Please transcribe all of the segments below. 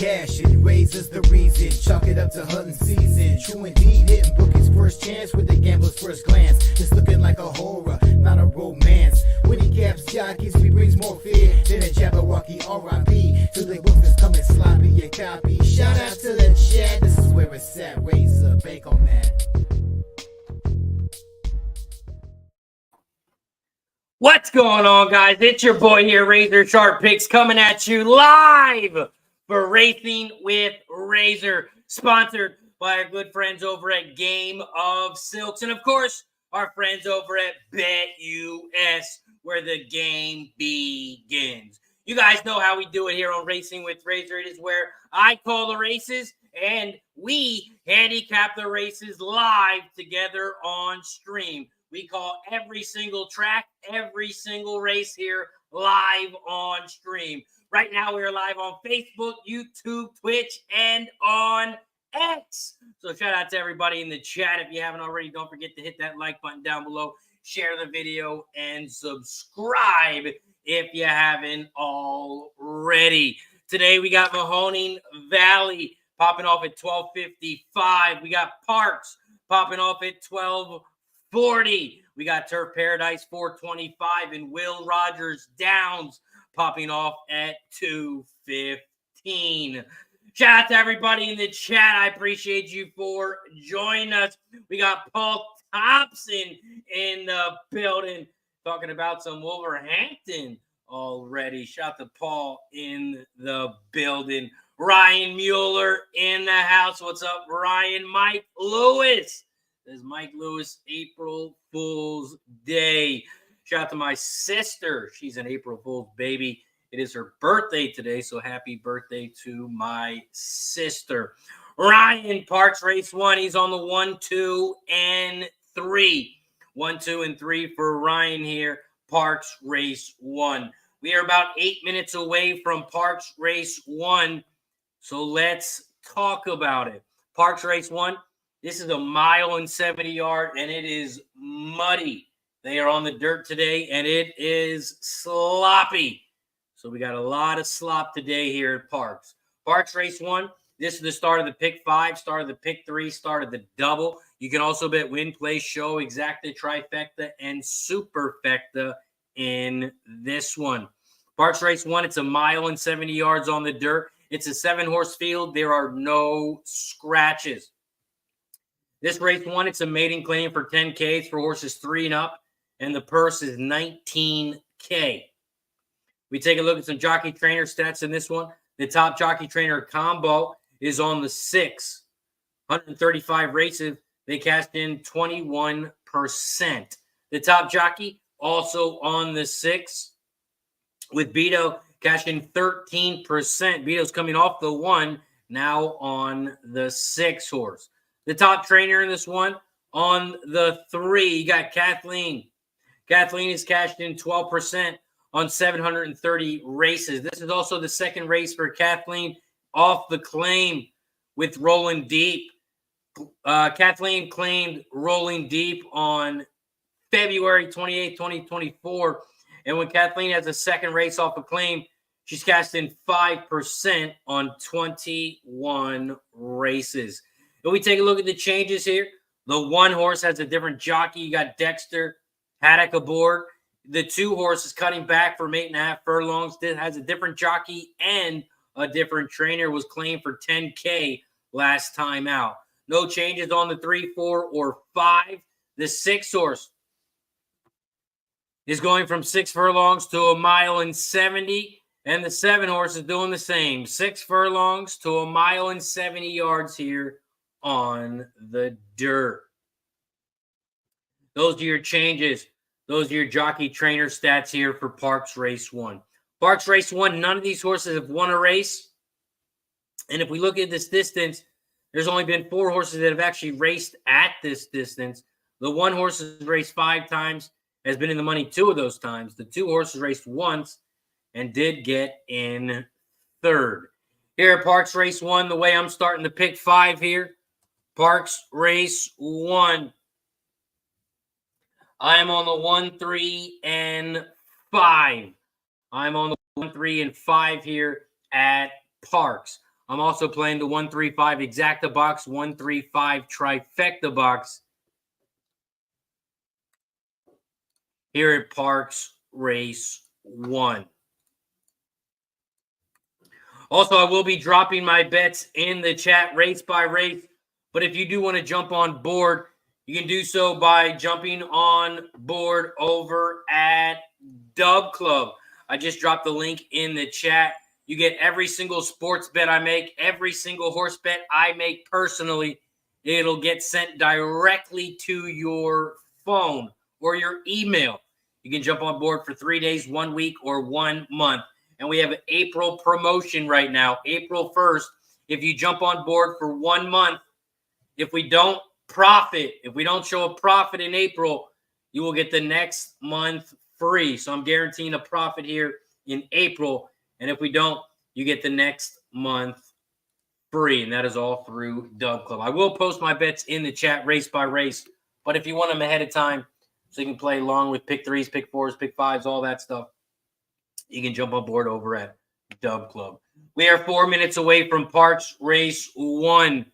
cash and he raises the reason. Chalk it up to hunting season. True indeed, hitting book his first chance with the gambler's first glance. It's looking like a horror, not a romance. When he caps jockeys, he brings more fear than a Jabberwocky R.I.P. To the books that's coming sloppy and copy. Shout out to the chat, this is where it's at. Razor, bake on that. What's going on, guys? It's your boy here, RazorSharpPicks, coming at you live for Racing with Razor, sponsored by our good friends over at Game of Silks, and of course, our friends over at BetUS, where the game begins. You guys know how we do it here on Racing with Razor. It is where I call the races, and we handicap the races live together on stream. We call every single track, every single race here live on stream. Right now, we are live on Facebook, YouTube, Twitch, and on X. So shout out to everybody in the chat. If you haven't already, don't forget to hit that like button down below, share the video, and subscribe if you haven't already. Today, we got Mahoning Valley popping off at 12:55. We got Parx popping off at 12:40. We got Turf Paradise 425 and Will Rogers Downs popping off at 2:15. Shout out to everybody in the chat. I appreciate you for joining us. We got Paul Thompson in the building talking about some Wolverhampton already. Shout out to Paul in the building. Ryan Mueller in the house. What's up, Ryan? Mike Lewis. There's Mike Lewis, April Fool's Day. Shout out to my sister. She's an April Fool's baby. It is her birthday today, so happy birthday to my sister. Ryan, Parx Race 1. He's on the 1, 2, and 3. 1, 2, and 3 for Ryan here. Parx Race 1. We are about 8 minutes away from Parx Race 1, so let's talk about it. Parx Race 1. This is a 1 mile and 70 yard, and it is muddy. They are on the dirt today, and it is sloppy. So we got a lot of slop today here at Parx. Parx Race 1, this is the start of the pick 5, start of the pick 3, start of the double. You can also bet win, play, show, exacta, trifecta, and superfecta in this one. Parx Race 1, it's a 1 mile and 70 yards on the dirt. It's a 7-horse field. There are no scratches. This race 1, it's a maiden claim for 10K. It's for horses 3 and up, and the purse is $19K. We take a look at some jockey trainer stats in this one. The top jockey trainer combo is on the 6. 135 races, they cashed in 21%. The top jockey also on the 6 with Beto cashed in 13%. Beto's coming off the 1, now on the 6 horse. The top trainer in this one on the 3, you got Kathleen. Kathleen is cashed in 12% on 730 races. This is also the second race for Kathleen off the claim with Rolling Deep. Kathleen claimed Rolling Deep on February 28, 2024. And when Kathleen has a second race off a claim, she's cashed in 5% on 21 races. If we take a look at the changes here, the 1 horse has a different jockey. You got Dexter Haddock aboard. The 2 horse is cutting back from 8.5 furlongs. This has a different jockey and a different trainer. Was claimed for 10K last time out. No changes on the 3, 4, or 5. The 6 horse is going from 6 furlongs to 1 mile and 70. And the 7 horse is doing the same. 6 furlongs to 1 mile and 70 yards here on the dirt. Those are your changes. Those are your jockey trainer stats here for Parx Race 1. Parx Race 1, none of these horses have won a race. And if we look at this distance, there's only been 4 horses that have actually raced at this distance. The 1 horse has raced 5 times, has been in the money 2 of those times. The 2 horses raced once and did get in 3rd. Here at Parx Race 1, the way I'm starting to pick 5 here, Parx Race 1. I am on the 1, 3, and 5. I'm on the 1, 3, and 5 here at Parx. I'm also playing the 135 Exacta box, 135 Trifecta box here at Parx Race 1. Also, I will be dropping my bets in the chat race by race. But if you do want to jump on board, you can do so by jumping on board over at Dub Club. I just dropped the link in the chat. You get every single sports bet I make, every single horse bet I make personally. It'll get sent directly to your phone or your email. You can jump on board for 3 days, 1 week, or 1 month. And we have an April promotion right now, April 1st. If you jump on board for 1 month, if we don't profit, if we don't show a profit in April, you will get the next month free. So I'm guaranteeing a profit here in April. And if we don't, you get the next month free. And that is all through Dub Club. I will post my bets in the chat race by race. But if you want them ahead of time so you can play along with pick 3s, pick 4s, pick 5s, all that stuff, you can jump on board over at Dub Club. We are 4 minutes away from Parx Race 1.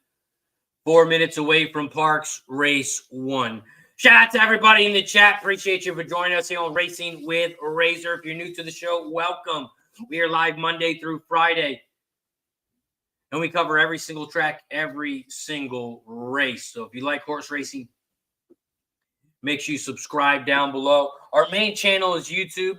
4 minutes away from Parx Race 1. Shout out to everybody in the chat. Appreciate you for joining us here on Racing with Razor. If you're new to the show, welcome. We are live Monday through Friday. And we cover every single track, every single race. So if you like horse racing, make sure you subscribe down below. Our main channel is YouTube.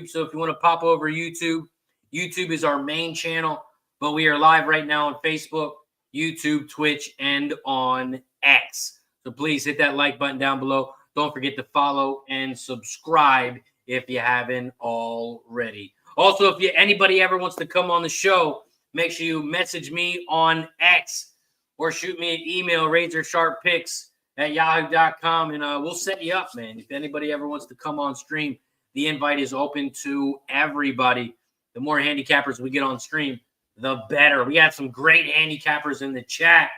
So if you want to pop over YouTube, YouTube is our main channel. But we are live right now on Facebook, YouTube, Twitch, and on X. So please hit that like button down below. Don't forget to follow and subscribe if you haven't already. Also, if anybody ever wants to come on the show, make sure you message me on X or shoot me an email, RazorSharpPicks@yahoo.com, and we'll set you up, man. If anybody ever wants to come on stream, the invite is open to everybody. The more handicappers we get on stream, the better. We got some great handicappers in the chat.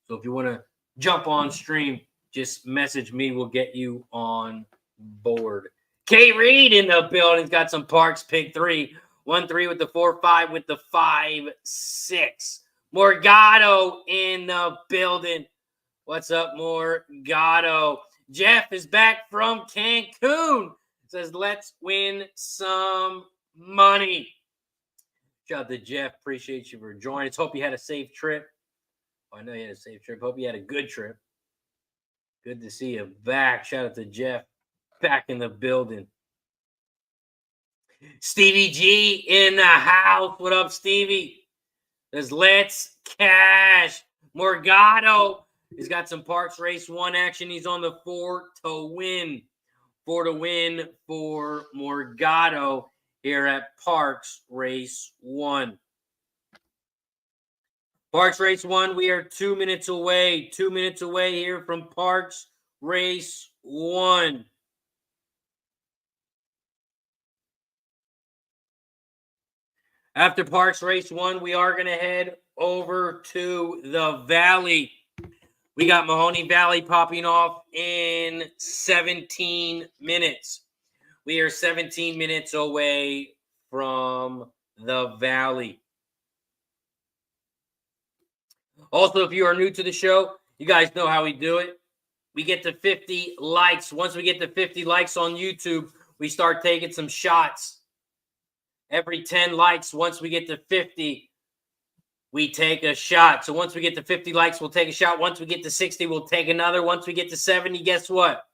So if you want to jump on stream, just message me. We'll get you on board. K Reed in the building's got some Parx pick 3. 1-3 with the 4-5 with the 5-6. Morgado in the building. What's up, Morgado? Jeff is back from Cancun. Says, let's win some money. Shout out to Jeff. Appreciate you for joining us. Hope you had a safe trip. I know you had a safe trip. Hope you had a good trip. Good to see you back. Shout out to Jeff. Back in the building. Stevie G in the house. What up, Stevie? Says, let's cash. Morgado. He's got some Parx Race 1 action. He's on the 4 to win. 4 to win for Morgado here at Parx Race 1. Parx Race 1, we are 2 minutes away. 2 minutes away here from Parx Race 1. After Parx Race 1, we are going to head over to the Valley. We got Mahoney Valley popping off in 17 minutes. We are 17 minutes away from the Valley. Also, if you are new to the show, you guys know how we do it. We get to 50 likes. Once we get to 50 likes on YouTube, we start taking some shots. Every 10 likes, once we get to 50, we take a shot. So once we get to 50 likes, we'll take a shot. Once we get to 60, we'll take another. Once we get to 70, guess what?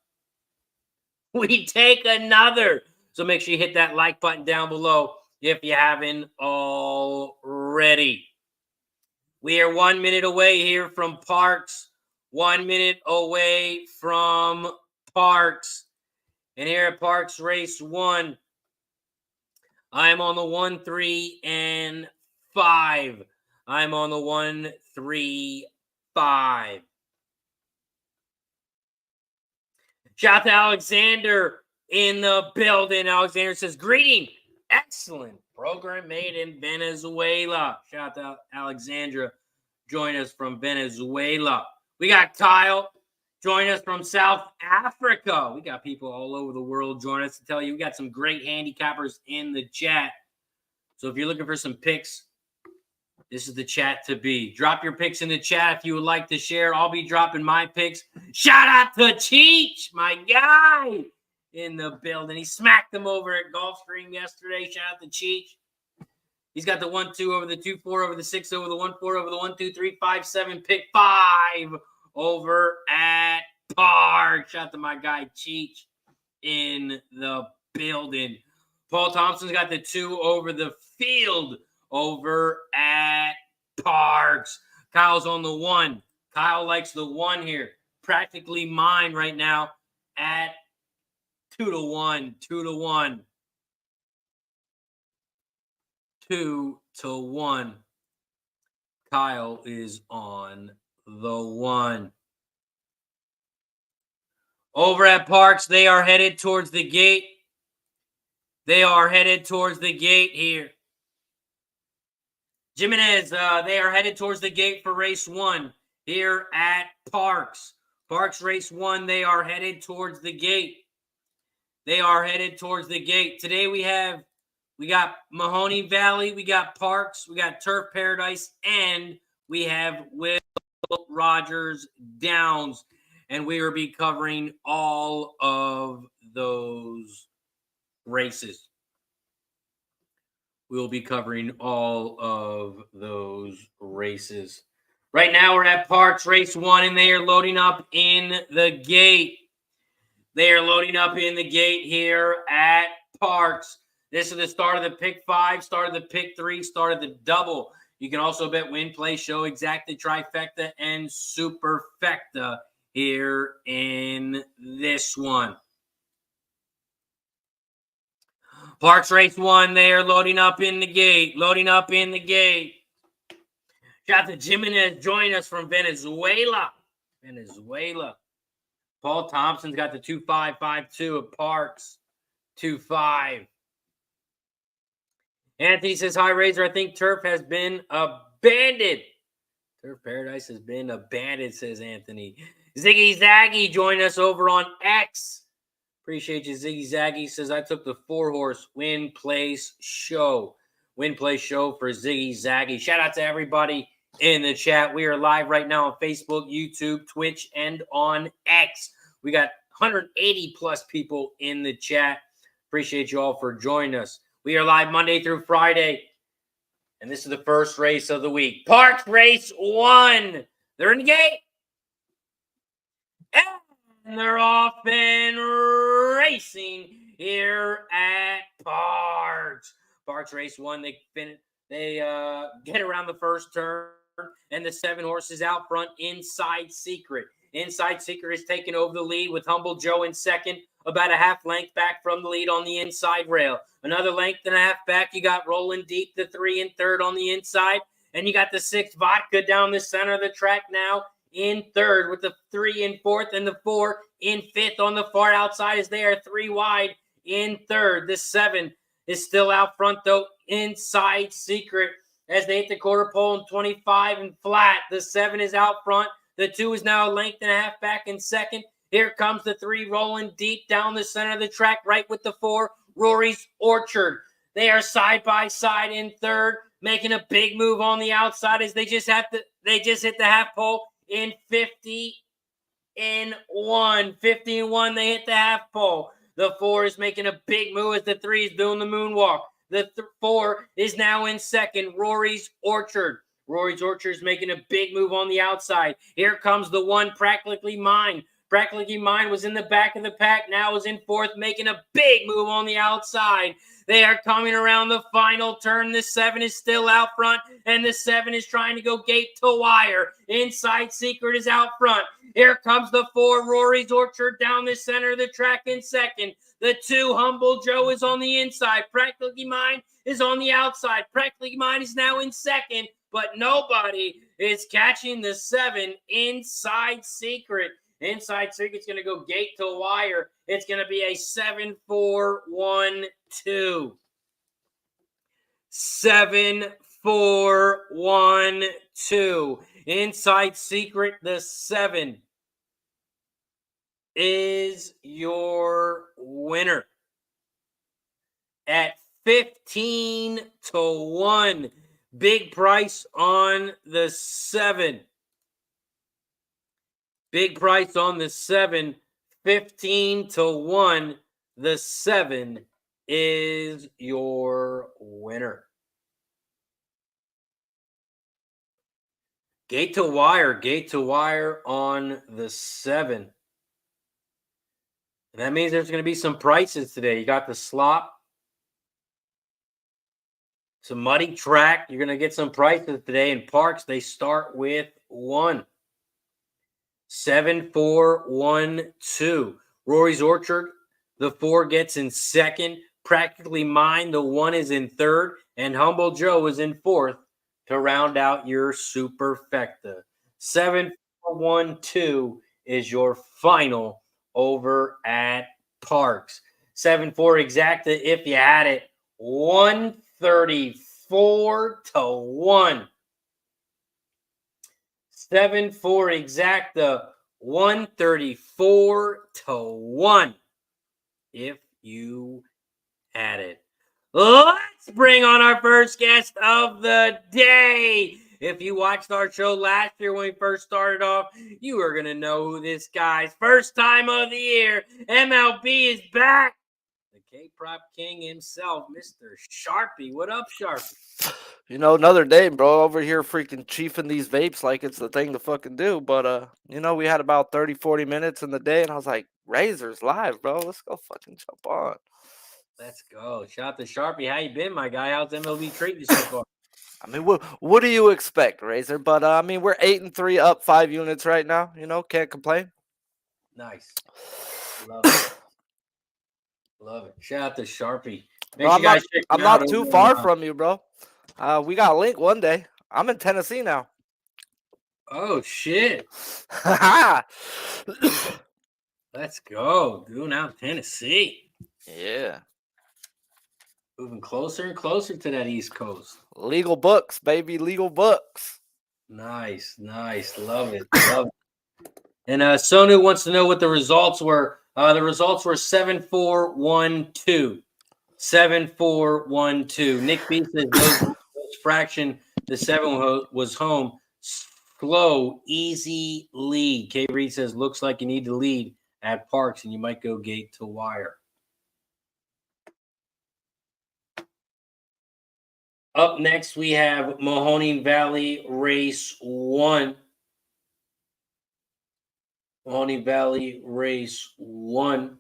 We take another. So make sure you hit that like button down below if you haven't already. We are 1 minute away here from Parx. 1 minute away from Parx. And here at Parx Race 1, I'm on the 1, 3, and 5. I'm on the 1, 3, 5. Shout out to Alexander in the building. Alexander says, greeting. Excellent program made in Venezuela. Shout out to Alexandra. Join us from Venezuela. We got Kyle. Join us from South Africa. We got people all over the world join us to tell you we got some great handicappers in the chat. So if you're looking for some picks This is the chat to be. Drop your picks in the chat if you would like to share. I'll be dropping my picks. Shout out to Cheech, my guy, in the building. He smacked him over at Gulfstream yesterday. Shout out to Cheech. He's got the 1-2 over the 2-4 over the 6 over the 1-4 over the 1-2-3 5-7 pick 5 over at Parx. Shout out to my guy Cheech in the building. Paul Thompson's got the 2 over the field over at Parx. Kyle's on the 1. Kyle likes the 1 here. Practically mine right now at 2-1. 2-1. 2-1. Kyle is on the 1. Over at Parx, they are headed towards the gate. They are headed towards the gate here. Jimenez, they are headed towards the gate for race 1 here at Parx. Parx race 1, they are headed towards the gate. They are headed towards the gate. Today we got Mahoning Valley, we got Parx, we got Turf Paradise, and we have Will Rogers Downs. And we will be covering all of those races. We'll be covering all of those races. Right now we're at Parx race 1, and they are loading up in the gate. They are loading up in the gate here at Parx. This is the start of the pick 5, start of the pick 3, start of the double. You can also bet win, play, show, exacta, trifecta, and superfecta here in this one. Parx race 1, they are loading up in the gate. Loading up in the gate. Shout out to Jimenez joining us from Venezuela. Paul Thompson's got the 2-5-5-2 at Parx. 2-5. Anthony says, hi, Razor. I think Turf has been abandoned. Turf Paradise has been abandoned, says Anthony. Ziggy Zaggy joined us over on X. Appreciate you, Ziggy Zaggy. Says, I took the 4-horse win, place, show. Win, place, show for Ziggy Zaggy. Shout out to everybody in the chat. We are live right now on Facebook, YouTube, Twitch, and on X. We got 180 plus people in the chat. Appreciate you all for joining us. We are live Monday through Friday. And this is the first race of the week. Parx race 1. They're in the gate. And they're off and racing here at Parx. Parx race 1. They get around the first turn, and the 7 horses out front. Inside Secret. Inside Secret is taking over the lead with Humble Joe in second, about a half length back from the lead on the inside rail. Another length and a half back. You got Rolling Deep, the 3 and 3rd on the inside, and you got the 6 Vodka down the center of the track now in 3rd, with the 3 in 4th and the 4 in 5th on the far outside as they are 3 wide in 3rd. The 7 is still out front, though. Inside Secret as they hit the quarter pole in 25 and flat. The 7 is out front. The 2 is now a length and a half back in second. Here comes the 3 Rolling Deep down the center of the track, right with the 4 Rory's Orchard. They are side by side in 3rd, making a big move on the outside as they just hit the half pole in 50 and 1. 50 and 1, they hit the half pole. The 4 is making a big move as the 3 is doing the moonwalk. The 4 is now in second, Rory's Orchard. Rory's Orchard is making a big move on the outside. Here comes the 1, Practically Mine. Practically Mine was in the back of the pack, now is in 4th, making a big move on the outside. They are coming around the final turn. The 7 is still out front, and the 7 is trying to go gate to wire. Inside Secret is out front. Here comes the 4, Rory's Orchard down the center of the track in second. The 2, Humble Joe, is on the inside. Practically Mine is on the outside. Practically Mine is now in second, but nobody is catching the 7, Inside Secret. Inside Secret's going to go gate to wire. It's going to be a 7-4-1-2. 7-4-1-2. Inside Secret, the 7 is your winner at 15-1. Big price on the 7. Big price on the 7. 15-1. The 7 is your winner. Gate to wire on the 7. And that means there's going to be some prices today. You got the slop, some muddy track. You're going to get some prices today. In Parx, they start with 1. 7, 4, 1, 2. Rory's Orchard, the 4 gets in second. Practically Mine, the 1 is in third. And Humble Joe is in fourth to round out your superfecta. 7, 4, 1, 2 is your final over at Parx. 7-4 exacta if you had it. 134-1. 7-4 exacta. 134-1 if you had it. Let's bring on our first guest of the day. If you watched our show last year when we first started off, you are going to know who this guy's first time of the year. MLB is back. The K-Prop King himself, Mr. Sharpie. What up, Sharpie? You know, another day, bro, over here freaking chiefing these vapes like it's the thing to fucking do. But, you know, we had about 30, 40 minutes in the day, and I was like, Razor's live, bro. Let's go fucking jump on. Let's go. Shout out to Sharpie. How you been, my guy? How's MLB treating you so far? I mean, what do you expect, Razor? But, I mean, we're 8-3 up 5 units right now. You know, can't complain. Nice. Love it. Love it. Shout out to Sharpie. Bro, I'm not too far from you, bro. We got a link one day. I'm in Tennessee now. Oh, shit. Let's go. Doing out Tennessee. Yeah. Moving closer and closer to that East Coast. Legal books, baby. Legal books. Nice. Love it. Love it. And Sonu wants to know what the results were. The results were 7-4-1-2. 7-4-1-2. Nick B says no fraction. The 7 was home. Slow, easy lead. K Reed says looks like you need to lead at Parx and you might go gate to wire. Up next, we have Mahoning Valley Race 1. Mahoning Valley Race 1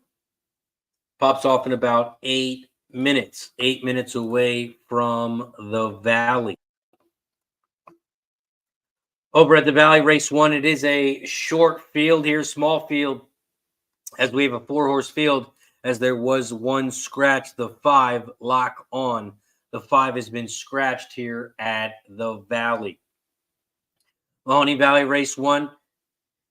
pops off in about 8 minutes. 8 minutes away from the Valley. Over at the Valley Race 1, it is a short field here, small field, as we have a 4-horse field, as there was one scratch, the 5 lock on. The 5 has been scratched here at the Valley. Mahoney Valley Race 1.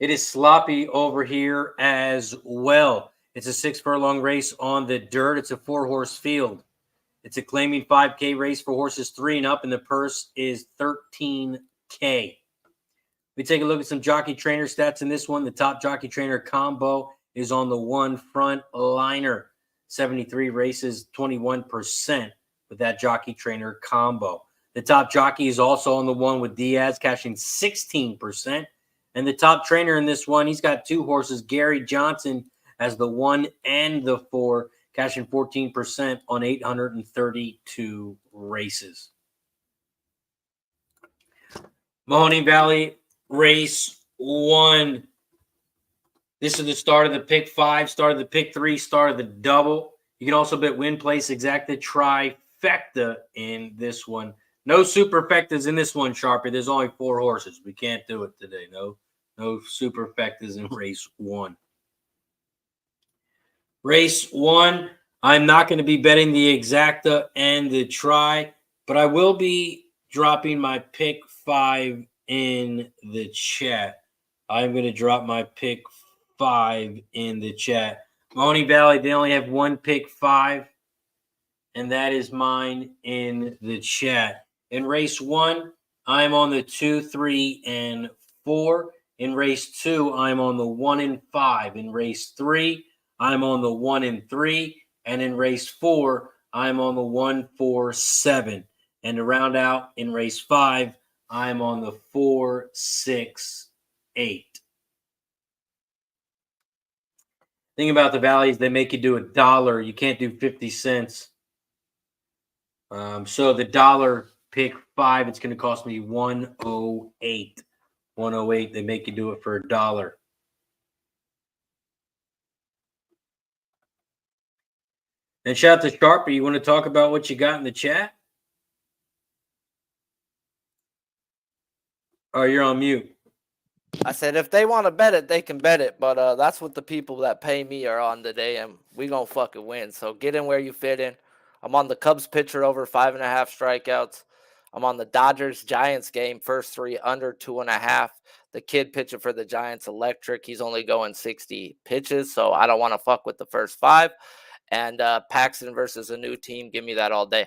It is sloppy over here as well. It's a 6 furlong race on the dirt. It's a 4-horse field. It's a claiming 5K race for horses 3 and up, and the purse is $13K. We take a look at some jockey trainer stats in this one. The top jockey trainer combo is on the 1 front liner. 73 races, 21% with that jockey trainer combo. The top jockey is also on the 1 with Diaz, cashing 16%. And the top trainer in this one, he's got 2 horses, Gary Johnson as the 1 and the 4, cashing 14% on 832 races. Mahoney Valley Race 1. This is the start of the pick 5, start of the pick 3, start of the double. You can also bet win, place, exacta, trifecta in this one. No superfectas in this one, Sharpie. There's only 4 horses. We can't do it today. No superfectas in race 1. Race 1, I'm not going to be betting the exacta and the try, but I will be dropping my pick 5 in the chat. I'm going to drop my pick 5 in the chat. Mahoney Valley, they only have one pick 5, and that is mine in the chat. In race 1, I'm on the 2, 3, and 4. In race 2, I'm on the 1 and 5. In race 3, I'm on the 1 and 3. And in race 4, I'm on the 1, 4, 7. And to round out in race 5, I'm on the 4, 6, 8. Thing about the Valleys, they make you do $1. You can't do 50 cents. So the dollar pick 5, it's going to cost me 108. 108. They make you do it for $1. And shout out to Sharpie. You want to talk about what you got in the chat? Oh, you're on mute. I said if they want to bet it, they can bet it. But that's what the people that pay me are on today, and we gonna fucking win. So get in where you fit in. I'm on the Cubs pitcher over 5.5 strikeouts. I'm on the Dodgers Giants game, first 3 under 2.5. The kid pitching for the Giants, electric. He's only going 60 pitches, so I don't want to fuck with the first 5. And Paxton versus a new team, give me that all day.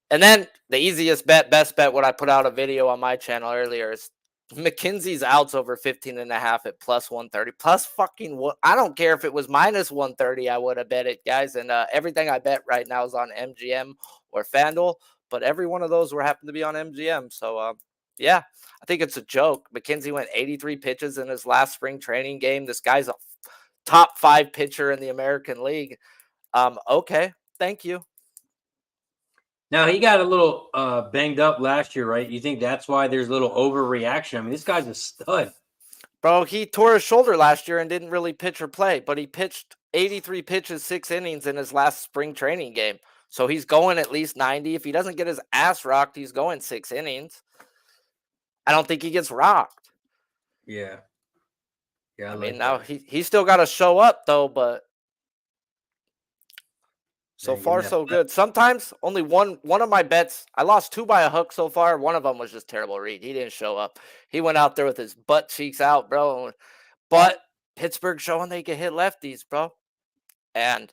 And then the easiest bet, best bet, what I put out a video on my channel earlier is McKenzie's outs over 15.5 at plus 130. Plus fucking what? I don't care if it was minus 130. I would have bet it, guys. And everything I bet right now is on MGM or FanDuel. But every one of those were happen to be on MGM. So yeah, I think it's a joke. McKenzie went 83 pitches in his last spring training game. This guy's a top 5 pitcher in the American League. Okay, thank you. Now, he got a little banged up last year, right? You think that's why there's a little overreaction? I mean, this guy's a stud. Bro, he tore his shoulder last year and didn't really pitch or play, but he pitched 83 pitches, 6 innings in his last spring training game. So he's going at least 90. If he doesn't get his ass rocked, he's going 6 innings. I don't think he gets rocked. Yeah. Yeah. I mean, now he still got to show up, though, but so far, so good. Sometimes only one of my bets, I lost 2 by a hook so far. One of them was just terrible read. He didn't show up. He went out there with his butt cheeks out, bro. But Pittsburgh showing they can hit lefties, bro. And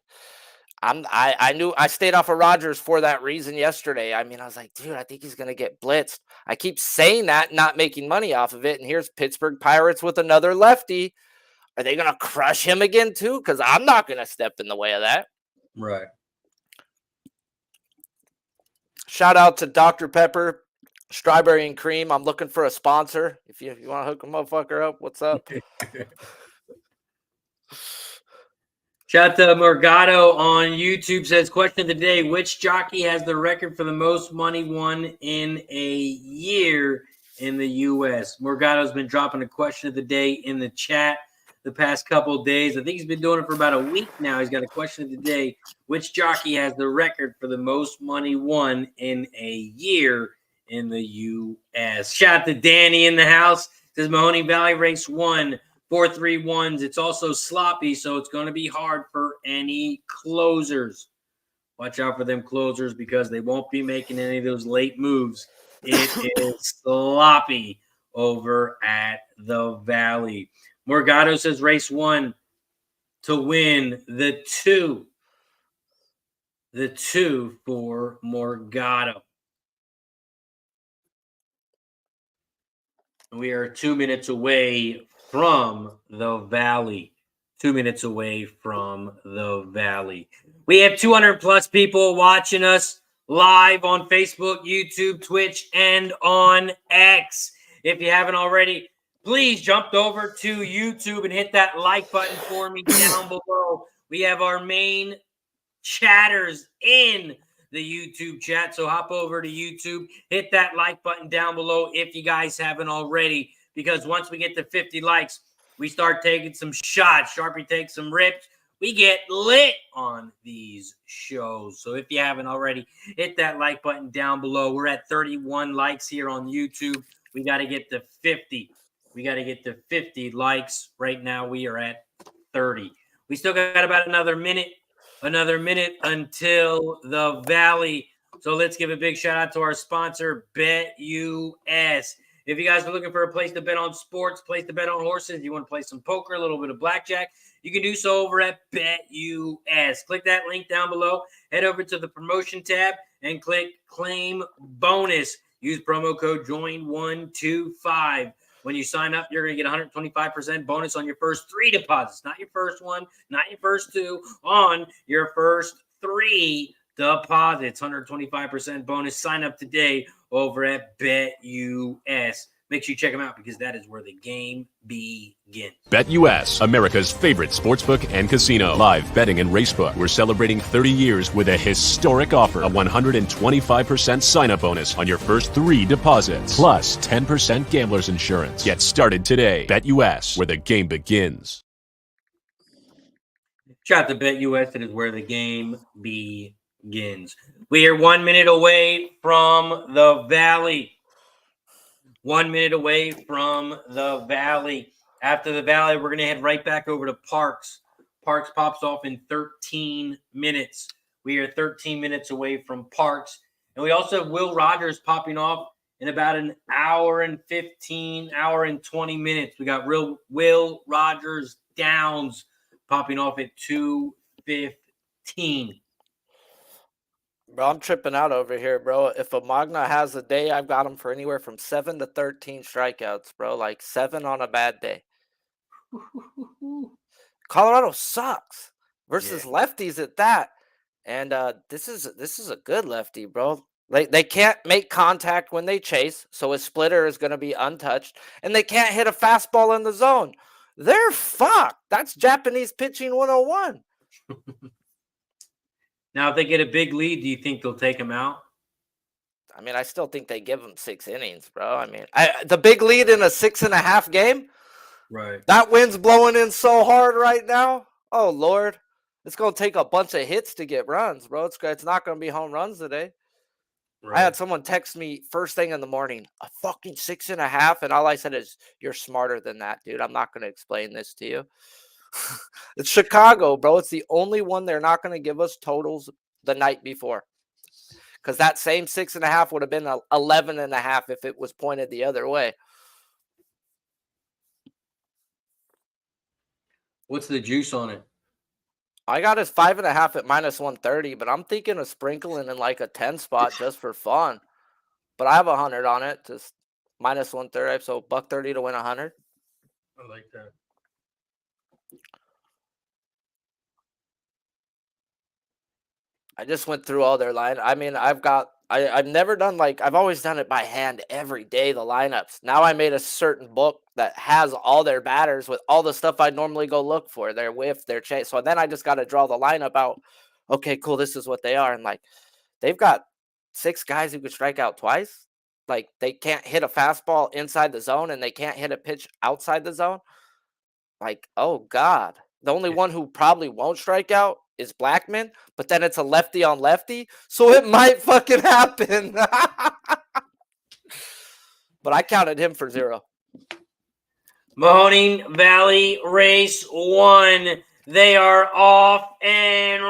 I knew I stayed off of Rodgers for that reason yesterday. I mean, I was like, dude, I think he's going to get blitzed. I keep saying that, not making money off of it. And here's Pittsburgh Pirates with another lefty. Are they going to crush him again, too? Because I'm not going to step in the way of that. Right. Shout out to Dr. Pepper, Strawberry and Cream. I'm looking for a sponsor. If you want to hook a motherfucker up, what's up? Shout out to Morgado on YouTube says, question of the day, which jockey has the record for the most money won in a year in the U.S.? Morgado's been dropping a question of the day in the chat the past couple of days. I think he's been doing it for about a week now. He's got a question of the day. Which jockey has the record for the most money won in a year in the U.S.? Shout out to Danny in the house. Says Mahoney Valley race 1, 4-3-1s. It's also sloppy, so it's going to be hard for any closers. Watch out for them closers because they won't be making any of those late moves. It is sloppy over at the Valley. Morgado says race 1 to win the 2. The 2 for Morgado. We are 2 minutes away from the Valley. 2 minutes away from the Valley. We have 200 plus people watching us live on Facebook, YouTube, Twitch, and on X. If you haven't already, please jump over to YouTube and hit that like button for me down below. We have our main chatters in the YouTube chat. So hop over to YouTube, hit that like button down below if you guys haven't already, because once we get to 50 likes, we start taking some shots. Sharpie takes some rips. We get lit on these shows. So if you haven't already, hit that like button down below. We're at 31 likes here on YouTube. We got to get to 50. We got to get to 50 likes. Right now, we are at 30. We still got about another minute until the Valley. So let's give a big shout out to our sponsor, BetUS. If you guys are looking for a place to bet on sports, place to bet on horses, you want to play some poker, a little bit of blackjack, you can do so over at BetUS. Click that link down below. Head over to the promotion tab and click claim bonus. Use promo code JOIN125. When you sign up, you're going to get 125% bonus on your first 3 deposits. Not your first one, not your first 2, on your first 3 deposits, 125% bonus. Sign up today over at BetUS. Make sure you check them out because that is where the game begins. BetUS, America's favorite sportsbook and casino. Live betting and racebook. We're celebrating 30 years with a historic offer. A 125% sign-up bonus on your first 3 deposits. Plus 10% gambler's insurance. Get started today. BetUS, where the game begins. Shout out to BetUS. It is where the game begins. We are 1 minute away from the Valley. 1 minute away from the Valley. After the Valley, we're going to head right back over to Parx. Parx pops off in 13 minutes. We are 13 minutes away from Parx. And we also have Will Rogers popping off in about an hour and 15, hour and 20 minutes. We got Will Rogers Downs popping off at 2:15. Bro, I'm tripping out over here, bro. If a Magna has a day, I've got him for anywhere from 7 to 13 strikeouts, bro. Like 7 on a bad day. Colorado sucks versus lefties at that. And this is a good lefty, bro. They can't make contact when they chase, so his splitter is going to be untouched, and they can't hit a fastball in the zone. They're fucked. That's Japanese pitching 101. Now, if they get a big lead, do you think they'll take him out? I mean, I still think they give him 6 innings, bro. I mean, the big lead in a 6.5 game, right? That wind's blowing in so hard right now. Oh, Lord. It's going to take a bunch of hits to get runs, bro. It's not going to be home runs today. Right. I had someone text me first thing in the morning, a fucking 6.5, and all I said is, you're smarter than that, dude. I'm not going to explain this to you. It's Chicago, bro. It's the only one they're not going to give us totals the night before. Because that same 6.5 would have been 11.5 if it was pointed the other way. What's the juice on it? I got his 5.5 at -130, but I'm thinking of sprinkling in like a 10 spot just for fun. But I have 100 on it, just -130, so $130 to win 100. I like that. I just went through all their line. I mean, I've never done I've always done it by hand every day, the lineups. Now I made a certain book that has all their batters with all the stuff I normally go look for, their whiff, their chase. So then I just got to draw the lineup out. Okay, cool. This is what they are. And they've got 6 guys who could strike out twice. They can't hit a fastball inside the zone and they can't hit a pitch outside the zone. Oh God. The only one who probably won't strike out is Blackman, but then it's a lefty on lefty, so it might fucking happen. But I counted him for 0. Mahoning Valley Race 1. They are off and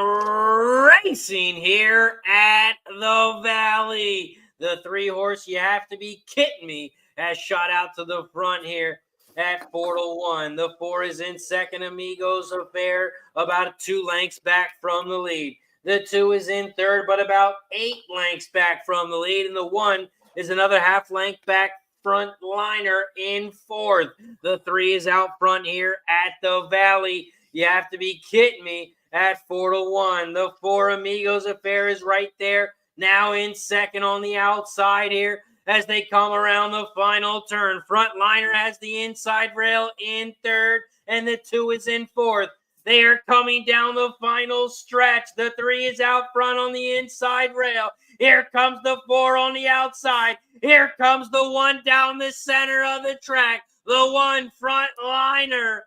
racing here at the Valley. The 3-horse, you have to be kidding me, has shot out to the front here at 4-1. The 4 is in second. Amigos Affair about 2 lengths back from the lead. The 2 is in third, but about 8 lengths back from the lead. And the 1 is another half length back front liner in fourth. The 3 is out front here at the Valley. You have to be kidding me at 4-1. The 4 Amigos Affair is right there. Now in second on the outside here as they come around the final turn. Frontliner has the inside rail in third, and the 2 is in fourth. They are coming down the final stretch. The 3 is out front on the inside rail. Here comes the 4 on the outside. Here comes the 1 down the center of the track. The 1 Frontliner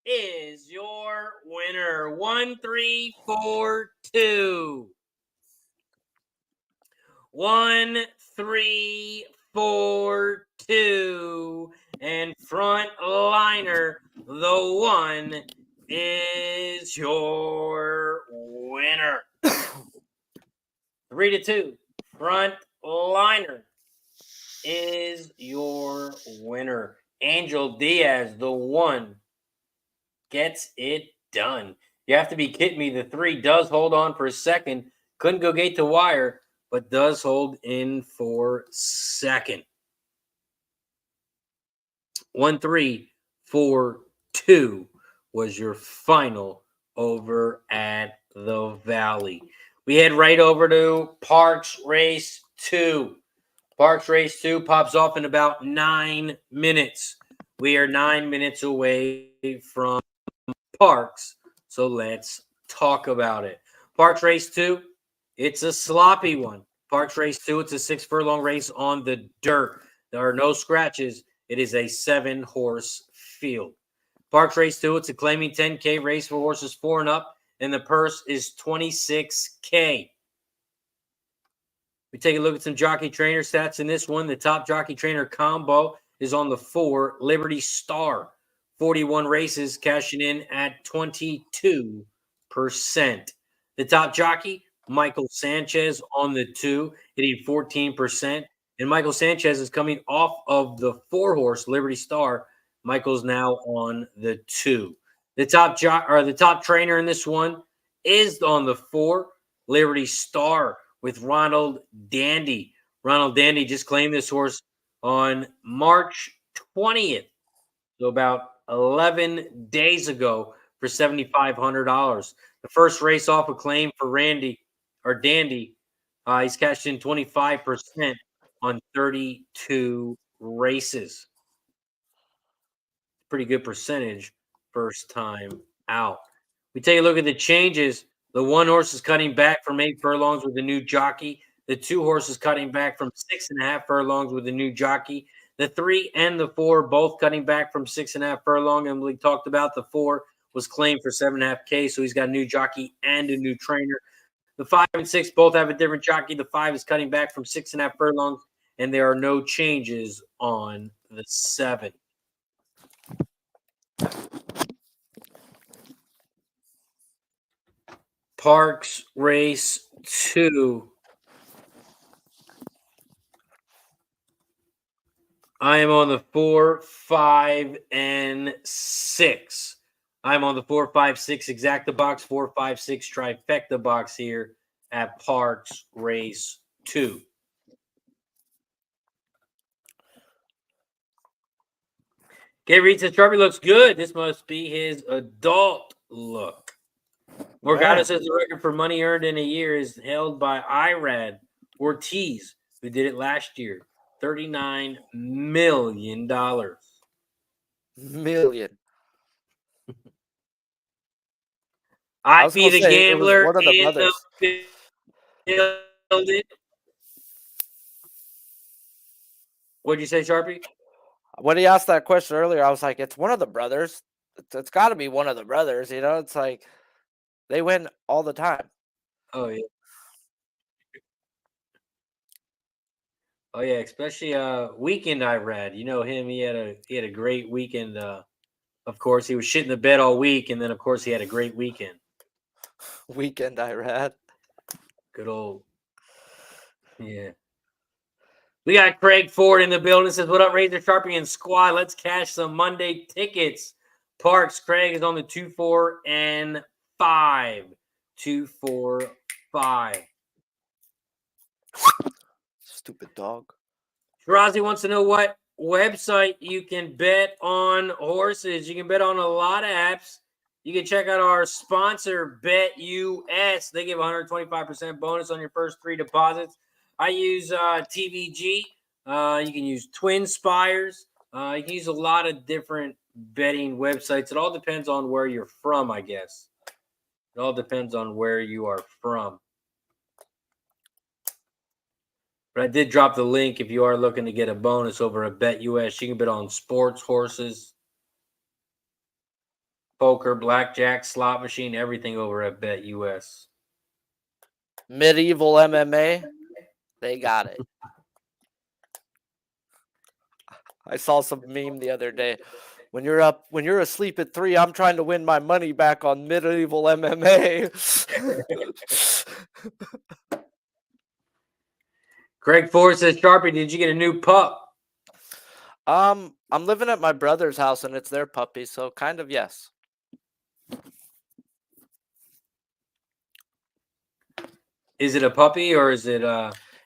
is your winner. 1, 3, 4, 2. 1, 3, 4, 2, and Frontliner, the 1, is your winner. 3-2. Frontliner is your winner. Angel Diaz, the 1, gets it done. You have to be kidding me. The 3 does hold on for a second. Couldn't go gate to wire, but does hold in for second. 1, 3, 4, 2 was your final over at the Valley. we head right over to Parx Race 2. Parx Race 2 pops off in about 9 minutes. We are 9 minutes away from Parx, so let's talk about it. Parx Race 2, it's a sloppy one. Parx Race 2, it's a 6 furlong race on the dirt. There are no scratches. It is a 7-horse field. Parx Race 2, it's a claiming 10K race for horses 4 and up, and the purse is $26K. We take a look at some jockey trainer stats in this one. The top jockey trainer combo is on the 4, Liberty Star. 41 races, cashing in at 22%. The top jockey, Michael Sanchez, on the 2, hitting 14%. And Michael Sanchez is coming off of the 4-horse Liberty Star. Michael's now on the 2. The top trainer in this one is on the 4, Liberty Star, with Ronald Dandy. Ronald Dandy just claimed this horse on March 20th, so about 11 days ago, for $7,500. The first race off a claim for Dandy. He's cashed in 25% on 32 races. Pretty good percentage first time out. We take a look at the changes. The 1 horse is cutting back from 8 furlongs with a new jockey. The 2 horses cutting back from 6.5 furlongs with a new jockey. The 3 and the 4 both cutting back from 6.5 furlong. And we talked about the 4 was claimed for 7.5K, so he's got a new jockey and a new trainer. The 5 and 6 both have a different jockey. The 5 is cutting back from 6.5 furlongs, and there are no changes on the 7. Parx Race 2. I am on the 4, 5, and 6. I'm on the 4, 5, 6 exacta box, 4, 5, 6 trifecta box here at Parx Race 2. Okay, Reed says Sharpie looks good. This must be his adult look. Morgado says the record for money earned in a year is held by Irad Ortiz, who did it last year. $39 million. Million. I'd be the gambler in the building. What'd you say, Sharpie? When he asked that question earlier, I was like, it's one of the brothers. It's got to be one of the brothers. You know, it's like they win all the time. Oh, yeah. Oh, yeah, especially weekend I read. You know him, he had a great weekend. Of course, he was shitting the bed all week, and then, of course, he had a great weekend. Weekend I read. Good old. Yeah. We got Craig Ford in the building. Says, what up, Razor Sharpie and squad? Let's cash some Monday tickets. Parx, Craig is on the 2, 4, and 5. 2, 4, 5. Stupid dog. Shirazi wants to know what website you can bet on horses. You can bet on a lot of apps. You can check out our sponsor, BetUS. They give 125% bonus on your first 3 deposits. I use TVG. You can use Twin Spires. You can use a lot of different betting websites. It all depends on where you're from, I guess. It all depends on where you are from. But I did drop the link if you are looking to get a bonus over at BetUS. You can bet on sports, horses, poker, blackjack, slot machine, everything over at BetUS. Medieval MMA, they got it. I saw some meme the other day. When you're asleep at 3, I'm trying to win my money back on medieval MMA. Craig Ford says, Sharpie, did you get a new pup? I'm living at my brother's house and it's their puppy, so kind of yes. Is it a puppy or is it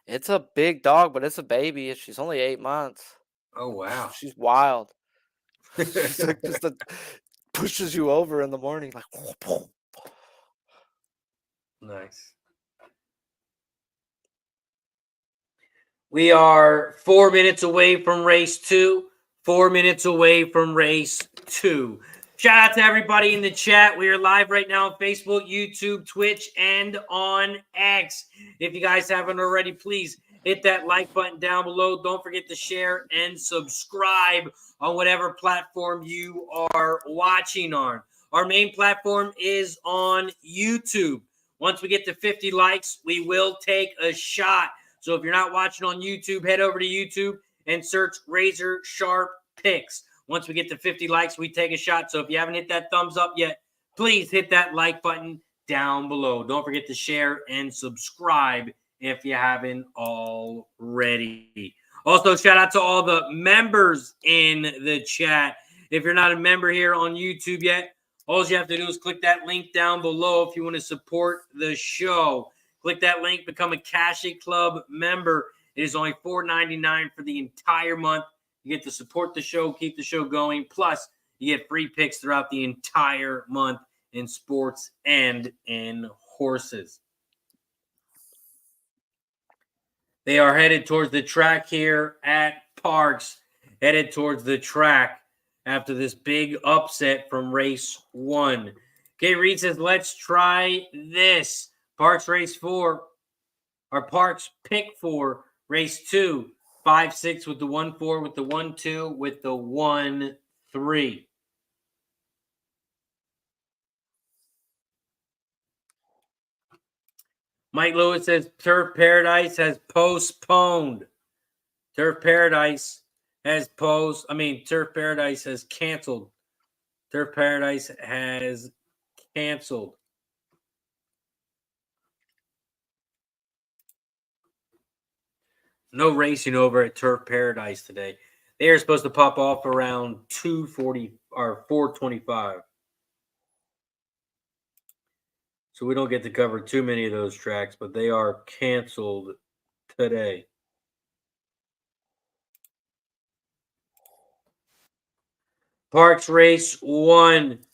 It's a big dog, but it's a baby. She's only 8 months. Oh wow. She's wild. She's like pushes you over in the morning like nice. We are 4 minutes away from race 2. 4 minutes away from race 2. Shout out to everybody in the chat. We are live right now on Facebook, YouTube, Twitch, and on X. If you guys haven't already, please hit that like button down below. Don't forget to share and subscribe on whatever platform you are watching on. Our main platform is on YouTube. Once we get to 50 likes, we will take a shot. So if you're not watching on YouTube, head over to YouTube and search RazorSharpPicks. Once we get to 50 likes, we take a shot. So if you haven't hit that thumbs up yet, please hit that like button down below. Don't forget to share and subscribe if you haven't already. Also, shout out to all the members in the chat. If you're not a member here on YouTube yet, all you have to do is click that link down below if you want to support the show. Click that link, become a Cash It Club member. It is only $4.99 for the entire month. You get to support the show, keep the show going. Plus, you get free picks throughout the entire month in sports and in horses. They are headed towards the track here at Parx, headed towards the track after this big upset from race 1. Okay, Reed says, let's try this. Parx race 4, or Parx pick 4, race 2, 5-6 with the 1-4, with the 1-2, with the 1-3. Mike Lewis says Turf Paradise has postponed. Turf Paradise has Turf Paradise has canceled. Turf Paradise has canceled. No racing over at Turf Paradise today. They are supposed to pop off around 2:40 or 4:25. So we don't get to cover too many of those tracks, but they are canceled today. Parx race 1.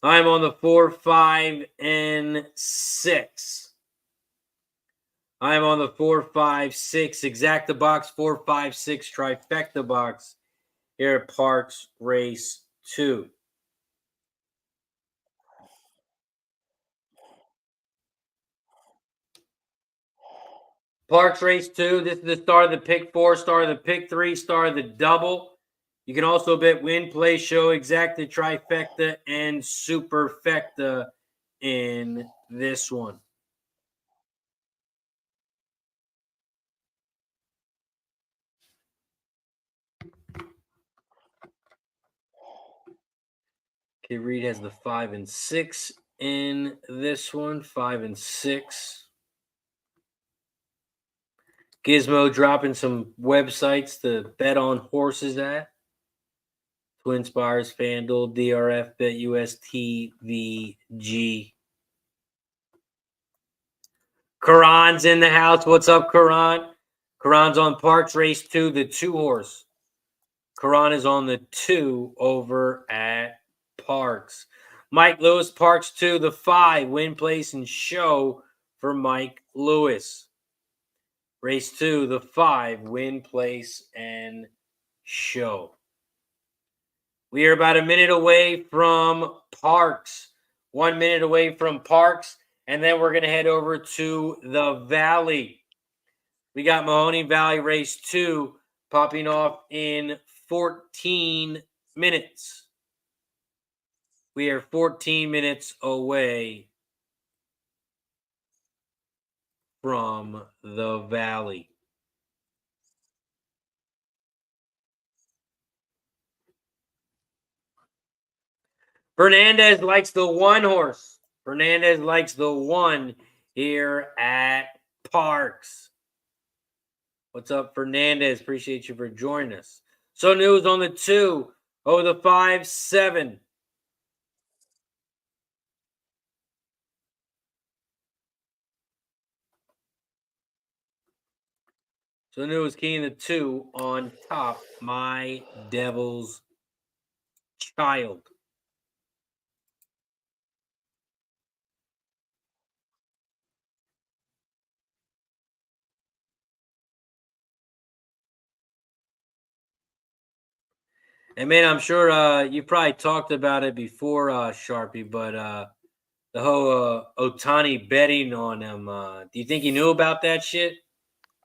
I'm on the 4, 5, and 6. I'm on the 4, 5, 6 exacta box, 4, 5, 6 trifecta box here at Parx race 2. Parx race 2. This is the start of the pick 4, start of the pick 3, start of the double. You can also bet win, play, show, exacta, trifecta, and superfecta in this one. Okay, Reed has the 5 and 6 in this one. 5 and 6. Gizmo dropping some websites to bet on horses at. Twin Spires, FanDuel, DRF, BetUS, TVG. Karan's in the house. What's up, Karan? Karan's on Parx race 2, the 2 horse. Karan is on the 2 over at Parx. Mike Lewis, Parx 2, the 5, win, place, and show for Mike Lewis. Race 2, the 5, win, place, and show. We are about a minute away from Parx. 1 minute away from Parx, and then we're going to head over to the Valley. We got Mahoney Valley race 2 popping off in 14 minutes. We are 14 minutes away from the Valley. Fernandez likes the 1 horse. Fernandez likes the 1 here at Parx. What's up, Fernandez? Appreciate you for joining us. So news on the 2 over the 5, 7. So news keying the 2 on top. My Devil's Child. And man, I'm sure you probably talked about it before, Sharpie, but the whole Otani betting on him. Do you think he knew about that shit?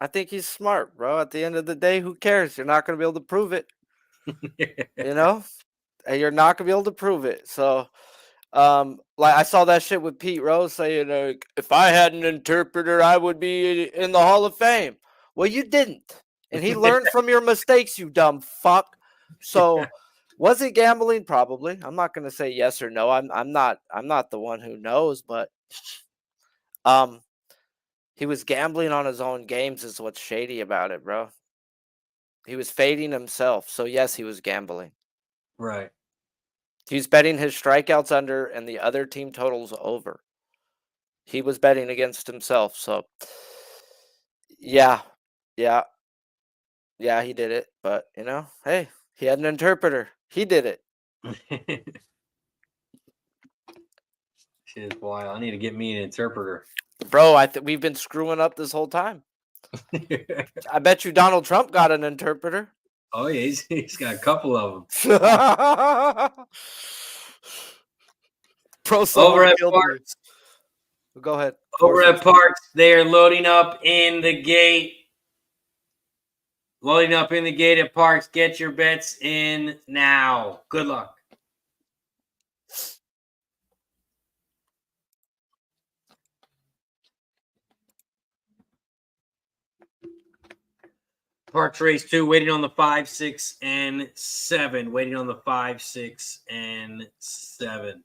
I think he's smart, bro. At the end of the day, who cares? You're not going to be able to prove it. You know, and you're not going to be able to prove it. So, like I saw that shit with Pete Rose saying, if I had an interpreter, I would be in the Hall of Fame. Well, you didn't, and he learned from your mistakes, you dumb fuck. So, was it gambling? Probably. I'm not going to say yes or no. I'm not the one who knows, but he was gambling on his own games. Is what's shady about it, bro. He was fading himself. So yes, he was gambling. Right. He's betting his strikeouts under and the other team totals over. He was betting against himself. So yeah, he did it. But hey, he had an interpreter. He did it. Shit is wild. I need to get me an interpreter. Bro, we've been screwing up this whole time. I bet you Donald Trump got an interpreter. Oh, yeah, he's got a couple of them. Over at Parx. Go ahead. Over at Parx, they are loading up in the gate. Loading up in the gate at Parx. Get your bets in now. Good luck. Parx Race 2, waiting on the 5, 6, and 7. Waiting on the 5, 6, and 7.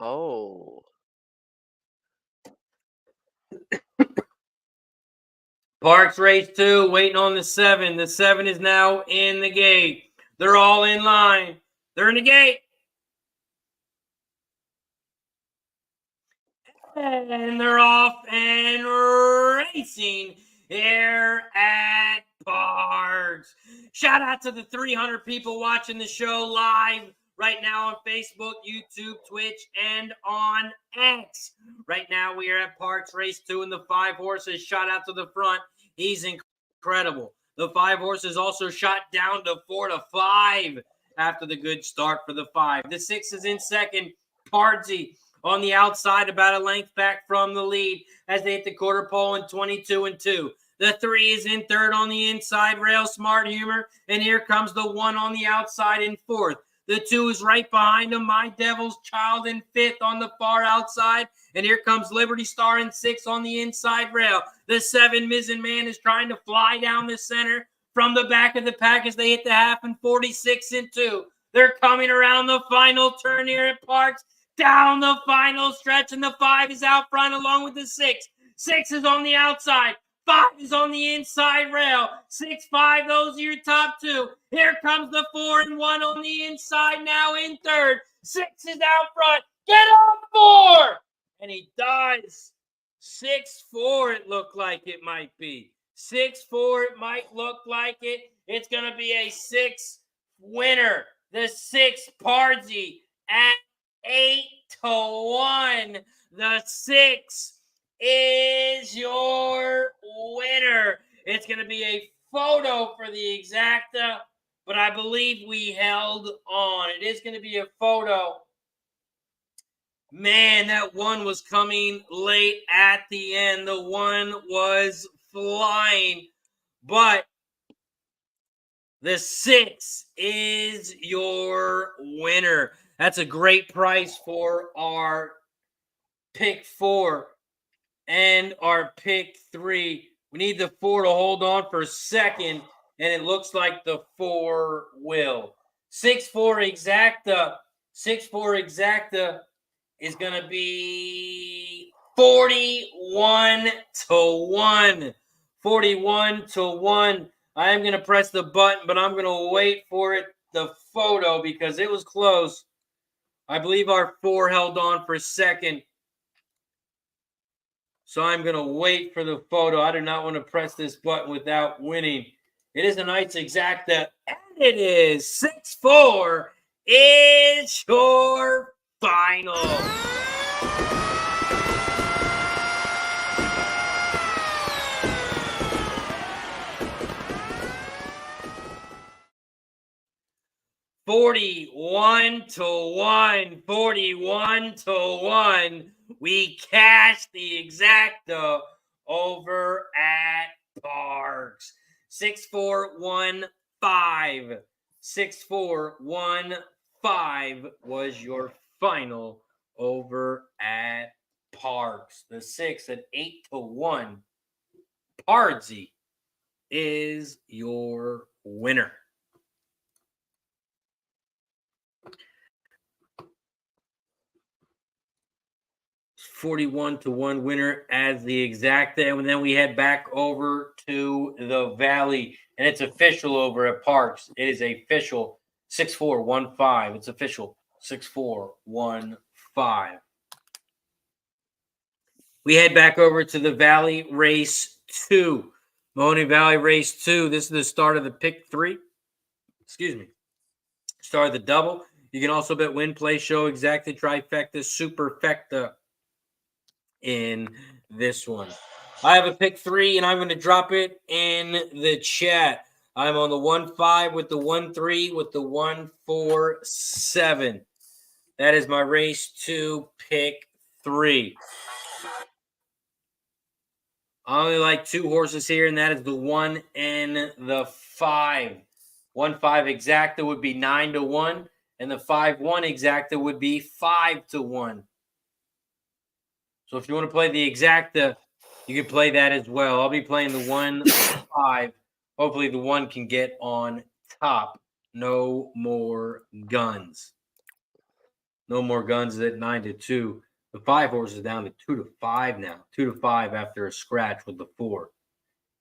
Oh. Parx Race 2, waiting on the 7. The 7 is now in the gate. They're all in line. They're in the gate. And they're off and racing here at Parx. Shout out to the 300 people watching the show live right now on Facebook, YouTube, Twitch, and on X. Right now we are at Parx Race 2 and the 5 horses shot out to the front. He's incredible. The 5 horses also shot down to 4 to 5 after the good start for the 5. The 6 is in second. Pardsy on the outside, about a length back from the lead as they hit the quarter pole in 22 and 2. The 3 is in third on the inside rail, Smart Humor. And here comes the 1 on the outside in fourth. The 2 is right behind him, My Devil's Child in fifth on the far outside. And here comes Liberty Star in 6 on the inside rail. The 7, Mizzen Man, is trying to fly down the center from the back of the pack as they hit the half in 46 and 2. They're coming around the final turn here at Parx. Down the final stretch, and the 5 is out front along with the 6. 6 is on the outside. 5 is on the inside rail. 6, 5, those are your top 2. Here comes the 4 and 1 on the inside now in third. 6 is out front. Get on 4! And he dies. 6-4 it looked like it might be. 6-4 it might look like it. It's going to be a 6 winner. The 6 Pardsy at 8-1. The 6 is your winner. It's going to be a photo for the exacta, but I believe we held on. It is going to be a photo. Man, that 1 was coming late at the end. The 1 was flying, but the 6 is your winner. That's a great price for our pick 4 and our pick 3. We need the 4 to hold on for second, and it looks like the 4 will. 6-4 exacta. 6-4 exacta is going to be 41-1. 41-1. I am going to press the button, but I'm going to wait for it, the photo, because it was close. I believe our 4 held on for second. So I'm going to wait for the photo. I do not want to press this button without winning. It is a night's exacta, and it is 6-4. It's your final. $41 to 1, 41 to 1. We cashed the exacta over at Parx. 6415. 6415 was your final over at Parx. The 6 at 8 to 1. Pardsy is your winner. $41 to 1 winner as the exacta. And then we head back over to the Valley. And it's official over at Parx. It is official 6415. It's official 6415. We head back over to the Valley Race 2. Mahoning Valley Race 2. This is the start of the pick 3. Excuse me. Start of the double. You can also bet win, play, show, exacta, trifecta, superfecta in this one. I have a pick 3, and I'm going to drop it in the chat. I'm on the 1-5 with the 1-3 with the 1-4-7. That is my race 2 pick 3. I only like 2 horses here, and that is the 1 and the 5. 1-5 exacta would be 9 to 1, and the 5-1 exacta would be 5 to 1. So if you want to play the exacta, you can play that as well. I'll be playing the 1-5. Hopefully the 1 can get on top. No more guns. No more guns at 9 to 2. The 5 horse is down to 2 to 5 now. 2 to 5 after a scratch with the 4.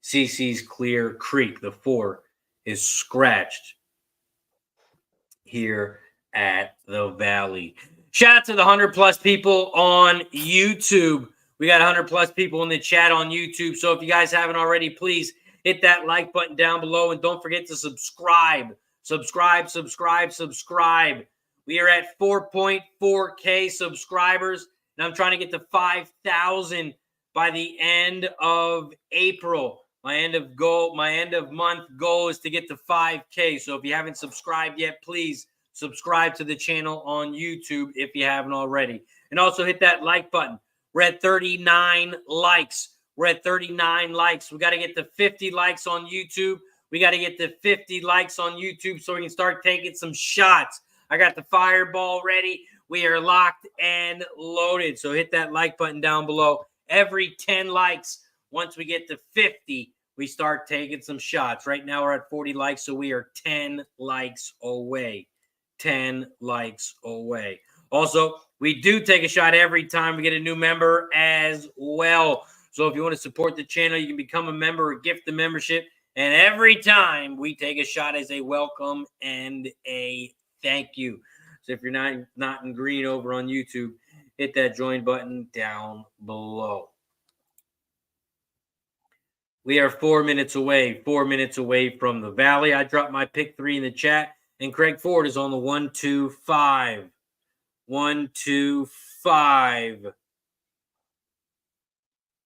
CC's Clear Creek. The 4 is scratched here at the Valley. Shout out to the 100+ people on YouTube. We got 100+ people in the chat on YouTube. So if you guys haven't already, please hit that like button down below. And don't forget to subscribe. Subscribe. We are at 4.4K subscribers. And I'm trying to get to 5,000 by the end of April. My end of month goal is to get to 5K. So if you haven't subscribed yet, please subscribe to the channel on YouTube if you haven't already. And also hit that like button. We're at 39 likes. We got to get to 50 likes on YouTube. So we can start taking some shots. I got the fireball ready. We are locked and loaded. So hit that like button down below. Every 10 likes, once we get to 50, we start taking some shots. Right now we're at 40 likes, so we are 10 likes away. 10 likes away. Also, we do take a shot every time we get a new member as well. So if you want to support the channel, you can become a member or gift the membership. And every time we take a shot as a welcome and a thank you. So if you're not in green over on YouTube, hit that join button down below. We are 4 minutes away from the Valley. I dropped my pick 3 in the chat, and Craig Ford is on the 1-2-5. 1-2-5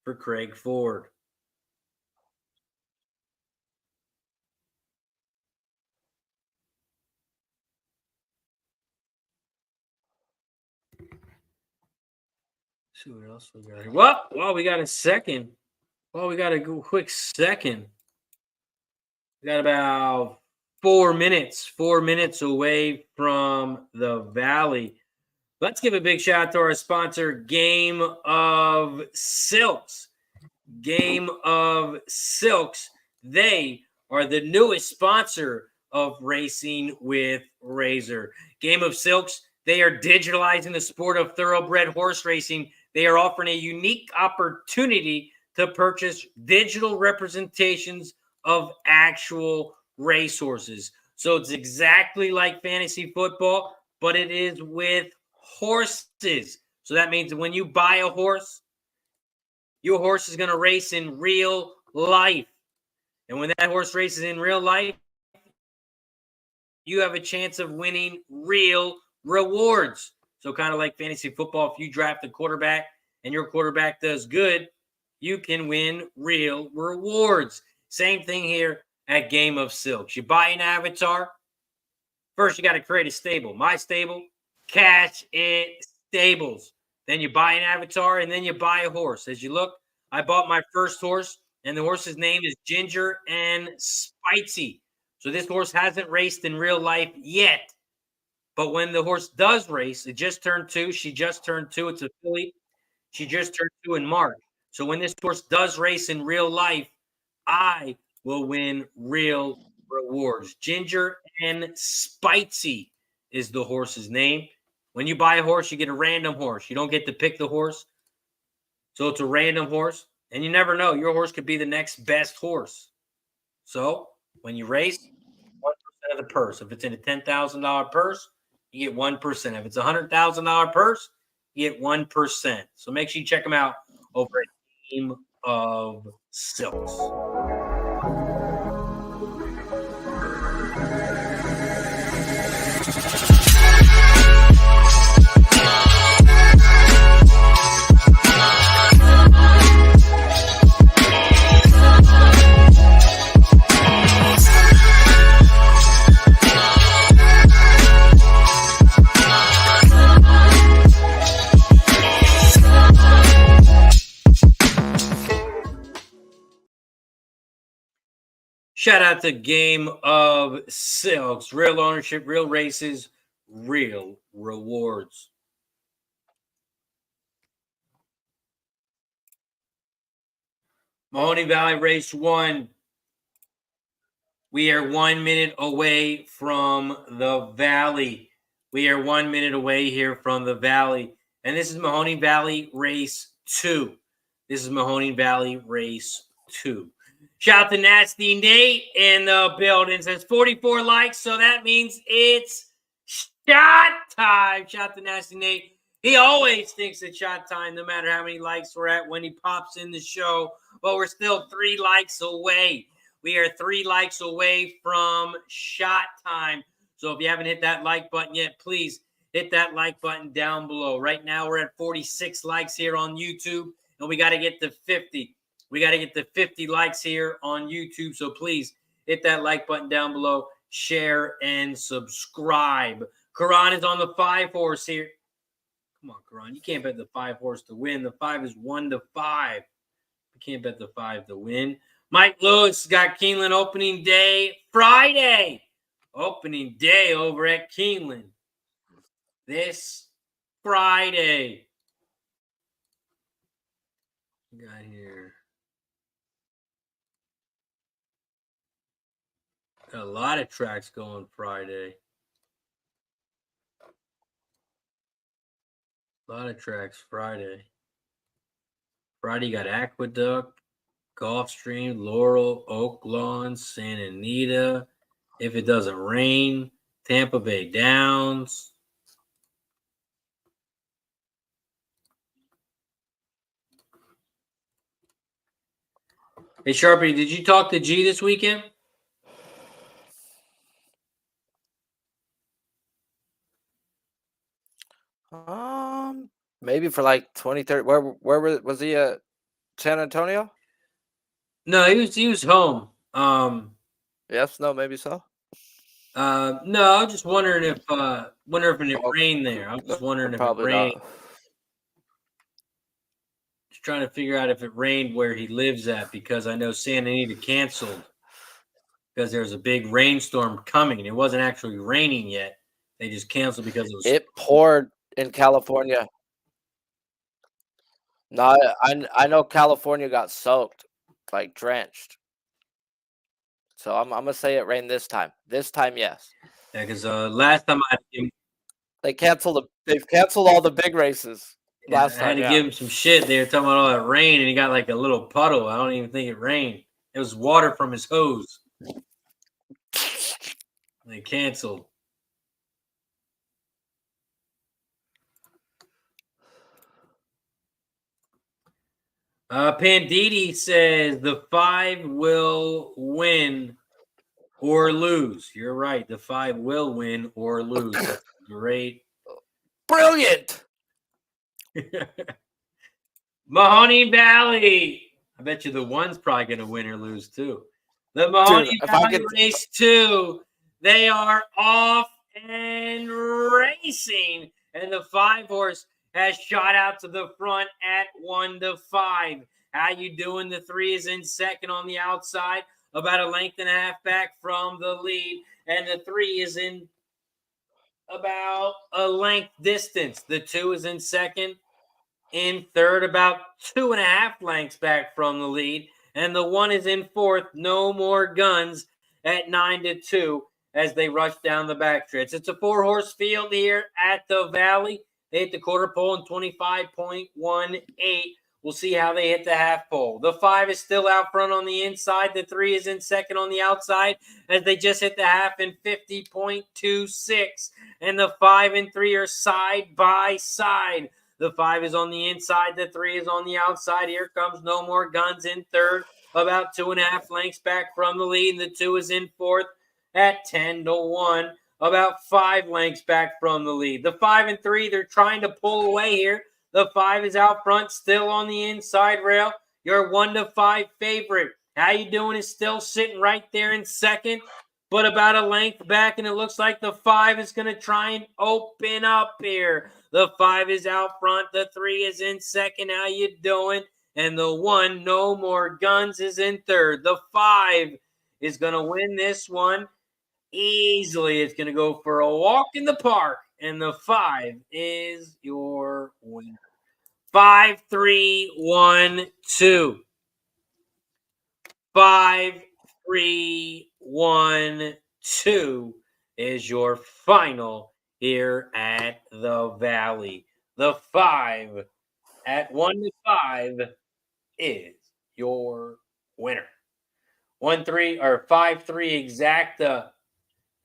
for Craig Ford. See what else we got here. Well, we got a second. Well, we got a quick second. We got about 4 minutes. 4 minutes away from the Valley. Let's give a big shout out to our sponsor, Game of Silks. Game of Silks. They are the newest sponsor of Racing with Razor. Game of Silks, they are digitalizing the sport of thoroughbred horse racing. They are offering a unique opportunity to purchase digital representations of actual racehorses. So it's exactly like fantasy football, but it is with horses. So that means that when you buy a horse, your horse is going to race in real life. And when that horse races in real life, you have a chance of winning real rewards. So kind of like fantasy football, if you draft a quarterback and your quarterback does good, you can win real rewards. Same thing here at Game of Silks. You buy an avatar. First, you got to create a stable. My stable, Cash It Stables. Then you buy an avatar, and then you buy a horse. As you look, I bought my first horse, and the horse's name is Ginger and Spicy. So this horse hasn't raced in real life yet. But when the horse does race, it just turned 2. She just turned 2. It's a filly. She just turned 2 in March. So when this horse does race in real life, I will win real rewards. Ginger and Spicy is the horse's name. When you buy a horse, you get a random horse. You don't get to pick the horse. So it's a random horse. And you never know. Your horse could be the next best horse. So when you race, 1% of the purse. If it's in a $10,000 purse, you get 1%. If it's a $100,000 purse, you get 1%. So make sure you check them out over at Game of Silks. Shout out to Game of Silks. Real ownership, real races, real rewards. Mahoney Valley Race 1. We are 1 minute away from the Valley. We are 1 minute away here from the Valley. And this is Mahoney Valley Race 2. This is Mahoney Valley Race 2. Shout out to Nasty Nate in the building. Says 44 likes, so that means it's shot time. Shout out to Nasty Nate. He always thinks it's shot time, no matter how many likes we're at when he pops in the show. But we're still 3 likes away. We are 3 likes away from shot time. So if you haven't hit that like button yet, please hit that like button down below. Right now, we're at 46 likes here on YouTube, and we got to get to 50. We got to get to 50 likes here on YouTube. So please hit that like button down below, share, and subscribe. Karan is on the 5 horse here. Come on, Karan. You can't bet the 5 horse to win. The 5 is 1-5. You can't bet the 5 to win. Mike Lewis got Keeneland opening day Friday. Opening day over at Keeneland this Friday. We got here. Got a lot of tracks going Friday. A lot of tracks Friday. Friday, you got Aqueduct, Gulfstream, Laurel, Oak Lawn, Santa Anita. If it doesn't rain, Tampa Bay Downs. Hey, Sharpie, did you talk to G this weekend? Maybe for like 20, 30. Where was he at? San Antonio? No, he was home. Yes, no, maybe so. No, I was just wondering if it rained there. I was just wondering if it rained. Not. Just trying to figure out if it rained where he lives at, because I know Santa Anita canceled because there's a big rainstorm coming. It wasn't actually raining yet. They just canceled because it poured in California. No, I know California got soaked, like drenched. So I'm gonna say it rained this time. This time, yes. Yeah, because last time they've canceled all the big races. Last time I had to give him some shit. They were talking about all that rain, and he got like a little puddle. I don't even think it rained. It was water from his hose. They canceled. Panditi says the 5 will win or lose. You're right. The 5 will win or lose. That's great. Brilliant. Mahoney Valley. I bet you the 1's probably going to win or lose too. The Dude, Mahoney if I Valley could, race 2. They are off and racing. And the 5 horse has shot out to the front at 1-5. How you doing? The 3 is in second on the outside, about a length and a half back from the lead. And the 3 is in about a length distance. The 2 is in second. In third, about 2.5 lengths back from the lead. And the 1 is in fourth. No more guns at 9-2 as they rush down the backstretch. It's a 4-horse field here at the Valley. They hit the quarter pole in 25.18. We'll see how they hit the half pole. The 5 is still out front on the inside. The 3 is in second on the outside as they just hit the half in 50.26. And the 5 and 3 are side by side. The 5 is on the inside. The 3 is on the outside. Here comes No More Guns in third, about 2.5 lengths back from the lead. And the 2 is in fourth at 10-1, about 5 lengths back from the lead. The 5 and 3, they're trying to pull away here. The 5 is out front, still on the inside rail. Your 1-5 favorite. How you doing is still sitting right there in second, but about a length back, and it looks like the 5 is going to try and open up here. The 5 is out front. The 3 is in second. How you doing? And the 1, No More Guns, is in third. The 5 is going to win this one easily. It's going to go for a walk in the park, and the 5 is your winner. 5, 3, 1, 2. 5, 3, 1, 2 is your final here at the Valley. The 5 at 1-5 is your winner. 1-3 or 5-3 exacta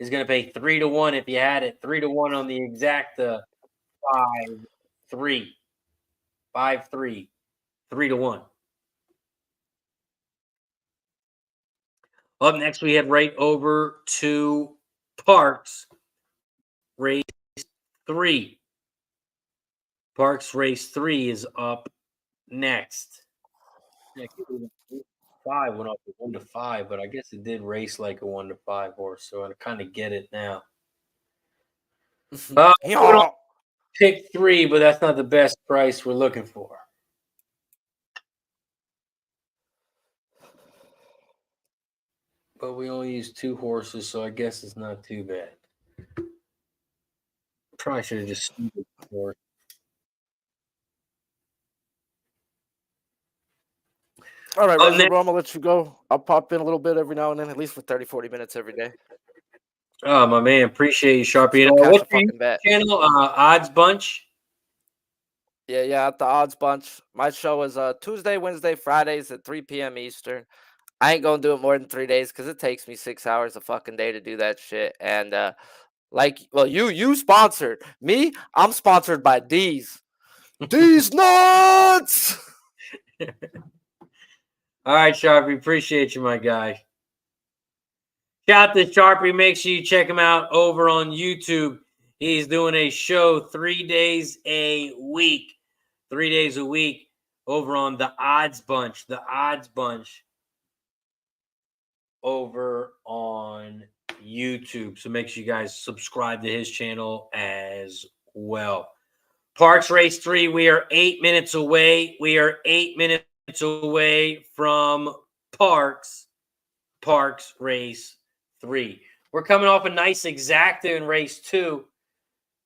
is going to pay 3-1 if you had it. 3-1 on the exacta. 5-3. 5-3. 3-1. Up next, we head right over to Parx Race 3. Parx Race 3 is up next. 5 went up to 1-5, but I guess it did race like a 1-5 horse, so I kind of get it now. Yeah. Pick 3, but that's not the best price we're looking for. But we only use 2 horses, so I guess it's not too bad. Probably should have just seen it before. All right, Up Razor, next- bro, I'm going to let you go. I'll pop in a little bit every now and then, at least for 30, 40 minutes every day. Oh, my man. Appreciate you, Sharpie. Let's go What's catch a your fucking bet. channel? Odds Bunch? Yeah, at the Odds Bunch. My show is Tuesday, Wednesday, Fridays at 3 p.m. Eastern. I ain't going to do it more than 3 days because it takes me 6 hours a fucking day to do that shit. And, you sponsored. Me, I'm sponsored by D's. D's nuts! All right, Sharpie. Appreciate you, my guy. Shout out to Sharpie. Make sure you check him out over on YouTube. He's doing a show 3 days a week. 3 days a week over on the Odds Bunch. The Odds Bunch over on YouTube. So make sure you guys subscribe to his channel as well. Parx Race 3, we are 8 minutes away. We are 8 minutes away from Parx Race 3. We're coming off a nice exacta in Race 2.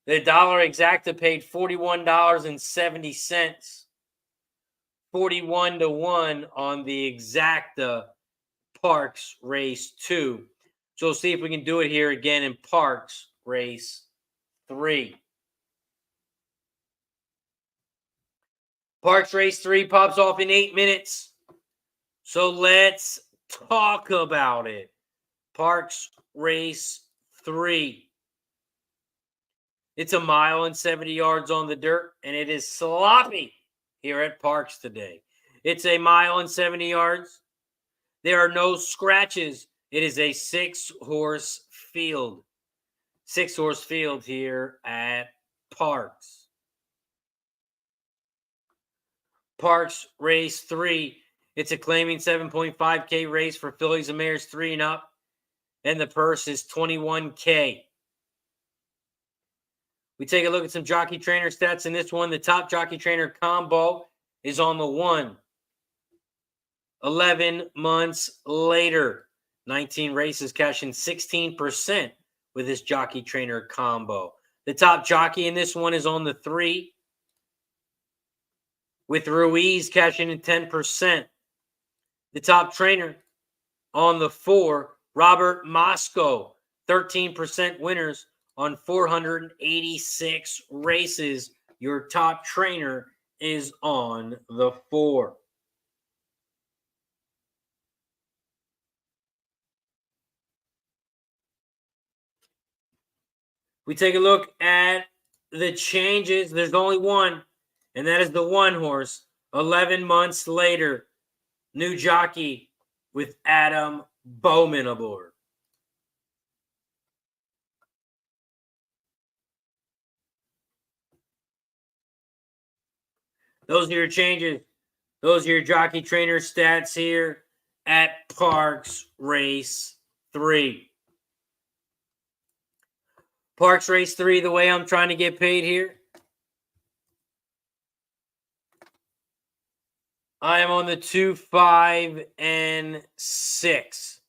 The dollar exacta paid $41.70. 41-1 on the exacta Parx Race 2. So we'll see if we can do it here again in Parx Race 3. Parx Race 3 pops off in 8 minutes. So let's talk about it. Parx Race 3. It's a mile and 70 yards on the dirt, and it is sloppy here at Parx today. It's a mile and 70 yards. There are no scratches. It is a 6-horse field. 6-horse field here at Parx. Parx Race 3. It's a claiming 7.5K race for fillies and mares 3 and up. And the purse is $21K. We take a look at some jockey trainer stats in this one. The top jockey trainer combo is on the 1. 11 months later, 19 races, cashing 16% with this jockey trainer combo. The top jockey in this one is on the 3, with Ruiz cashing in 10%. The top trainer on the 4, Robert Moscow, 13% winners on 486 races. Your top trainer is on the 4. We take a look at the changes. There's only one, and that is the 1 horse. 11 months later, new jockey with Adam Bowman aboard. Those are your changes. Those are your jockey trainer stats here at Parx Race 3. Parx Race 3, the way I'm trying to get paid here. I am on the 2, 5, and 6.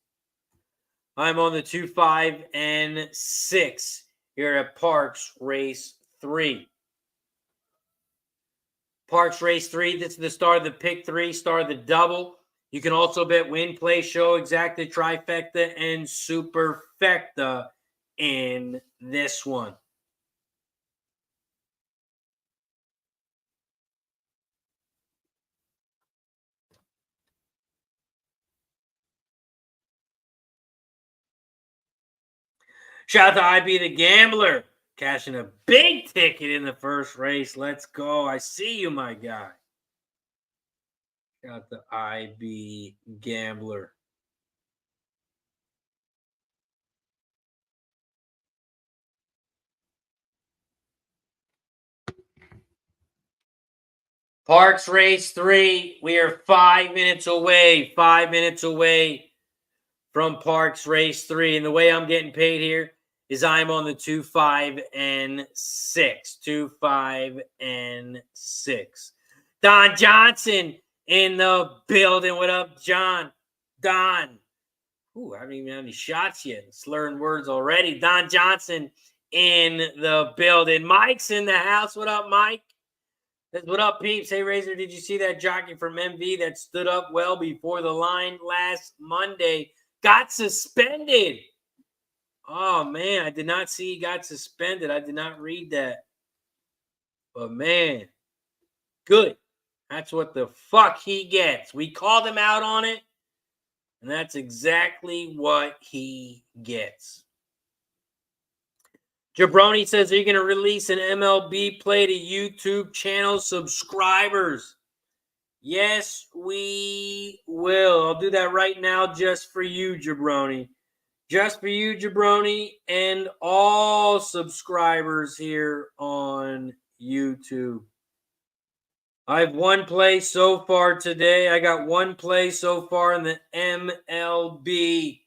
I'm on the 2, 5, and 6 here at Parx Race 3. Parx Race 3, this is the start of the pick 3, start of the double. You can also bet win, play, show, exacta, trifecta, and superfecta in this one. Shout out to IB the Gambler, cashing a big ticket in the first race. Let's go. I see you, my guy. Shout out to IB Gambler. Parx Race 3, we are 5 minutes away. 5 minutes away from Parx Race 3. And the way I'm getting paid here is I'm on the 2, 5, and 6. 2, 5, and 6. Don Johnson in the building. What up, John? Don. Ooh, I haven't even had any shots yet. Slurring words already. Don Johnson in the building. Mike's in the house. What up, Mike? What up, peeps? Hey, Razor, did you see that jockey from MV that stood up well before the line last Monday? Got suspended. Oh, man, I did not see he got suspended. I did not read that. But, man, good. That's what the fuck he gets. We called him out on it, and that's exactly what he gets. Jabroni says, are you going to release an MLB play to YouTube channel subscribers? Yes, we will. I'll do that right now just for you, Jabroni. Just for you, Jabroni, and all subscribers here on YouTube. I have one play so far today. I got one play so far in the MLB.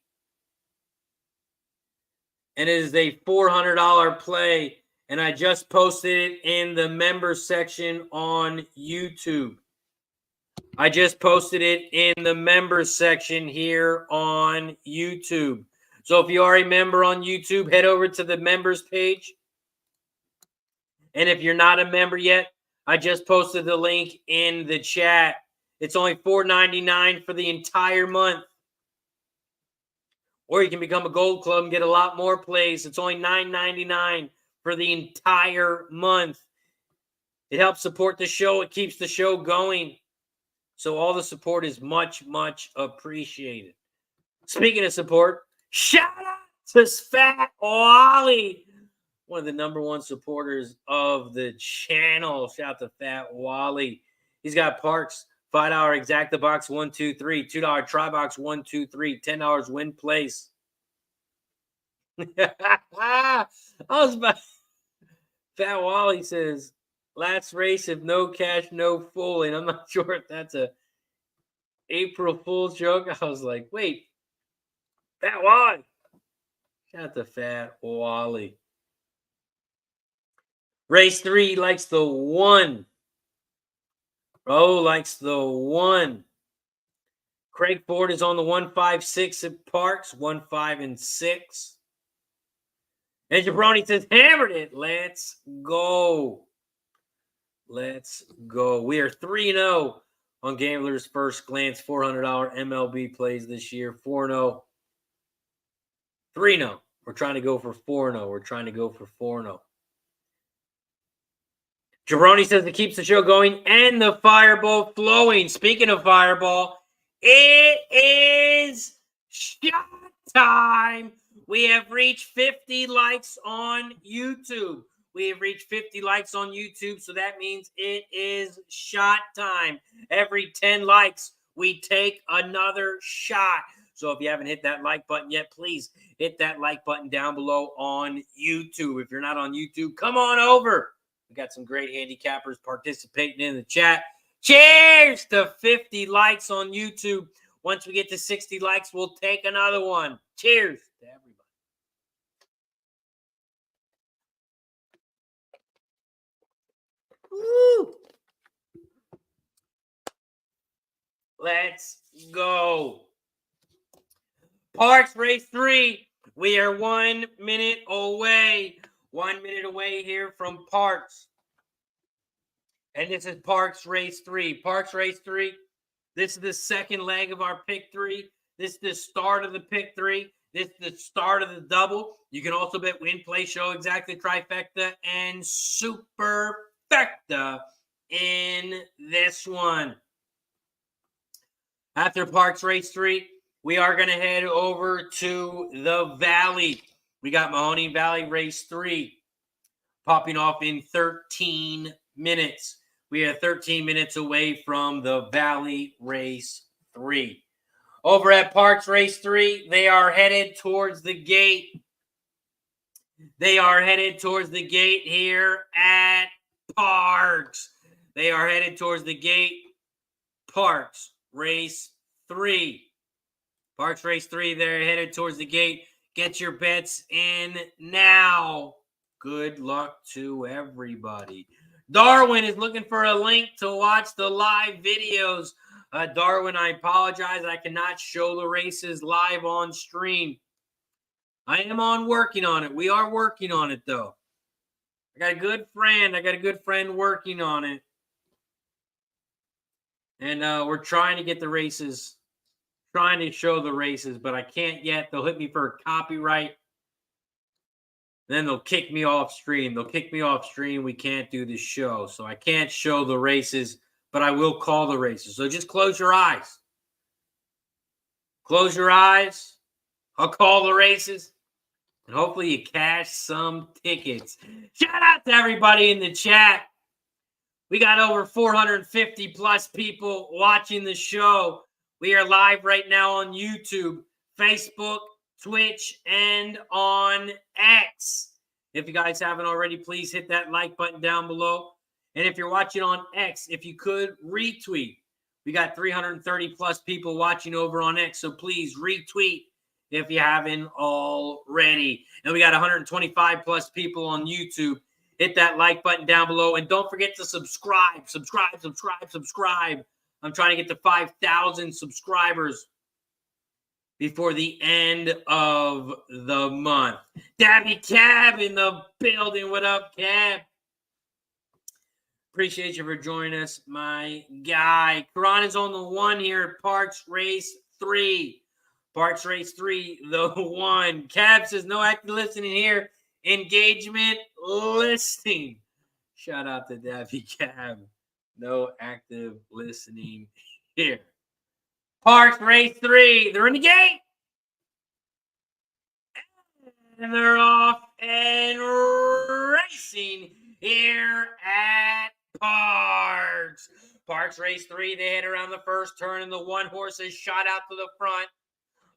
And it is a $400 play. And I just posted it in the members section on YouTube. I just posted it in the members section here on YouTube. So if you are a member on YouTube, head over to the members page. And if you're not a member yet, I just posted the link in the chat. It's only $4.99 for the entire month. Or you can become a Gold Club and get a lot more plays. It's only $9.99 for the entire month. It helps support the show. It keeps the show going. So all the support is much, much appreciated. Speaking of support, shout out to Fat Wally, one of the #1 supporters of the channel. Shout out to Fat Wally. He's got Parx $5 exacta box 1, 2, 3. $2 try box 1, 2, 3. $10 win place. I was about. Fat Wally says, last race, if no cash, no fooling. I'm not sure if that's a April Fool's joke. I was like, wait, Fat Wally. Shout out to Fat Wally. Race 3 likes the 1. Bro likes the 1. Craig Ford is on the 156 at Parx, 1, 5, and 6. And Jabroni says, hammered it. Let's go. Let's go. We are 3-0 on Gambler's First Glance, $400 MLB plays this year. 4-0. 3-0. We're trying to go for 4-0. We're trying to go for 4-0. Jabroni says it keeps the show going and the fireball flowing. Speaking of fireball, it is shot time. We have reached 50 likes on YouTube. We have reached 50 likes on YouTube, so that means it is shot time. Every 10 likes, we take another shot. So if you haven't hit that like button yet, please hit that like button down below on YouTube. If you're not on YouTube, come on over. We got some great handicappers participating in the chat. Cheers to 50 likes on YouTube. Once we get to 60 likes, we'll take another one. Cheers to everybody. Woo! Let's go. Parx Race 3. We are 1 minute away. 1 minute away here from Parx. And this is Parx Race 3. Parx Race 3. This is the second leg of our pick 3. This is the start of the pick 3. This is the start of the double. You can also bet win, play, show, exactly, trifecta, and superfecta in this one. After Parx Race 3, we are going to head over to the Valley. We got Mahoning Valley Race 3 popping off in 13 minutes. We are 13 minutes away from the Valley Race 3. Over at Parx Race 3, they are headed towards the gate. They are headed towards the gate here at Parx. They are headed towards the gate. Parx Race 3. Parx Race 3, they're headed towards the gate. Get your bets in now. Good luck to everybody. Darwin is looking for a link to watch the live videos. Darwin, I apologize. I cannot show the races live on stream. I am working on it. We are working on it, though. I got a good friend working on it. And we're trying to get the races, trying to show the races, but I can't yet. They'll hit me for copyright. Then they'll kick me off stream. We can't do the show. So I can't show the races, but I will call the races. So just close your eyes. Close your eyes. I'll call the races. And hopefully you cash some tickets. Shout out to everybody in the chat. We got over 450 plus people watching the show. We are live right now on YouTube, Facebook, Twitch, and on X. If you guys haven't already, please hit that like button down below. And if you're watching on X, if you could retweet. We got 330 plus people watching over on X, so please retweet if you haven't already. And we got 125 plus people on YouTube. Hit that like button down below. And don't forget to subscribe. Subscribe. I'm trying to get to 5,000 subscribers before the end of the month. Dabby Cab in the building. What up, Cab? Appreciate you for joining us, my guy. Karan is on the 1 here at Parx Race 3. Parx Race 3, the 1. Cab says no active listening here. Engagement listing. Shout out to Dabby Cab. No active listening here. Parx Race 3. They're in the gate. And they're off and racing here at Parx. Parx Race 3, they hit around the first turn, and the one horse is shot out to the front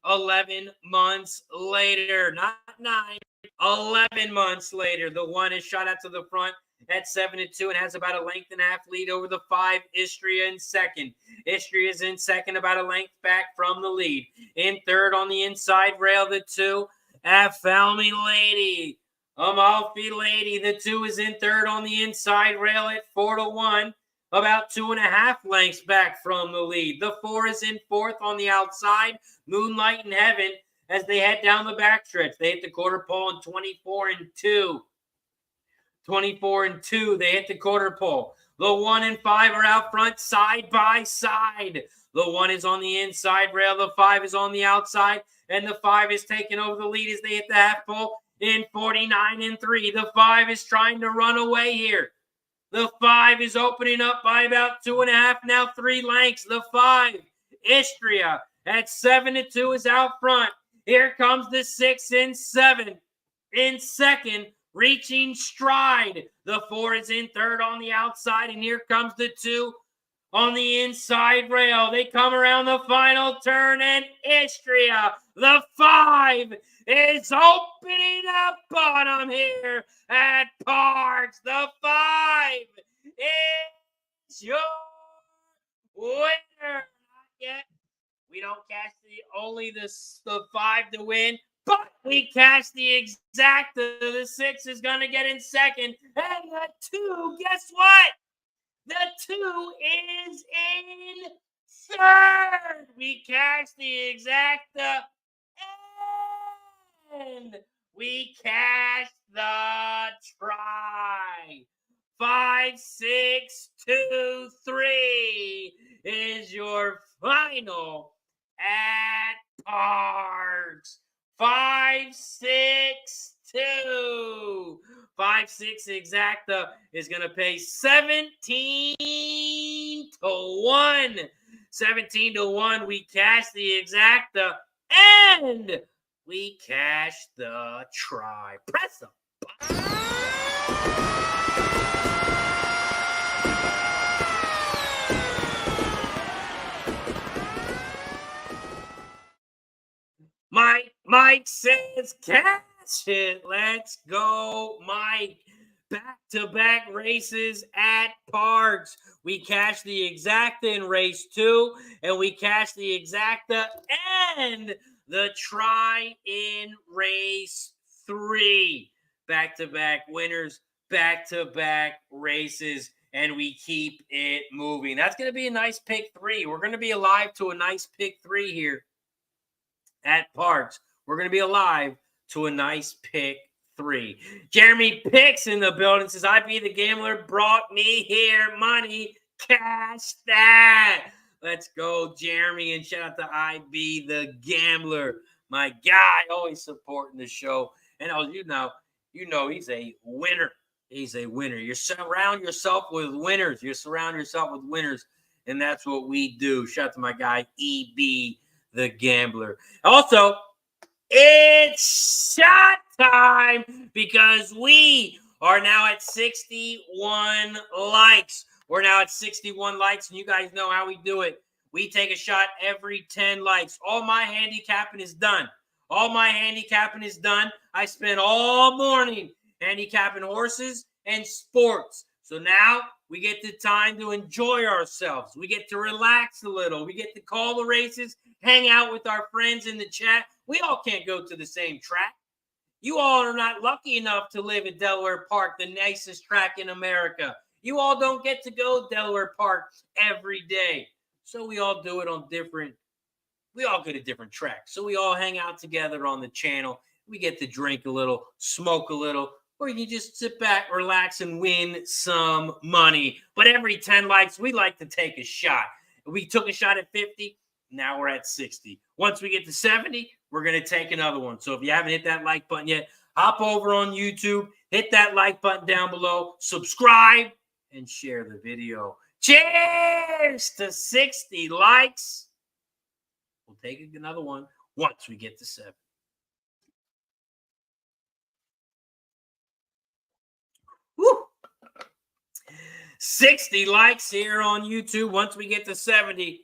11 months later. Not 9, 11 months later. The one is shot out to the front at 7-2 and has about a length and a half lead over the 5, Istria in second. Istria is in second, about a length back from the lead. In third on the inside rail, the 2, Amalfi Lady. Amalfi Lady, the 2 is in third on the inside rail at 4-1. About 2.5 lengths back from the lead. The 4 is in fourth on the outside, Moonlight in Heaven, as they head down the backstretch. They hit the quarter pole in 24-2. 24-2, they hit the quarter pole. The 1 and 5 are out front, side by side. The 1 is on the inside rail, the 5 is on the outside, and the 5 is taking over the lead as they hit the half pole in 49-3. The 5 is trying to run away here. The 5 is opening up by about 2.5, now 3 lengths. The 5, Istria, at 7-2 is out front. Here comes the 6 and 7 in second, reaching stride. The 4 is in third on the outside, and here comes the 2 on the inside rail. They come around the final turn, and Istria, the 5, is opening up on them here at Parx. The 5 is your winner. Not yet. We don't cash only the 5 to win, but we cash the exacta. The 6 is going to get in second, and the 2, guess what? The 2 is in third. We cash the exacta, and we cash the try. 5, 6, 2, 3 is your final at Parx. 5, 6, 2. 5, 6 exacta is going to pay 17-1. 17-1. We cash the exacta, and we cash the try. Press the button. Mike says cash it. Let's go, Mike. Back-to-back races at Parx. We cash the exacta in race 2, and we cash the exacta and the try in race 3. Back-to-back winners, back-to-back races, and we keep it moving. That's going to be a nice pick 3. We're going to be alive to a nice pick 3 here at Parx. We're going to be alive to a nice pick 3. Jeremy Picks in the building says, I Be the Gambler brought me here. Money, cash that. Let's go, Jeremy. And shout out to I Be the Gambler. My guy, always supporting the show. And you know he's a winner. He's a winner. You surround yourself with winners. You surround yourself with winners. And that's what we do. Shout out to my guy, E.B. the Gambler. Also, it's shot time because we are now at 61 likes. We're now at 61 likes, and you guys know how we do it. We take a shot every 10 likes. All my handicapping is done. All my handicapping is done. I spent all morning handicapping horses and sports. So now we get the time to enjoy ourselves. We get to relax a little. We get to call the races, hang out with our friends in the chat. We all can't go to the same track. You all are not lucky enough to live at Delaware Park, the nicest track in America. You all don't get to go to Delaware Park every day. So we all do it on we all go to different tracks. So we all hang out together on the channel. We get to drink a little, smoke a little, or you just sit back, relax, and win some money. But every 10 likes, we like to take a shot. We took a shot at 50. Now we're at 60. Once we get to 70, we're going to take another one. So if you haven't hit that like button yet, hop over on YouTube, hit that like button down below, subscribe, and share the video. Cheers to 60 likes. We'll take another one once we get to 7. Woo! 60 likes here on YouTube. Once we get to 70,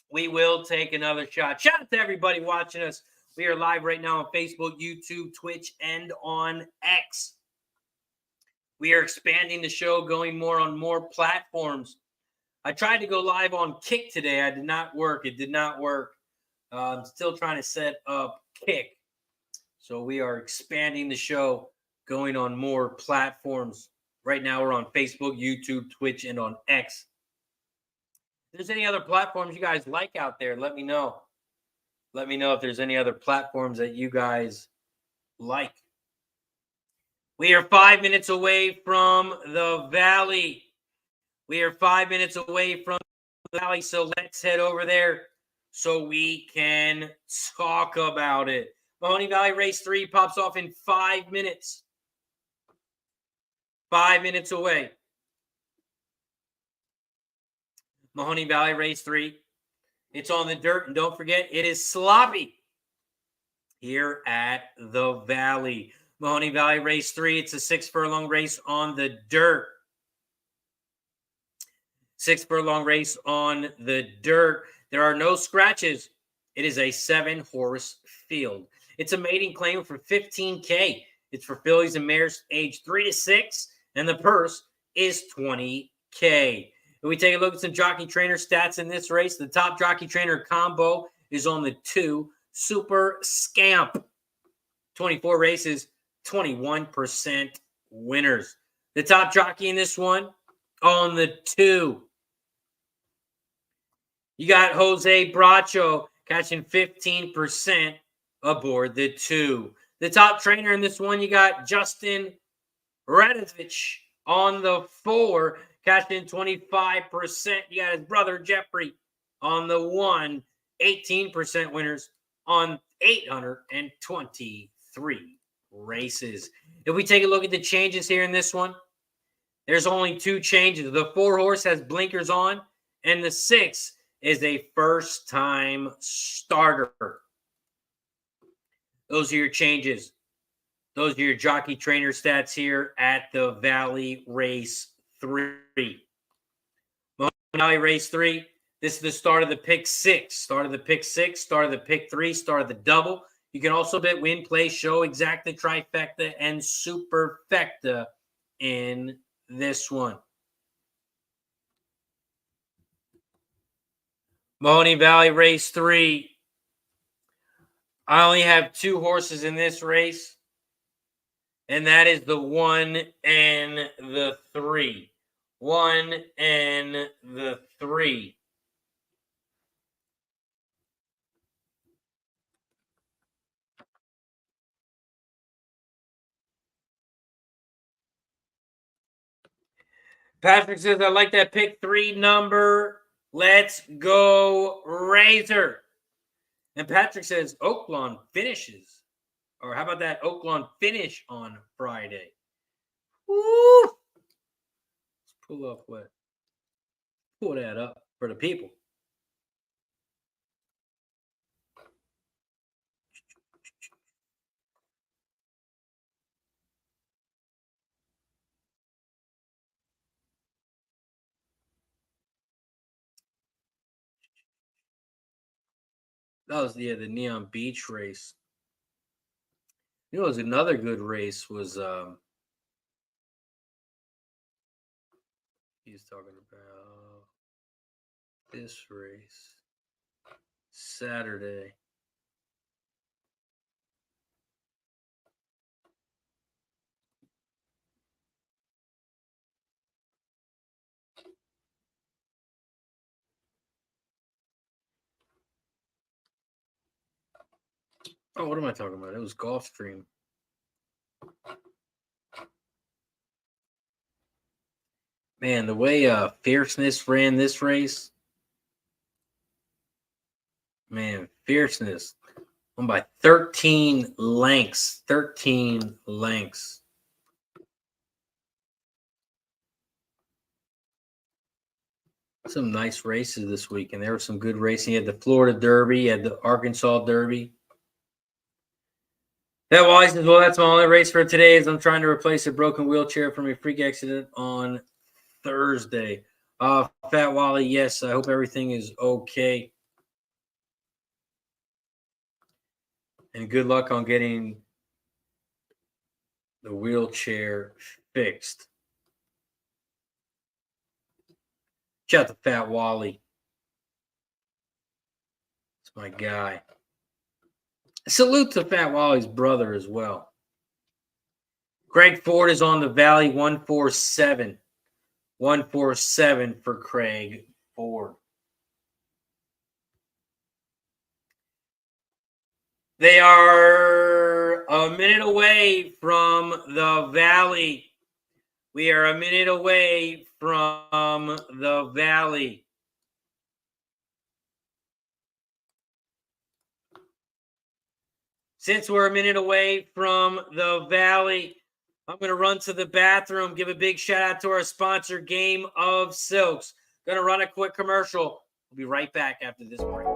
we will take another shot. Shout out to everybody watching us. We are live right now on Facebook, YouTube, Twitch, and on X. We are expanding the show, going more on more platforms. I tried to go live on Kick today. I did not work. It did not work. I'm still trying to set up Kick. So we are expanding the show, going on more platforms. Right now we're on Facebook, YouTube, Twitch, and on X. If there's any other platforms you guys like out there, let me know. Let me know if there's any other platforms that you guys like. We are 5 minutes away from the Valley. We are 5 minutes away from the Valley, so let's head over there so we can talk about it. Mahoney Valley Race 3 pops off in 5 minutes. 5 minutes away. Mahoney Valley Race 3. It's on the dirt, and don't forget, it is sloppy here at the Valley. Mahoney Valley Race 3, it's a 6 furlong race on the dirt. 6 furlong race on the dirt. There are no scratches. It is a 7-horse field. It's a mating claim for $15K. It's for fillies and mares age 3 to 6, and the purse is $20K. If we take a look at some jockey trainer stats in this race, the top jockey trainer combo is on the 2, Super Scamp. 24 races, 21% winners. The top jockey in this one on the 2. You got Jose Bracho catching 15% aboard the 2. The top trainer in this one, you got Justin Radovich on the 4, catching 25%. You got his brother Jeffrey on the 1, 18% winners on 823 races. If we take a look at the changes here in this one, there's only 2 changes. The 4-horse has blinkers on, and the 6 is a first-time starter. Those are your changes. Those are your jockey trainer stats here at the Valley Race 3. Valley Race 3, this is the start of the pick 6. Start of the pick 6, start of the pick 3, start of the double. You can also bet win, play, show, exacta, trifecta, and superfecta in this one. Mahoney Valley Race 3. I only have 2 horses in this race, and that is the 1 and the 3. 1 and the 3. Patrick says, I like that pick 3 number. Let's go, Razor. And Patrick says, Oaklawn finishes. Or how about that Oaklawn finish on Friday? Woo! Let's pull that up for the people. That was the Neon Beach race. You know, it was another good race was he's talking about this race Saturday. Oh, what am I talking about? It was Gulfstream. Man, the way Fierceness ran this race, man, Fierceness won by 13 lengths. 13 lengths. Some nice races this week, and there was some good racing. You had the Florida Derby, you had the Arkansas Derby. That Wise says, well, that's my only race for today as I'm trying to replace a broken wheelchair from a freak accident on Thursday. Fat Wally, yes, I hope everything is okay. And good luck on getting the wheelchair fixed. Shout out to Fat Wally. It's my guy. Salute to Fat Wally's brother as well. Greg Ford is on the Valley 147. 147 for Craig Ford. They are a minute away from the Valley. We are a minute away from the Valley. Since we're a minute away from the Valley, I'm going to run to the bathroom, give a big shout out to our sponsor, Game of Silks. Going to run a quick commercial. We'll be right back after this break.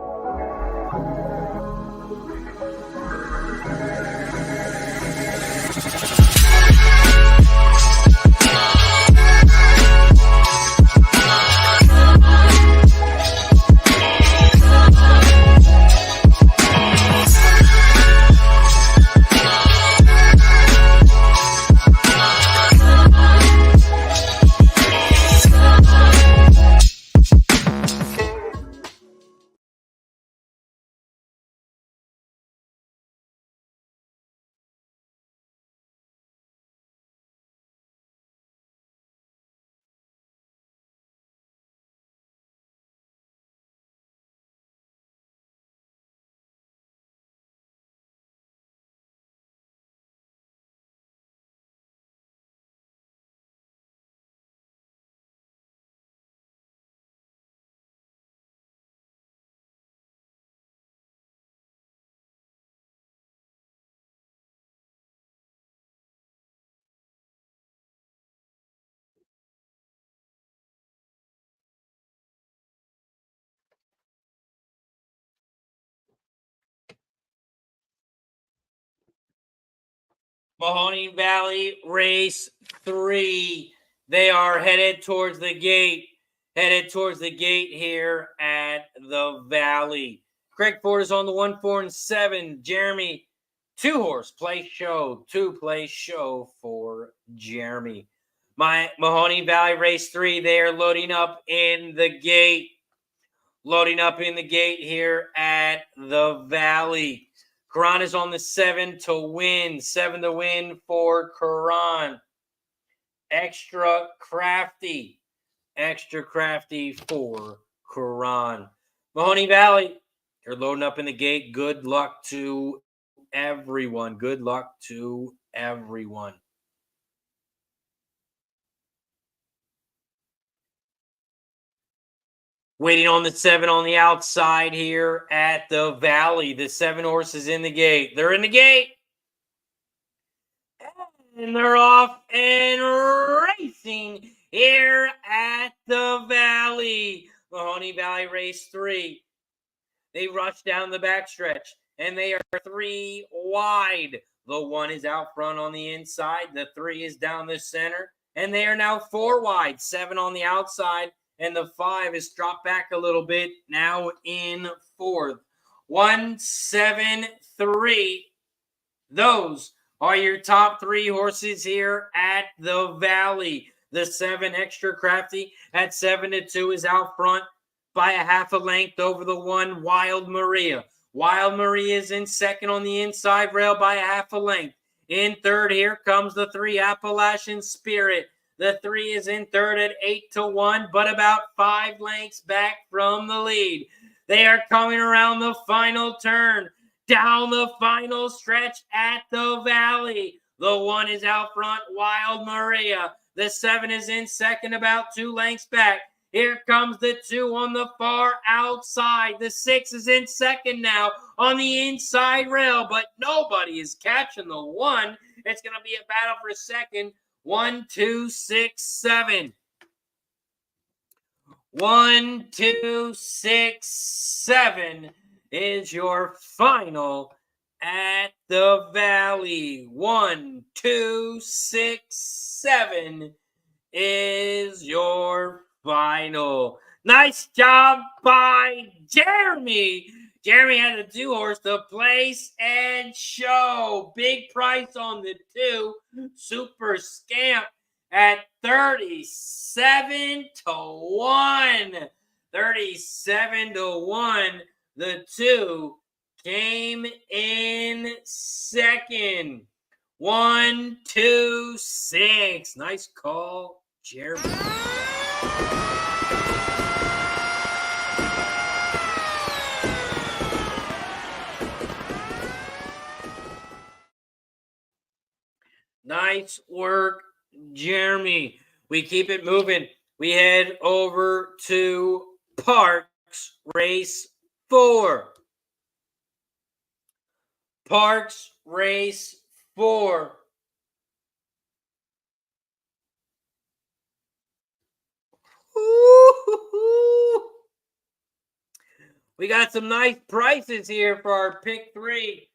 Mahoning Valley Race 3. They are headed towards the gate. Headed towards the gate here at the Valley. Craig Ford is on the 1, 4, and 7. Jeremy, 2-horse play show. 2-play show for Jeremy. Mahoney Valley Race 3. They are loading up in the gate. Loading up in the gate here at the Valley. Karan is on the 7 to win. 7 to win for Karan. Extra crafty. Extra crafty for Karan. Mahoney Valley, they're loading up in the gate. Good luck to everyone. Good luck to everyone. Waiting on the 7 on the outside here at the Valley. The 7 horses in the gate. They're in the gate. And they're off and racing here at the Valley. Mahoney Valley Race 3. They rush down the backstretch, and they are 3 wide. The 1 is out front on the inside. The 3 is down the center, and they are now 4 wide. 7 on the outside. And the 5 is dropped back a little bit, now in 4th. 1, 7, 3. Those are your top 3 horses here at the Valley. The 7 Extra Crafty at 7 to 2 is out front by a half a length over the 1 Wild Maria. Wild Maria is in second on the inside rail by a half a length. In third, here comes the 3 Appalachian Spirit. The 3 is in third at 8 to 1, but about 5 lengths back from the lead. They are coming around the final turn, down the final stretch at the Valley. The 1 is out front, Wild Maria. The 7 is in second, about 2 lengths back. Here comes the 2 on the far outside. The 6 is in second now on the inside rail, but nobody is catching the 1. It's going to be a battle for second. 1, 2, 6, 7. 1, 2, 6, 7 is your final at the Valley. 1, 2, 6, 7 is your final. Nice job by Jeremy. Jeremy had a 2-horse to place and show. Big price on the 2. Super Scamp at 37 to 1. 37 to 1. The 2 came in second. 1, 2, 6. Nice call, Jeremy. Nice work, Jeremy. We keep it moving. We head over to Parx Race 4. Parx Race 4. Ooh. We got some nice prices here for our pick 3.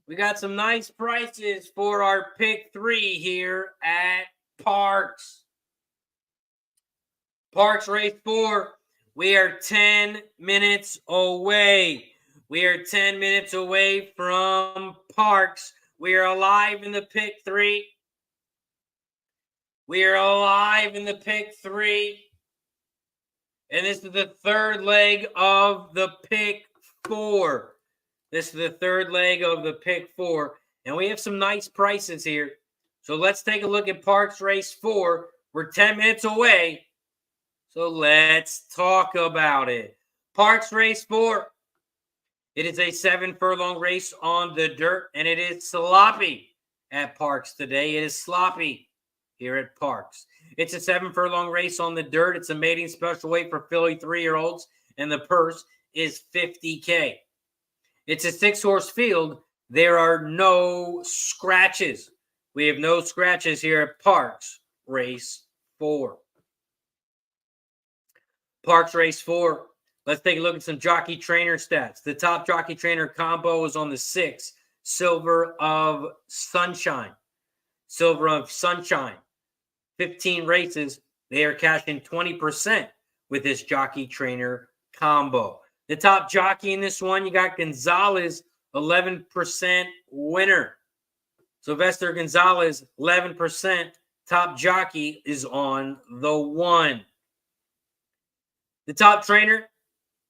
We got some nice prices for our pick 3 here at Parx. Parx Race 4. We are 10 minutes away. We are 10 minutes away from Parx. We are alive in the pick 3. We are alive in the pick 3. And this is the third leg of the pick 4. This is the third leg of the pick 4. And we have some nice prices here. So let's take a look at Parx Race 4. We're 10 minutes away. So let's talk about it. Parx Race 4. It is a 7-furlong race on the dirt, and it is sloppy at Parx today. It is sloppy here at Parx. It's a 7-furlong race on the dirt. It's a mating special weight for filly 3-year-olds, and the purse is $50K. It's a 6-horse field. There are no scratches. We have no scratches here at Parx Race 4. Parx Race 4. Let's take a look at some jockey trainer stats. The top jockey trainer combo is on the 6, Silver of Sunshine. Silver of Sunshine. 15 races. They are cashing 20% with this jockey trainer combo. The top jockey in this one, you got Gonzalez, 11% winner. Sylvester Gonzalez, 11%. Top jockey is on the 1. The top trainer,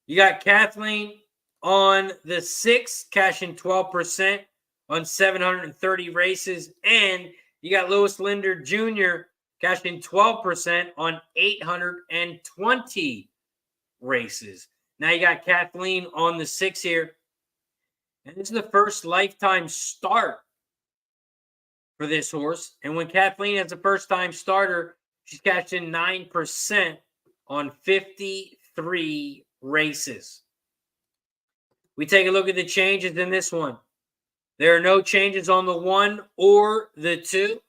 you got Kathleen on the 6, cashing 12% on 730 races. And you got Lewis Linder Jr. cashing 12% on 820 races. Now you got Kathleen on the 6 here. And this is the first lifetime start for this horse. And when Kathleen has a first-time starter, she's cashing 9% on 53 races. We take a look at the changes in this one. There are no changes on the 1 or the 2.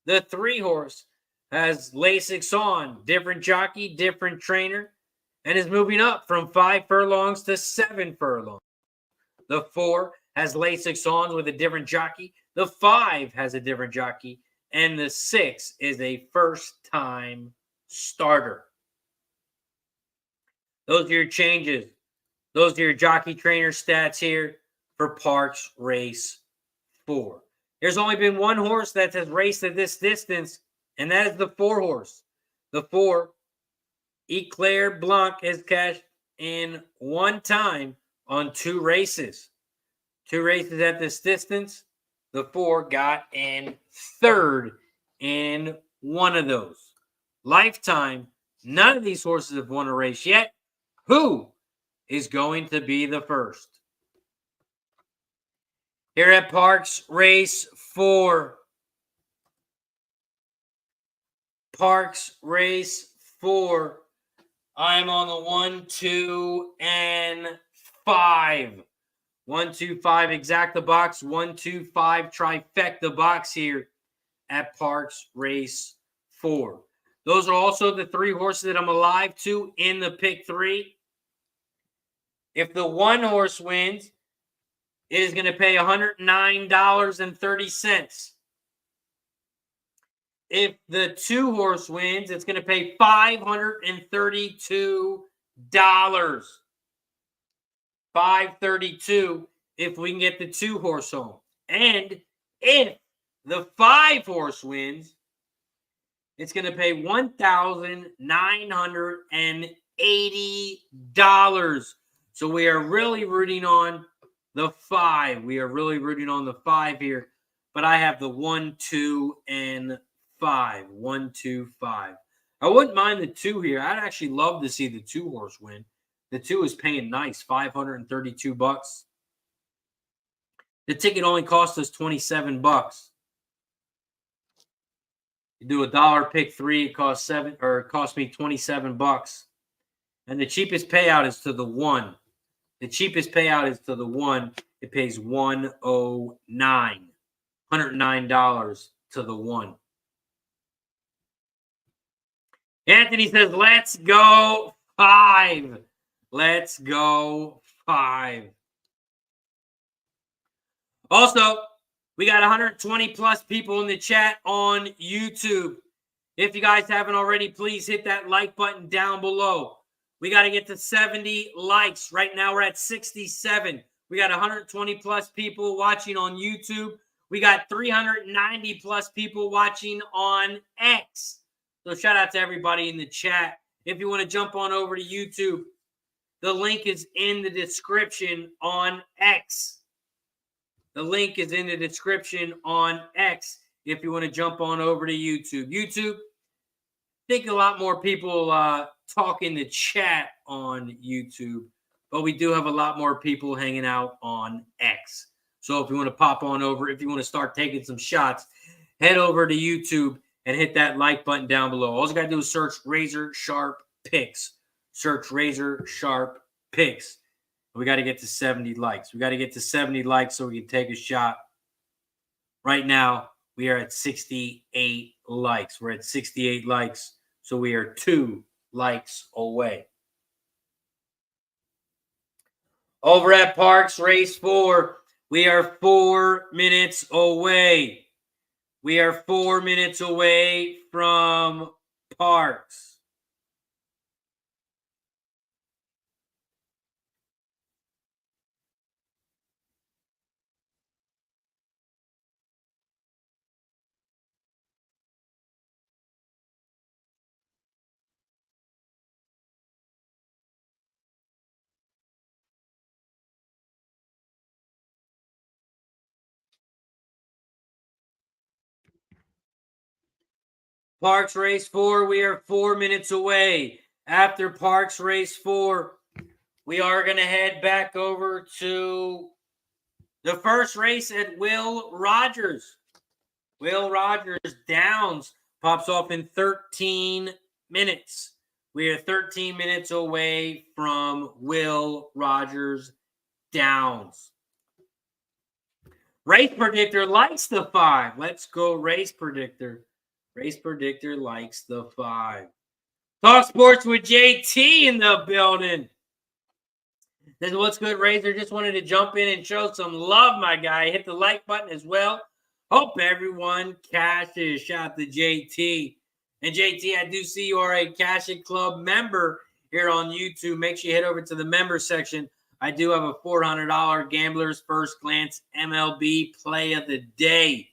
The 3 horse has Lasix on, different jockey, different trainer, and is moving up from 5 furlongs to 7 furlongs. The 4 has Lasix on with a different jockey. The 5 has a different jockey, and the 6 is a first-time starter. Those are your changes. Those are your jockey trainer stats here for Parx Race 4. There's only been one horse that has raced at this distance, and that is the 4 horse. The 4, Eclair Blanc, has cashed in 1 time on 2 races. 2 races at this distance. The 4 got in 3rd in 1 of those. Lifetime, none of these horses have won a race yet. Who is going to be the first? Here at Parx Race 4. Parx Race 4. I'm on the 1, 2, and 5. 1, 2, 5 exacta box. 1, 2, 5 trifecta box here at Parx Race 4. Those are also the 3 horses that I'm alive to in the pick 3. If the 1 horse wins, it is going to pay $109.30. if the 2-horse wins, it's going to pay $532. $532 if we can get the 2-horse home. And if the 5-horse wins, it's going to pay $1,980. So we are really rooting on the 5. We are really rooting on the 5 here. But I have the 1, 2, and 5. 1, 2, 5. I wouldn't mind the 2 here. I'd actually love to see the 2-horse win. The 2 is paying nice, $532. The ticket only cost us $27. You do $1 pick 3, it costs it cost me $27. And the cheapest payout is to the 1. The cheapest payout is to the 1. It pays $109 to the 1. Anthony says, let's go 5. Let's go 5. Also, we got 120 plus people in the chat on YouTube. If you guys haven't already, please hit that like button down below. We got to get to 70 likes. Right now, we're at 67. We got 120 plus people watching on YouTube. We got 390 plus people watching on X. So shout out to everybody in the chat. If you want to jump on over to YouTube, the link is in the description on X. The link is in the description on X if you want to jump on over to YouTube. YouTube, I think a lot more people talk in the chat on YouTube, but we do have a lot more people hanging out on X. So if you want to pop on over, if you want to start taking some shots, head over to YouTube and hit that like button down below. All you got to do is search RazorSharpPicks. Search RazorSharpPicks. We got to get to 70 likes. We got to get to 70 likes so we can take a shot. Right now, we are at 68 likes. We're at 68 likes, so we are 2 likes away. Over at Parx Race 4, we are 4 minutes away. We are 4 minutes away from Parx. Parx Race 4, we are 4 minutes away. After Parx Race 4, we are going to head back over to the first race at Will Rogers. Will Rogers Downs pops off in 13 minutes. We are 13 minutes away from Will Rogers Downs. Race Predictor likes the 5. Let's go, Race Predictor. Race Predictor likes the 5. Talk Sports with JT in the building. This is what's good, Razor. Just wanted to jump in and show some love, my guy. Hit the like button as well. Hope everyone cashes. Shout out to JT. And JT, I do see you are a Cash It Club member here on YouTube. Make sure you head over to the member section. I do have a $400 Gambler's First Glance MLB Play of the Day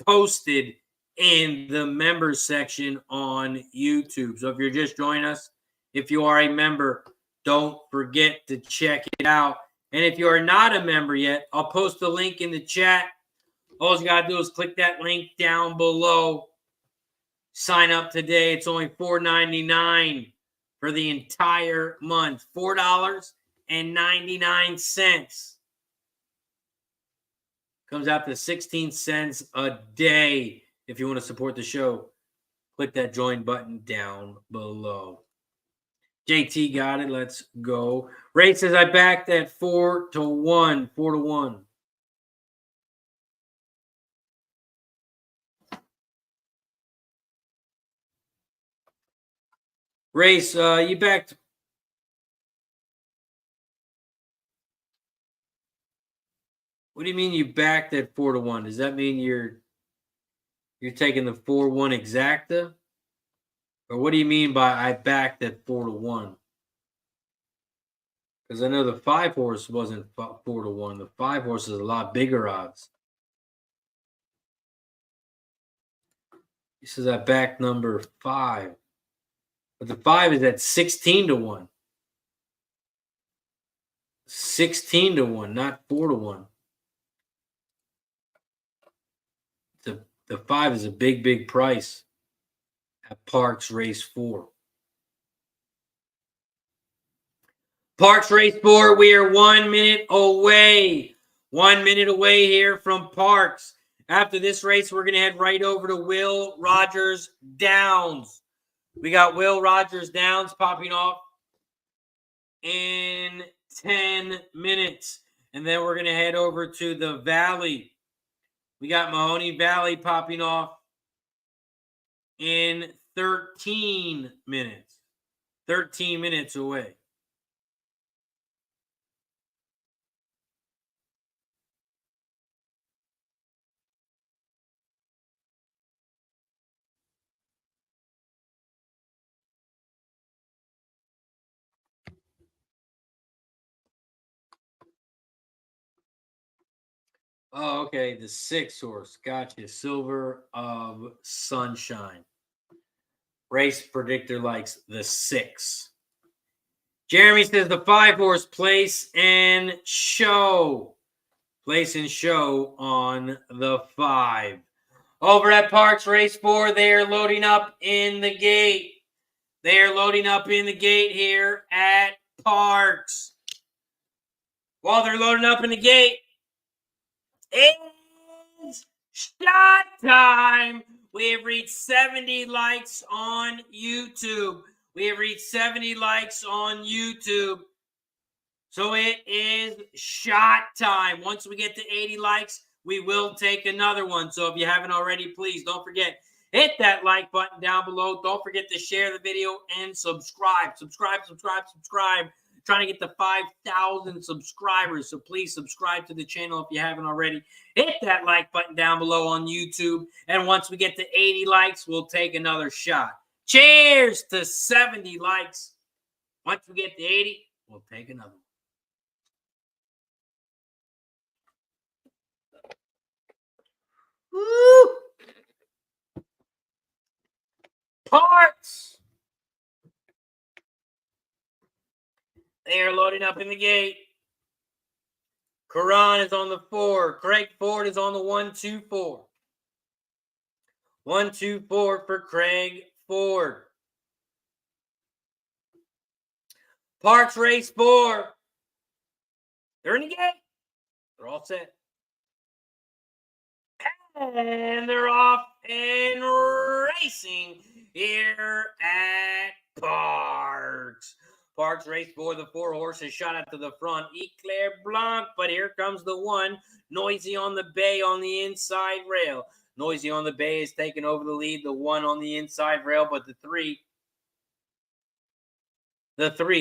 posted in the members section on YouTube. So if you're just joining us, if you are a member, don't forget to check it out. And if you are not a member yet, I'll post the link in the chat. All you got to do is click that link down below. Sign up today. It's only $4.99 for the entire month. $4.99. Comes out to 16 cents a day. If you want to support the show, click that join button down below. JT got it. Let's go. Ray says I backed at 4-1. 4-1. Race, you backed. What do you mean you backed at 4-1? Does that mean you're You're taking the 4-1 exacta? Or what do you mean by I backed at 4-1? Because I know the 5 horse wasn't 4-1. The 5 horse is a lot bigger odds. He says I backed number 5. But the 5 is at 16-1. 16-1, not 4-1. The 5 is a big, big price at Parx Race 4. Parx Race 4, we are 1 minute away. 1 minute away here from Parx. After this race, we're going to head right over to Will Rogers Downs. We got Will Rogers Downs popping off in 10 minutes. And then we're going to head over to the Valley. We got Mahoney Valley popping off in 13 minutes. 13 minutes away. Oh, okay. The 6 horse. Gotcha. Silver of Sunshine. Race predictor likes the 6. Jeremy says the 5 horse place and show. Place and show on the 5. Over at Parx Race 4, they are loading up in the gate. They are loading up in the gate here at Parx. While they're loading up in the gate, it's shot time. We have reached 70 likes on YouTube. We have reached 70 likes on YouTube. So it is shot time. Once we get to 80 likes, we will take another one. So if you haven't already, please don't forget, hit that like button down below. Don't forget to share the video and subscribe. Subscribe. Trying to get to 5,000 subscribers. So please subscribe to the channel if you haven't already. Hit that like button down below on YouTube. And once we get to 80 likes, we'll take another shot. Cheers to 70 likes. Once we get to 80, we'll take another one. Woo! Parx. They are loading up in the gate. Karan is on the 4. Craig Ford is on the 1-2-4. 1-2-4 for Craig Ford. Parx Race 4. They're in the gate. They're all set. And they're off and racing here at Parx. Parx Race 4, the 4 horses shot out to the front. Eclair Blanc, but here comes the 1. Noisy on the bay on the inside rail. Noisy on the bay is taking over the lead. The 1 on the inside rail, but the 3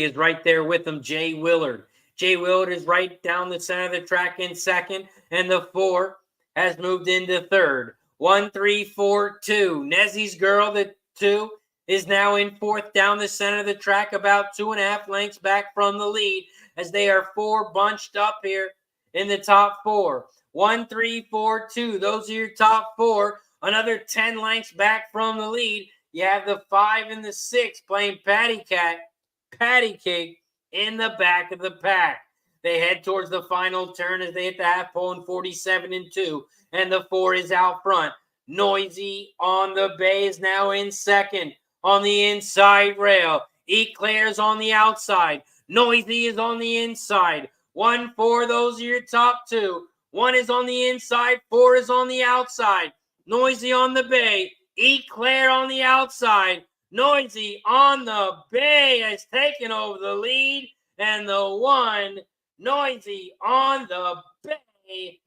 is right there with him, Jay Willard. Jay Willard is right down the center of the track in second, and the 4 has moved into third. 1, 3, 4, 2. Nezzy's Girl, the 2, is now in fourth down the center of the track, about 2.5 lengths back from the lead, as they are 4 bunched up here in the top 4. 1, 3, 4, 2. Those are your top 4. Another 10 lengths back from the lead. You have the 5 and the 6 playing patty cake in the back of the pack. They head towards the final turn as they hit the half pole in 47-2, and the 4 is out front. Noisy on the bay is now in second. On the inside rail. Eclair's on the outside. Noisy is on the inside. 1, 4, those are your top 2. 1 is on the inside. 4 is on the outside. Noisy on the bay. Eclair on the outside. Noisy on the bay has taken over the lead. And the 1, Noisy on the bay,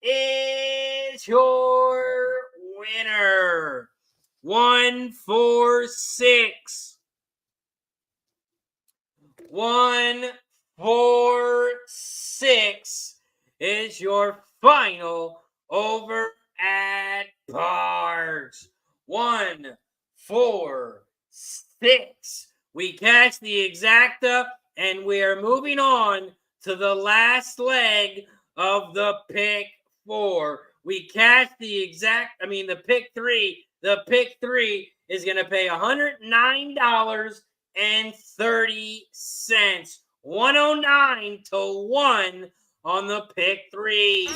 is your winner. 1, 4, 6. 1, 4, 6 is your final over at Parx. 1, 4, 6. We catch the exacta, and we are moving on to the last leg of the pick 4. We catch the pick 3. The pick 3 is going to pay $109.30. 109 to 1 on the pick 3.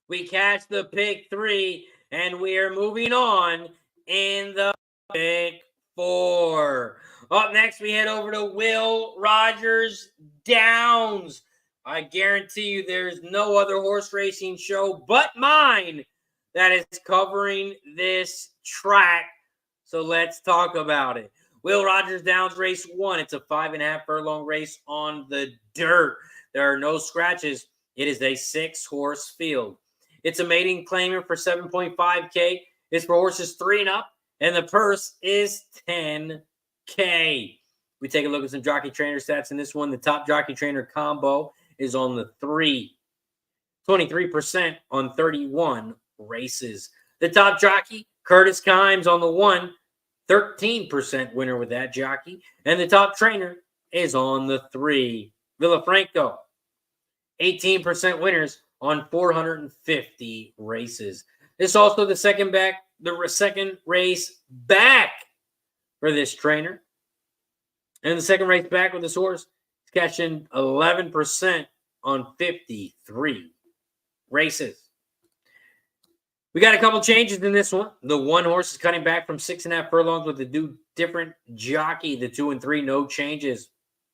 We catch the pick 3, and we are moving on in the pick 4. Up next, we head over to Will Rogers Downs. I guarantee you there's no other horse racing show but mine that is covering this track. So let's talk about it. Will Rogers Downs Race 1. It's a 5.5 furlong race on the dirt. There are no scratches. It is a 6-horse field. It's a maiden claimant for $7.5K. It's for horses 3 and up, and the purse is $10K. We take a look at some jockey trainer stats in this one. The top jockey trainer combo is on the 3, 23% on 31 races. The top jockey, Curtis Kimes, on the 1, 13% winner with that jockey. And the top trainer is on the 3, Villafranco, 18% winners on 450 races. This is also the second race back for this trainer. And the second race back with this horse is catching 11% on 53 races. We got a couple changes in this one. The 1 horse is cutting back from 6.5 furlongs with a different jockey. The 2 and 3, no changes.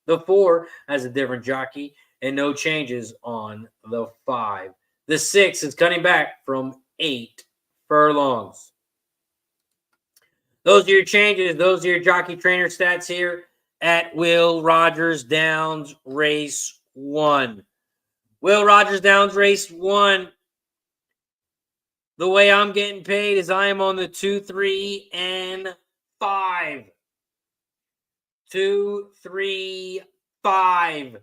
The 4 has a different jockey and no changes on the 5. The 6 is cutting back from 8 furlongs. Those are your changes. Those are your jockey trainer stats here at Will Rogers Downs Race 1. Will Rogers Downs Race 1. The way I'm getting paid is I am on the 2, 3, and 5. 2, 3, 5.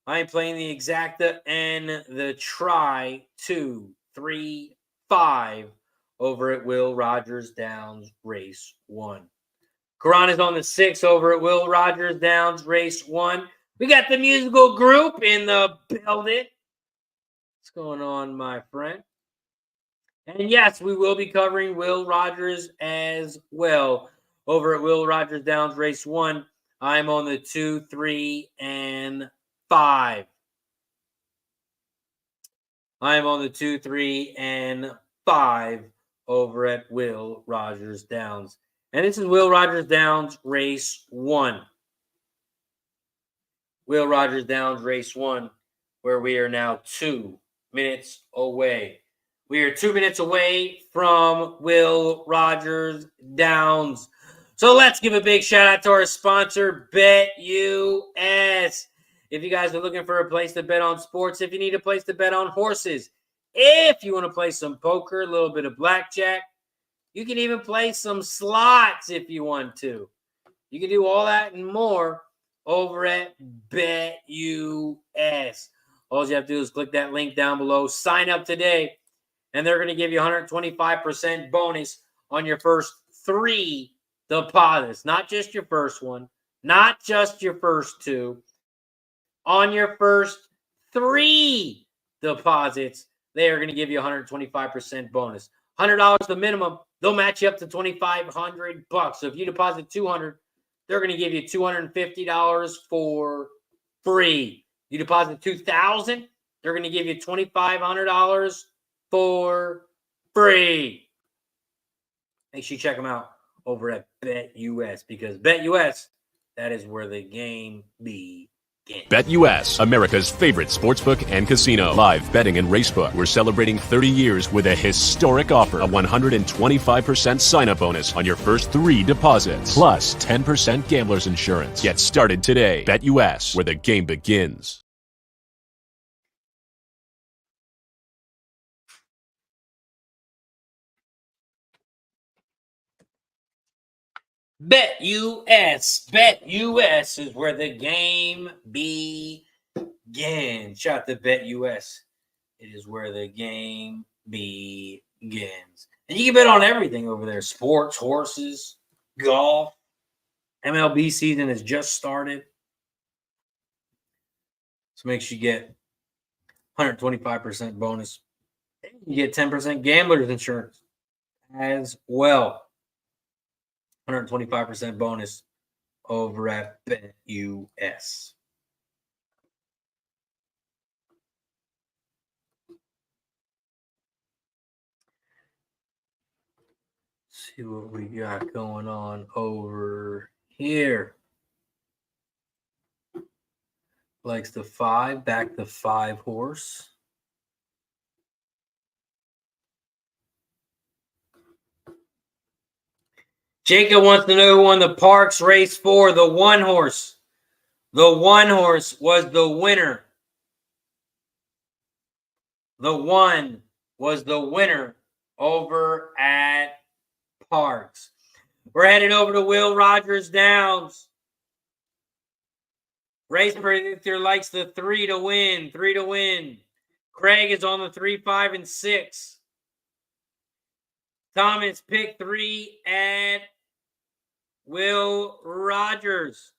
I am playing the exacta and the try 2, 3, 5 over at Will Rogers Downs Race 1. Karan is on the 6 over at Will Rogers Downs Race 1. We got the musical group in the building. What's going on, my friend? And yes, we will be covering Will Rogers as well over at Will Rogers Downs Race 1. I'm on the 2, 3, and 5. I'm on the 2, 3, and 5 over at Will Rogers Downs. And this is Will Rogers Downs Race 1. Will Rogers Downs Race 1, where we are now 2 minutes away. We are 2 minutes away from Will Rogers Downs. So let's give a big shout out to our sponsor, BetUS. If you guys are looking for a place to bet on sports, if you need a place to bet on horses, if you want to play some poker, a little bit of blackjack, you can even play some slots if you want to. You can do all that and more over at BetUS. All you have to do is click that link down below, sign up today, and they're going to give you 125% bonus on your first 3 deposits. Not just your first one, not just your first 2. On your first 3 deposits, they are going to give you 125% bonus. $100 the minimum. They'll match you up to $2,500. So if you deposit $200, they're going to give you $250 for free. You deposit $2,000, they're going to give you $2,500 for free. Make sure you check them out over at BetUS, because BetUS, that is where the game begins. BetUS, America's favorite sportsbook and casino. Live betting and racebook. We're celebrating 30 years with a historic offer. A 125% sign-up bonus on your first 3 deposits. Plus 10% gambler's insurance. Get started today. BetUS, where the game begins. BetUS. BetUS is where the game begins. Shout out to BetUS. It is where the game begins. And you can bet on everything over there. Sports, horses, golf. MLB season has just started. So make sure you get 125% bonus. You get 10% gambler's insurance as well. 125% bonus over at BetUS. See what we got going on over here. Likes the 5, back the 5 horse. Jacob wants to know who won the Parx Race 4, the 1 horse. The 1 horse was the winner. The 1 was the winner over at Parx. We're headed over to Will Rogers Downs. Race predictor likes the 3 to win. 3 to win. Craig is on the 3, 5, and 6. Thomas pick 3 at Will Rogers.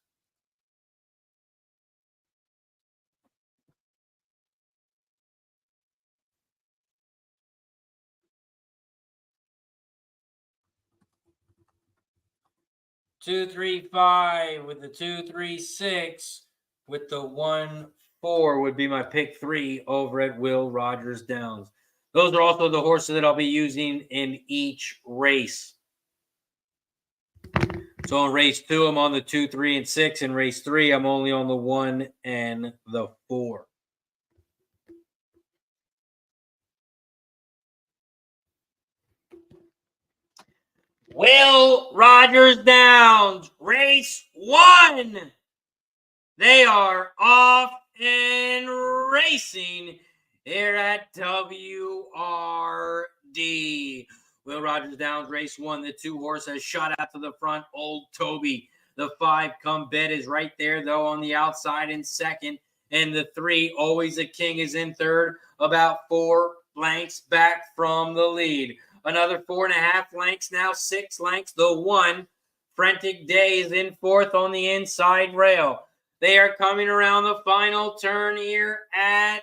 Two, 3, 5 with the 2, 3, 6 with the 1, 4 would be my pick 3 over at Will Rogers Downs. Those are also the horses that I'll be using in each race. So in race 2, I'm on the 2, 3, and 6. In race 3, I'm only on the 1 and the 4. Will Rogers Downs, race 1. They are off and racing here at WRD. Will Rogers Downs, race 1. The 2 horse has shot out to the front, Old Toby. The 5 come bet is right there, though, on the outside in second. And the 3, Always a King, is in third, about 4 lengths back from the lead. Another 4.5 lengths, now 6 lengths. The 1, Frantic Day, is in fourth on the inside rail. They are coming around the final turn here at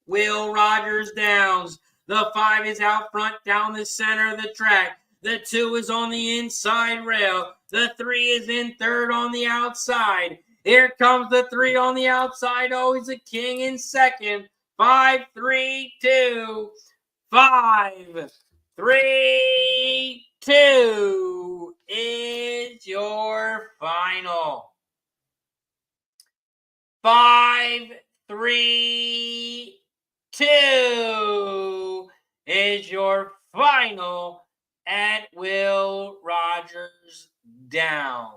Will Rogers Downs. The 5 is out front down the center of the track. The 2 is on the inside rail. The 3 is in third on the outside. Here comes the 3 on the outside. Always a King in second. 5, 3, 2. 5, 3, 2 is your final. 5, 3, 2 is your final at Will Rogers Downs.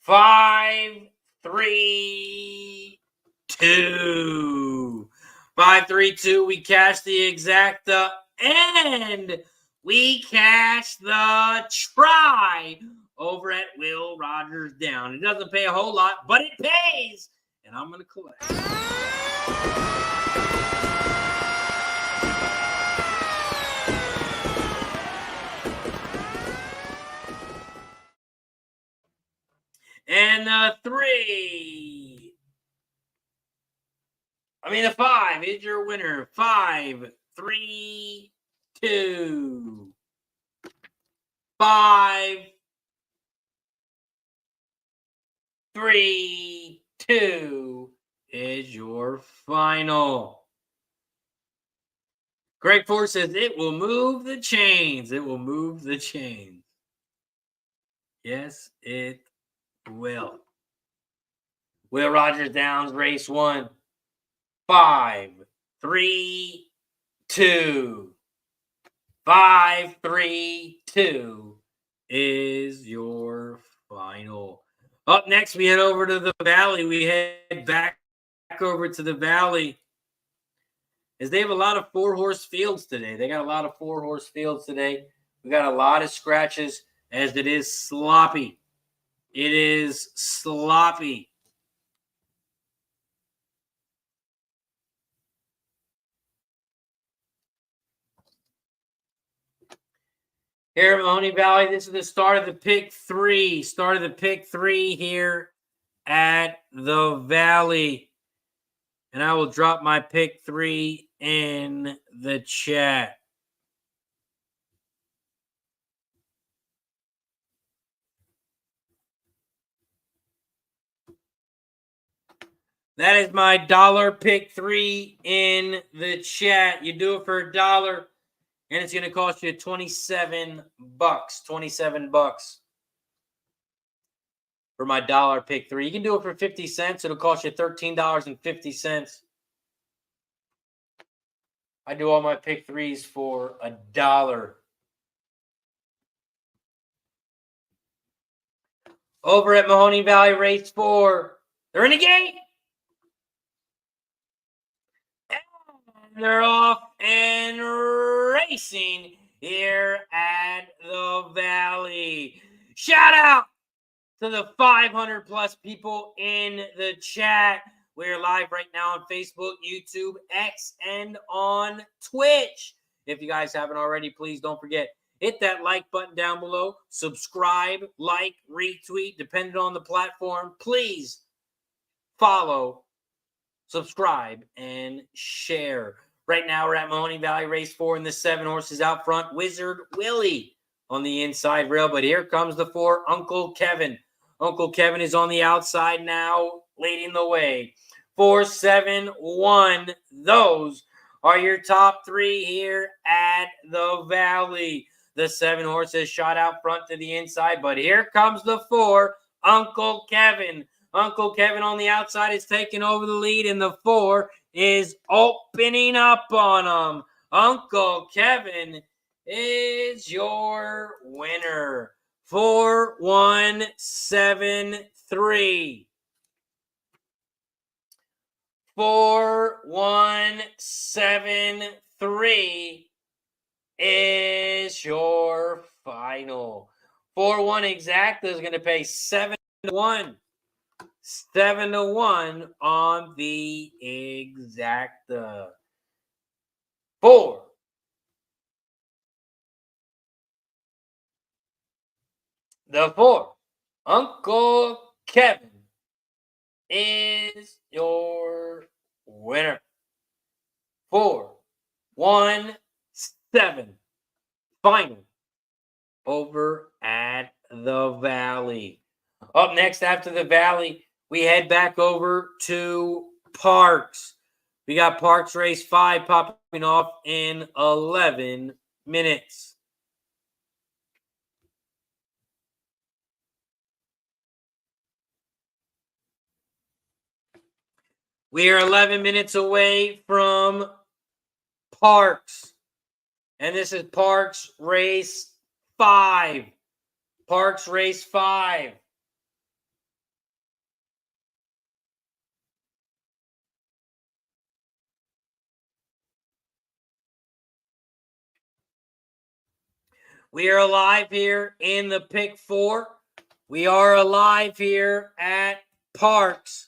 5, 3, 2. 5, 3, 2. We cash the exacta and we cash the try over at Will Rogers Down. It doesn't pay a whole lot, but it pays. And I'm going to collect. And the 5 is your winner. 5, 3, 2. 5, 3, 2 is your final. Greg Ford says it will move the chains. It will move the chains. Yes, it will. Will Rogers Downs, race 1. 5, 3, 2. 5, 3, 2 is your final. Up next, we head over to the Valley. We head back over to the Valley as they have a lot of 4-horse fields today. They got a lot of 4-horse fields today. We got a lot of scratches as it is sloppy. It is sloppy. Here at Mahoney Valley, this is the start of the pick three. Start of the pick three here at the Valley. And I will drop my pick three in the chat. That is my dollar pick three in the chat. You do it for $1, and it's going to cost you 27 bucks. 27 bucks for my dollar pick three. You can do it for 50 cents. It'll cost you $13.50. I do all my pick threes for $1. Over at Mahoning Valley Race 4, they're in the gate. And they're off and racing here at the Valley. Shout out to the 500 plus people in the chat. We're live right now on Facebook, YouTube, X, and on Twitch. If you guys haven't already, please don't forget, hit that like button down below. Subscribe, like, retweet, depending on the platform. Please follow, subscribe, and share. Right now, we're at Mahoning Valley Race 4, and the 7 horses out front. Wizard Willie on the inside rail, but here comes the 4, Uncle Kevin. Uncle Kevin is on the outside now, leading the way. 4, 7, 1. Those are your top 3 here at the Valley. The 7 horses shot out front to the inside, but here comes the 4, Uncle Kevin. Uncle Kevin on the outside is taking over the lead, and the 4 is opening up on him. Uncle Kevin is your winner. 4173. 4173 is your final. 4-1 exacta is going to pay 7-1. 7-1 on the exacta. 4. The 4, Uncle Kevin, is your winner. 4-1-7 final over at the Valley. Up next after the Valley, we head back over to Parx. We got Parx Race 5 popping off in 11 minutes. We are 11 minutes away from Parx. And this is Parx Race 5. Parx Race 5. We are alive here in the pick 4. We are alive here at Parx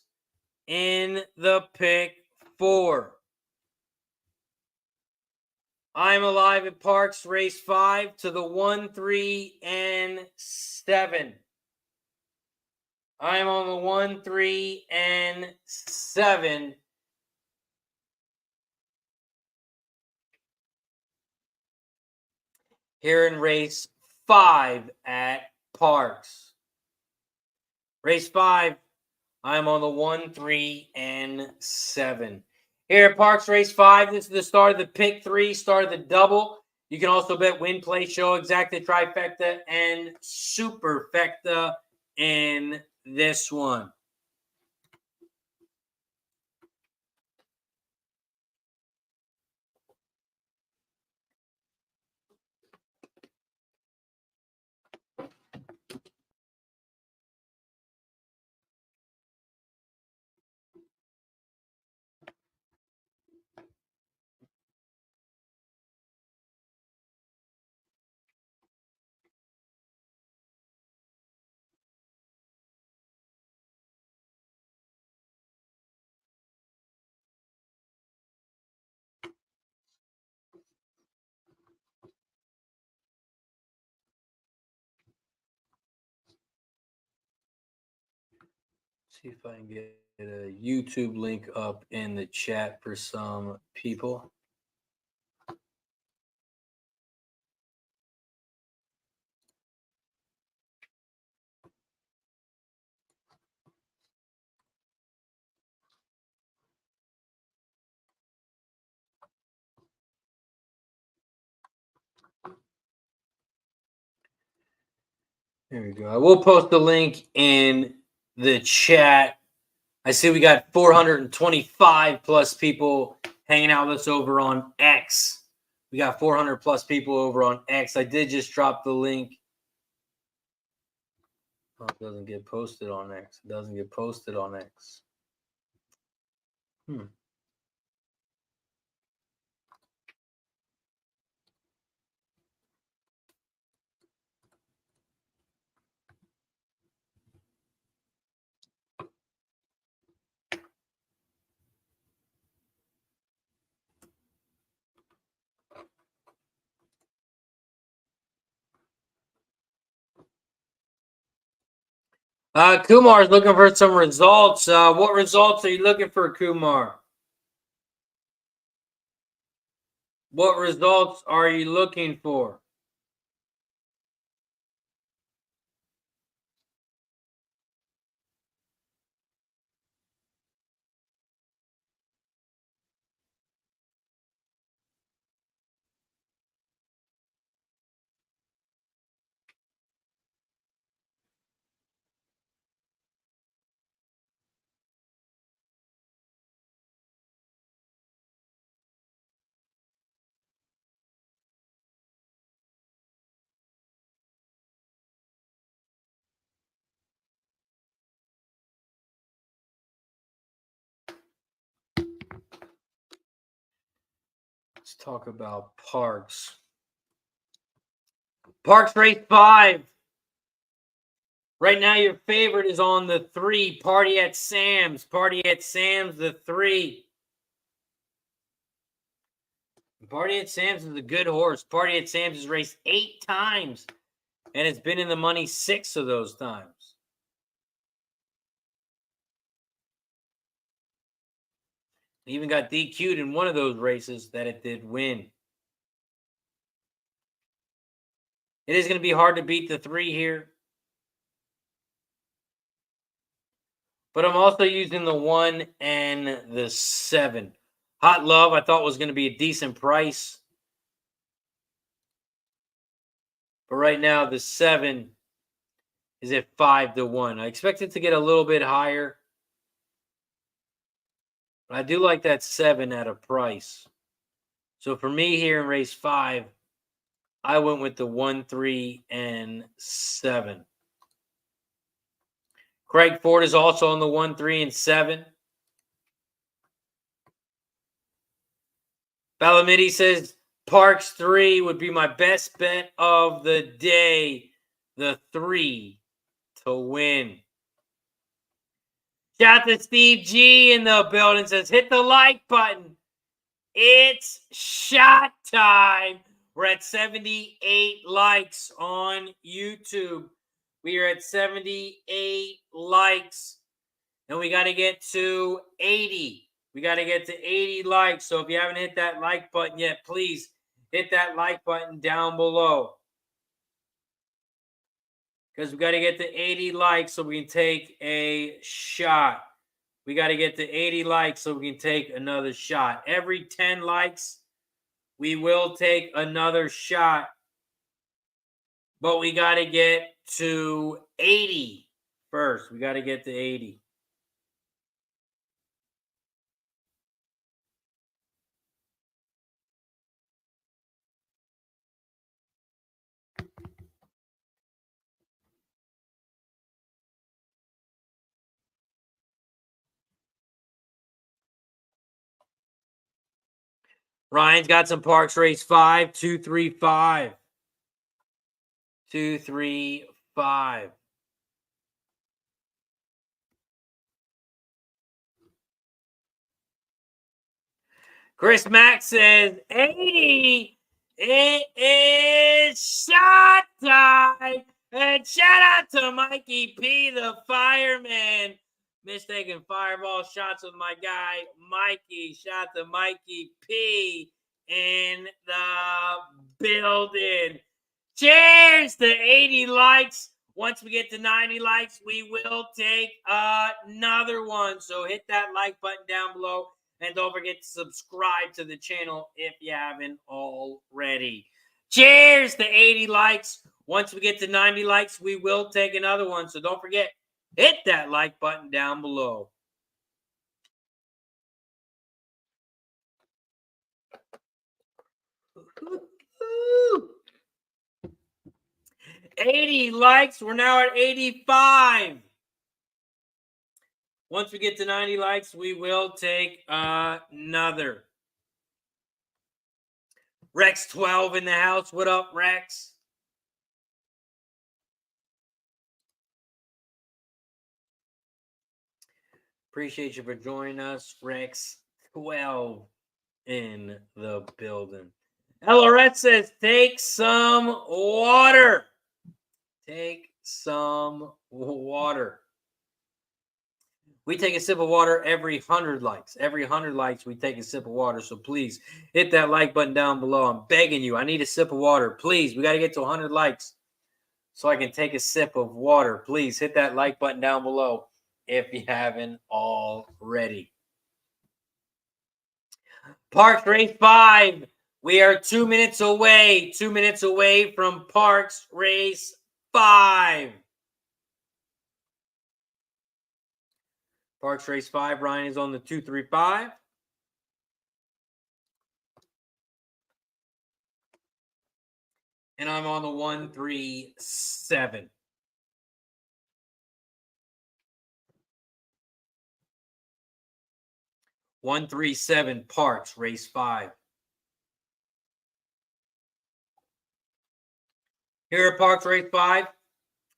in the pick 4. I'm alive at Parx Race 5 to the 1, 3, and 7. I'm on the 1, 3, and 7. Here in Race 5 at Parx. Race 5, I'm on the 1, 3, and 7. Here at Parx Race 5, this is the start of the pick 3, start of the double. You can also bet win, play, show, exacta, trifecta, and superfecta in this one. See if I can get a YouTube link up in the chat for some people. There we go. I will post the link in the chat. I see we got 425 plus people hanging out with us over on X. We got 400 plus people over on X. I did just drop the link. Oh, it doesn't get posted on X. It doesn't get posted on X. Kumar's looking for some results. What results are you looking for, Kumar? What results are you looking for? Let's talk about Parx. Parx Race 5. Right now, your favorite is on the 3. Party at Sam's. Party at Sam's, the 3. Party at Sam's is a good horse. Party at Sam's has raced 8 times, and it's been in the money 6 of those times. It even got DQ'd in one of those races that it did win. It is going to be hard to beat the 3 here. But I'm also using the 1 and the 7. Hot Love, I thought was going to be a decent price. But right now, the 7 is at 5-1. I expect it to get a little bit higher. But I do like that 7 at a price. So for me here in race 5, I went with the 1, 3, and 7. Craig Ford is also on the 1, 3, and 7. Balamidi says Parx 3 would be my best bet of the day. The 3 to win. Shout to Steve G in the building. Says hit the like button. It's shot time. We're at 78 likes on YouTube. We are at 78 likes. And we got to get to 80. We got to get to 80 likes. So if you haven't hit that like button yet, please hit that like button down below. Because we got to get to 80 likes so we can take a shot. We got to get to 80 likes so we can take another shot. Every 10 likes, we will take another shot. But we got to get to 80 first. We got to get to 80. Ryan's got some Parx Race 5, 2, 3, 5. 2, 3, 5. Chris Mack says 80. It is shot time. And shout out to Mikey P, the fireman. Mistaken fireball shots with my guy, Mikey. Shout to Mikey P in the building. Cheers to 80 likes. Once we get to 90 likes, we will take another one. So hit that like button down below. And don't forget to subscribe to the channel if you haven't already. Cheers to 80 likes. Once we get to 90 likes, we will take another one. So don't forget, hit that like button down below. Woo-hoo. 80 likes. We're now at 85. Once we get to 90 likes, we will take another. Rex 12 in the house. What up, Rex? Appreciate you for joining us, Rex 12 in the building. LRS says, take some water. Take some water. We take a sip of water every 100 likes. Every 100 likes, we take a sip of water. So please hit that like button down below. I'm begging you. I need a sip of water. Please, we got to get to 100 likes so I can take a sip of water. Please hit that like button down below if you haven't already. Parx Race 5. We are 2 minutes away. 2 minutes away from Parx Race 5. Parx Race 5. Ryan is on the 235. And I'm on the 137. Parx Race 5. Here at Parx Race 5,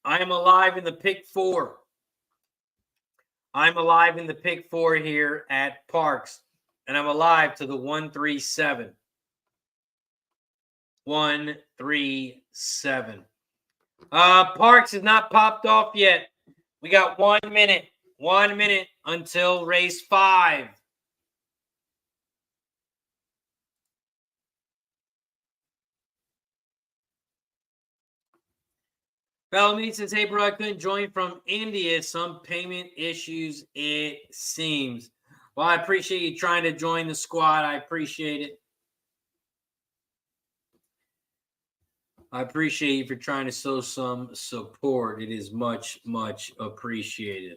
I am alive in the pick 4. I'm alive in the pick 4 here at Parx, and I'm alive to the 137. 137. Parx is not popped off yet. We got 1 minute. 1 minute until race 5. Bellamy says, hey, bro, I couldn't join from India. Some payment issues, it seems. Well, I appreciate you trying to join the squad. I appreciate it. I appreciate you for trying to show some support. It is much, much appreciated.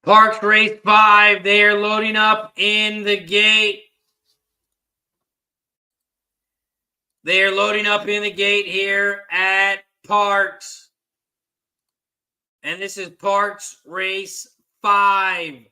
Parx Race 5, they are loading up in the gate. They are loading up in the gate here at Parx. And this is Parx Race 5.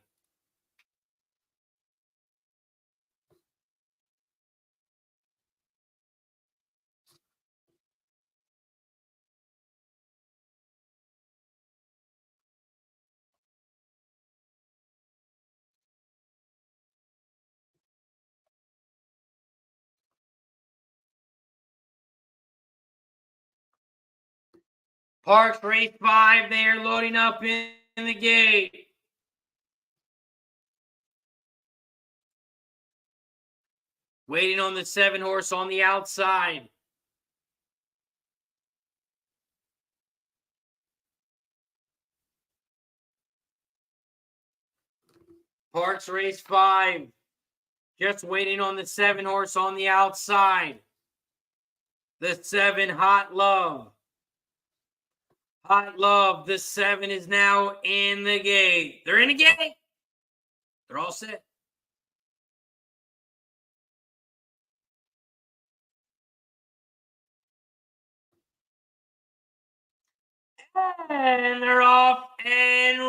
Parx Race 5, they are loading up in the gate. Waiting on the 7-horse on the outside. Parx Race 5, just waiting on the 7-horse on the outside. The 7, Hot Love. Hot Love, the 7 is now in the gate. They're in the gate. They're all set. And they're off and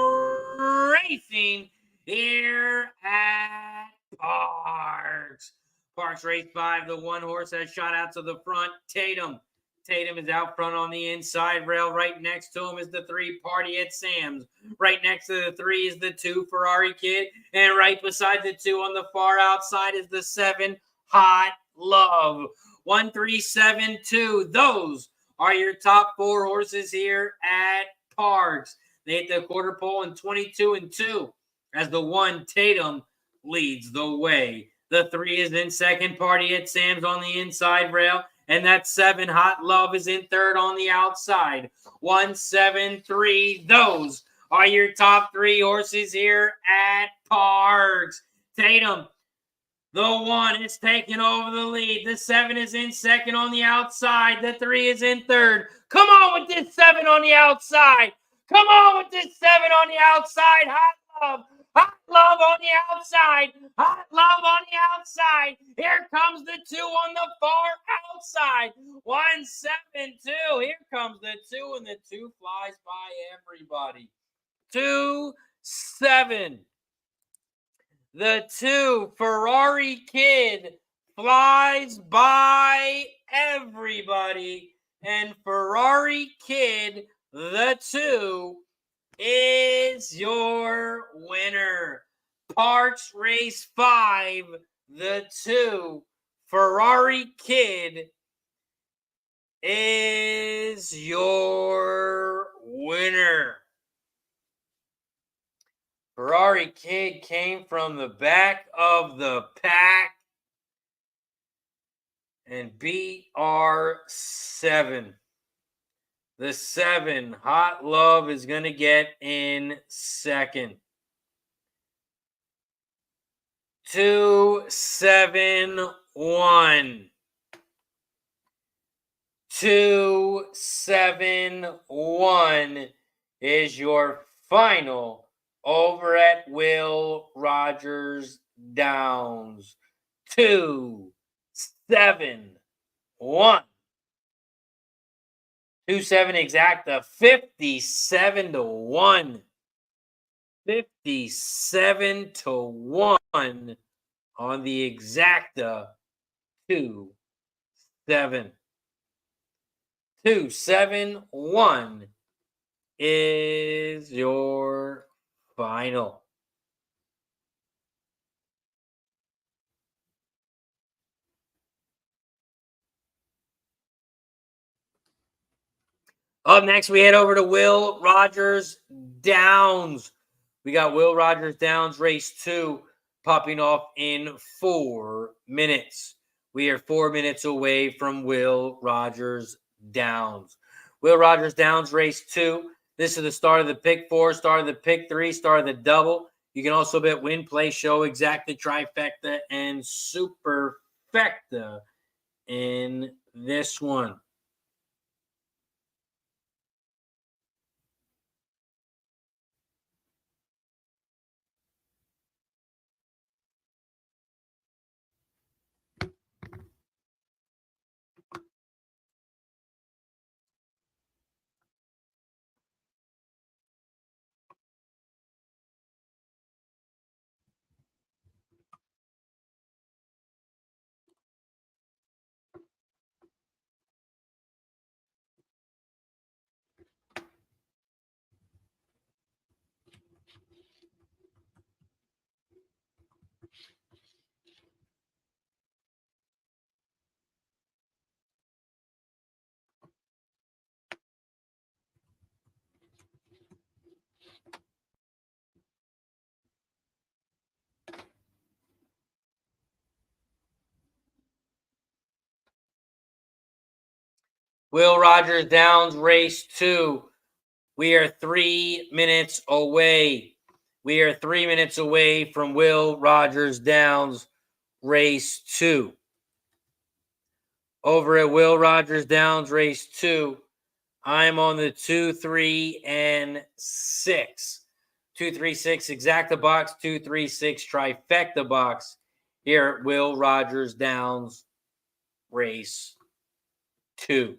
racing here at Parx. Parx race 5. The one horse has shot out to the front. Tatum. Tatum is out front on the inside rail. Right next to him is the 3 Party at Sam's. Right next to the 3 is the 2 Ferrari Kid. And right beside the 2 on the far outside is the 7 Hot Love. 1, 3, 7, 2. Those are your top 4 horses here at Parx. They hit the quarter pole in 22 and 2 as the 1 Tatum leads the way. The 3 is in second. Party at Sam's on the inside rail. And that 7 Hot Love is in third on the outside. 1, 7, 3. Those are your top 3 horses here at Parx. Tatum, the 1 is taking over the lead. The 7 is in second on the outside. The 3 is in third. Come on with this 7 on the outside. Come on with this 7 on the outside. Hot Love. Hot Love on the outside. Hot Love on the outside. Here comes the 2 on the far outside. 1, 7, 2. Here comes the 2, and the 2 flies by everybody. 2, 7. The 2 Ferrari Kid flies by everybody. And Ferrari Kid, the 2, is your winner. Parx Race 5, the 2 Ferrari Kid is your winner. Ferrari Kid came from the back of the pack and beat R7. The 7 Hot Love is going to get in second. 2, 7, 1. 2, 7, 1 is your final over at Will Rogers Downs. 2, 7, 1. 2, 7 exacta, 57 to 1. 57 to 1 on the exacta. 2, 7. 2, 7, 1 is your final. Up next, we head over to Will Rogers Downs. We got Will Rogers Downs race 2 popping off in 4 minutes. We are 4 minutes away from Will Rogers Downs. Will Rogers Downs race 2. This is the start of the pick 4, start of the pick 3, start of the double. You can also bet win, play, show, exacta, trifecta, and superfecta in this one. Will Rogers Downs race 2. We are 3 minutes away. We are 3 minutes away from Will Rogers Downs race 2. Over at Will Rogers Downs race 2, I'm on the 2, 3, and 6. 2, 3, 6 exacta box, 2, 3, 6 trifecta box here at Will Rogers Downs race 2.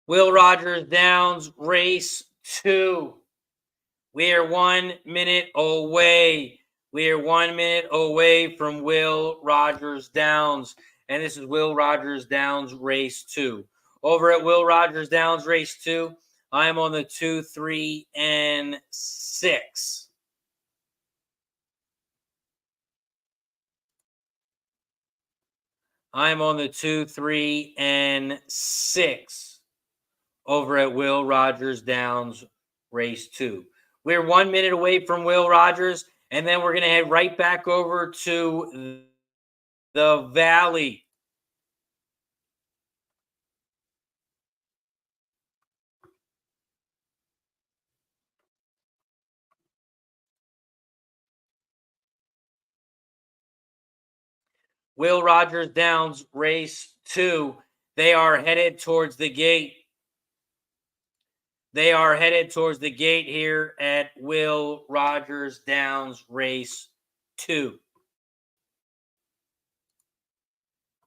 Will Rogers Downs, race 2. We are 1 minute away. We are 1 minute away from Will Rogers Downs. And this is Will Rogers Downs, race 2. Over at Will Rogers Downs, race 2, I am on the 2, 3, and 6. I'm on the 2, 3, and 6 over at Will Rogers Downs, race 2. We're 1 minute away from Will Rogers, and then we're going to head right back over to the Valley. Will Rogers Downs, race 2. They are headed towards the gate. They are headed towards the gate here at Will Rogers Downs, race 2.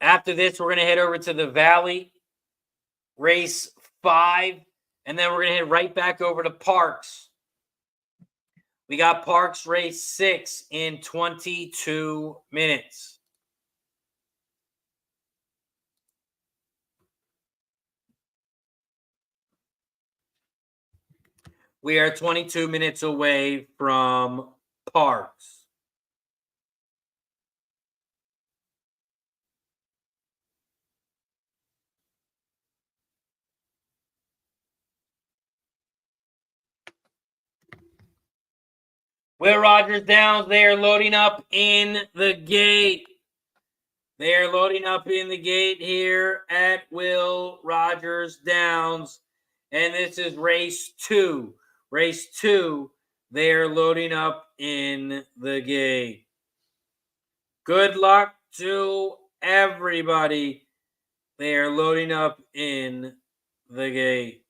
After this, we're going to head over to the Valley, race 5, and then we're going to head right back over to Parx. We got Parx race 6 in 22 minutes. We are 22 minutes away from Parx. Will Rogers Downs, they are loading up in the gate. They are loading up in the gate here at Will Rogers Downs. And this is race 2. Race 2, they are loading up in the gate. Good luck to everybody. They are loading up in the gate.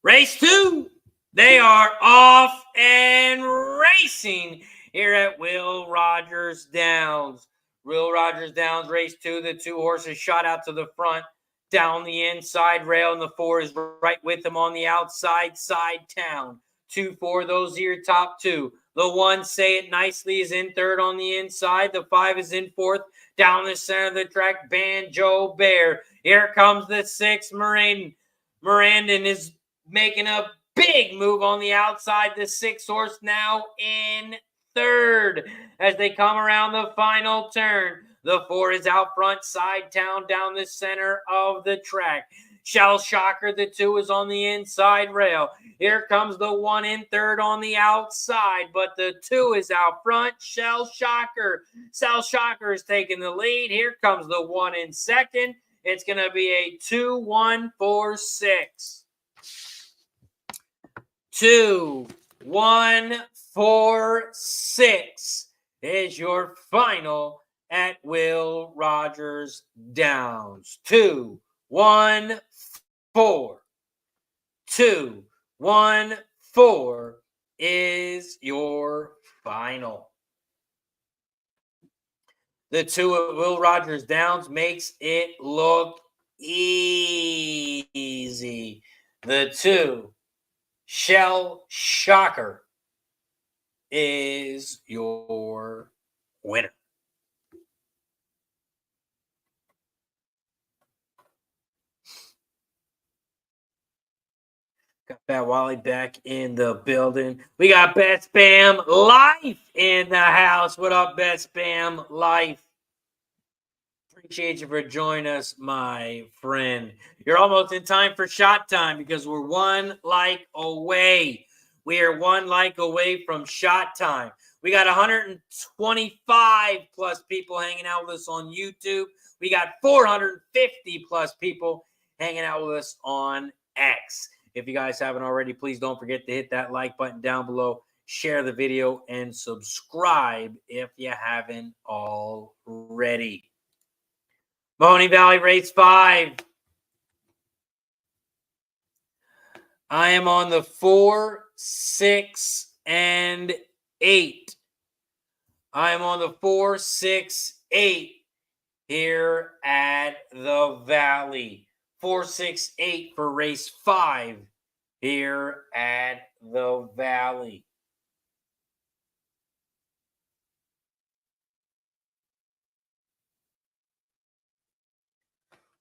Race 2, they are off and racing here at Will Rogers Downs. Will Rogers Downs, race 2. The 2 horses shot out to the front, down the inside rail, and the 4 is right with them on the outside side town. 2, 4, those are your top 2. The 1, Say It Nicely, is in third on the inside. The 5 is in fourth. Down the center of the track, Banjo Bear. Here comes the 6, Mirandon is making a big move on the outside. The 6 horse now in third as they come around the final turn. The 4 is out front, side town, down the center of the track. Shell Shocker, the 2 is on the inside rail. Here comes the 1 in third on the outside, but the 2 is out front. Shell Shocker is taking the lead. Here comes the 1 in second. It's going to be a 2-1-4-6. 2-1-4-6 is your final at Will Rogers Downs. 2-1-4. 2-1-4 is your final. The 2 at Will Rogers Downs makes it look easy. The 2, Shell Shocker, is your winner. Got Fat Wally back in the building. We got Bet Spam Life in the house. What up, Bet Spam Life? Appreciate you for joining us, my friend. You're almost in time for shot time because we're 1 like away. We are 1 like away from shot time. We got 125 plus people hanging out with us on YouTube. We got 450 plus people hanging out with us on X. If you guys haven't already, please don't forget to hit that like button down below, share the video, and subscribe if you haven't already. Mahoney Valley race 5. I am on the 4, 6, and 8. I am on the 4, 6, 8 here at the Valley. 468 for race 5 here at the Valley.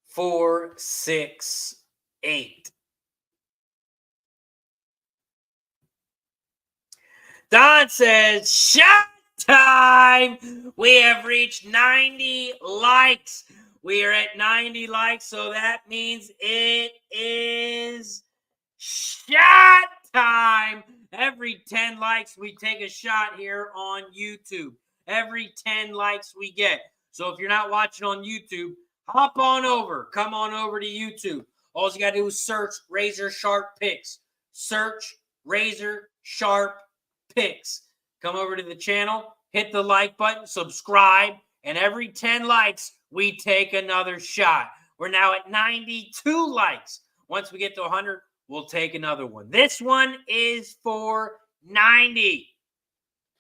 Four, 6, 8. Don says, shot time. We have reached 90 likes. We are at 90 likes, so that means it is shot time. Every 10 likes, we take a shot here on YouTube. Every 10 likes we get. So if you're not watching on YouTube, hop on over. Come on over to YouTube. All you got to do is search RazorSharpPicks. Search RazorSharpPicks. Come over to the channel, hit the like button, subscribe, and every 10 likes, we take another shot. We're now at 92 likes. Once we get to 100, we'll take another one. This one is for 90.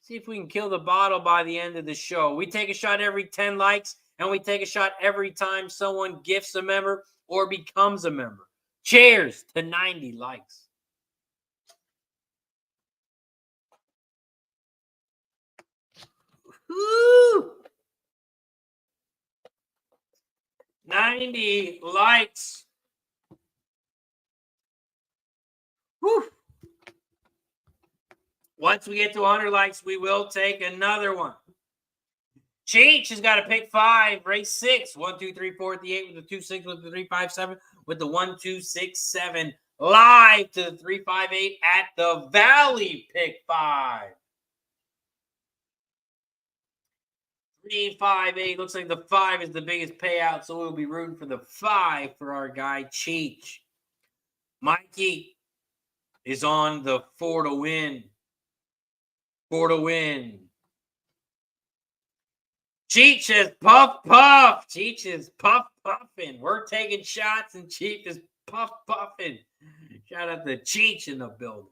See if we can kill the bottle by the end of the show. We take a shot every 10 likes, and we take a shot every time someone gifts a member or becomes a member. Cheers to 90 likes. Woo! 90 likes. Woo! Once we get to 100 likes, we will take another one. Cheech has got to pick 5, race 6. 1, 2, 3, 4 at the 8 with the 2, 6 with the 3, 5, 7 with the 1, 2, 6, 7. Live to the 3, 5, 8 at the Valley. Pick 5. 3, 5, 8. Looks like the 5 is the biggest payout, so we'll be rooting for the 5 for our guy Cheech. Mikey is on the 4 to win. 4 to win. Cheech is puff puff. Cheech is puff puffing. We're taking shots and Cheech is puff puffing. Shout out to Cheech in the building.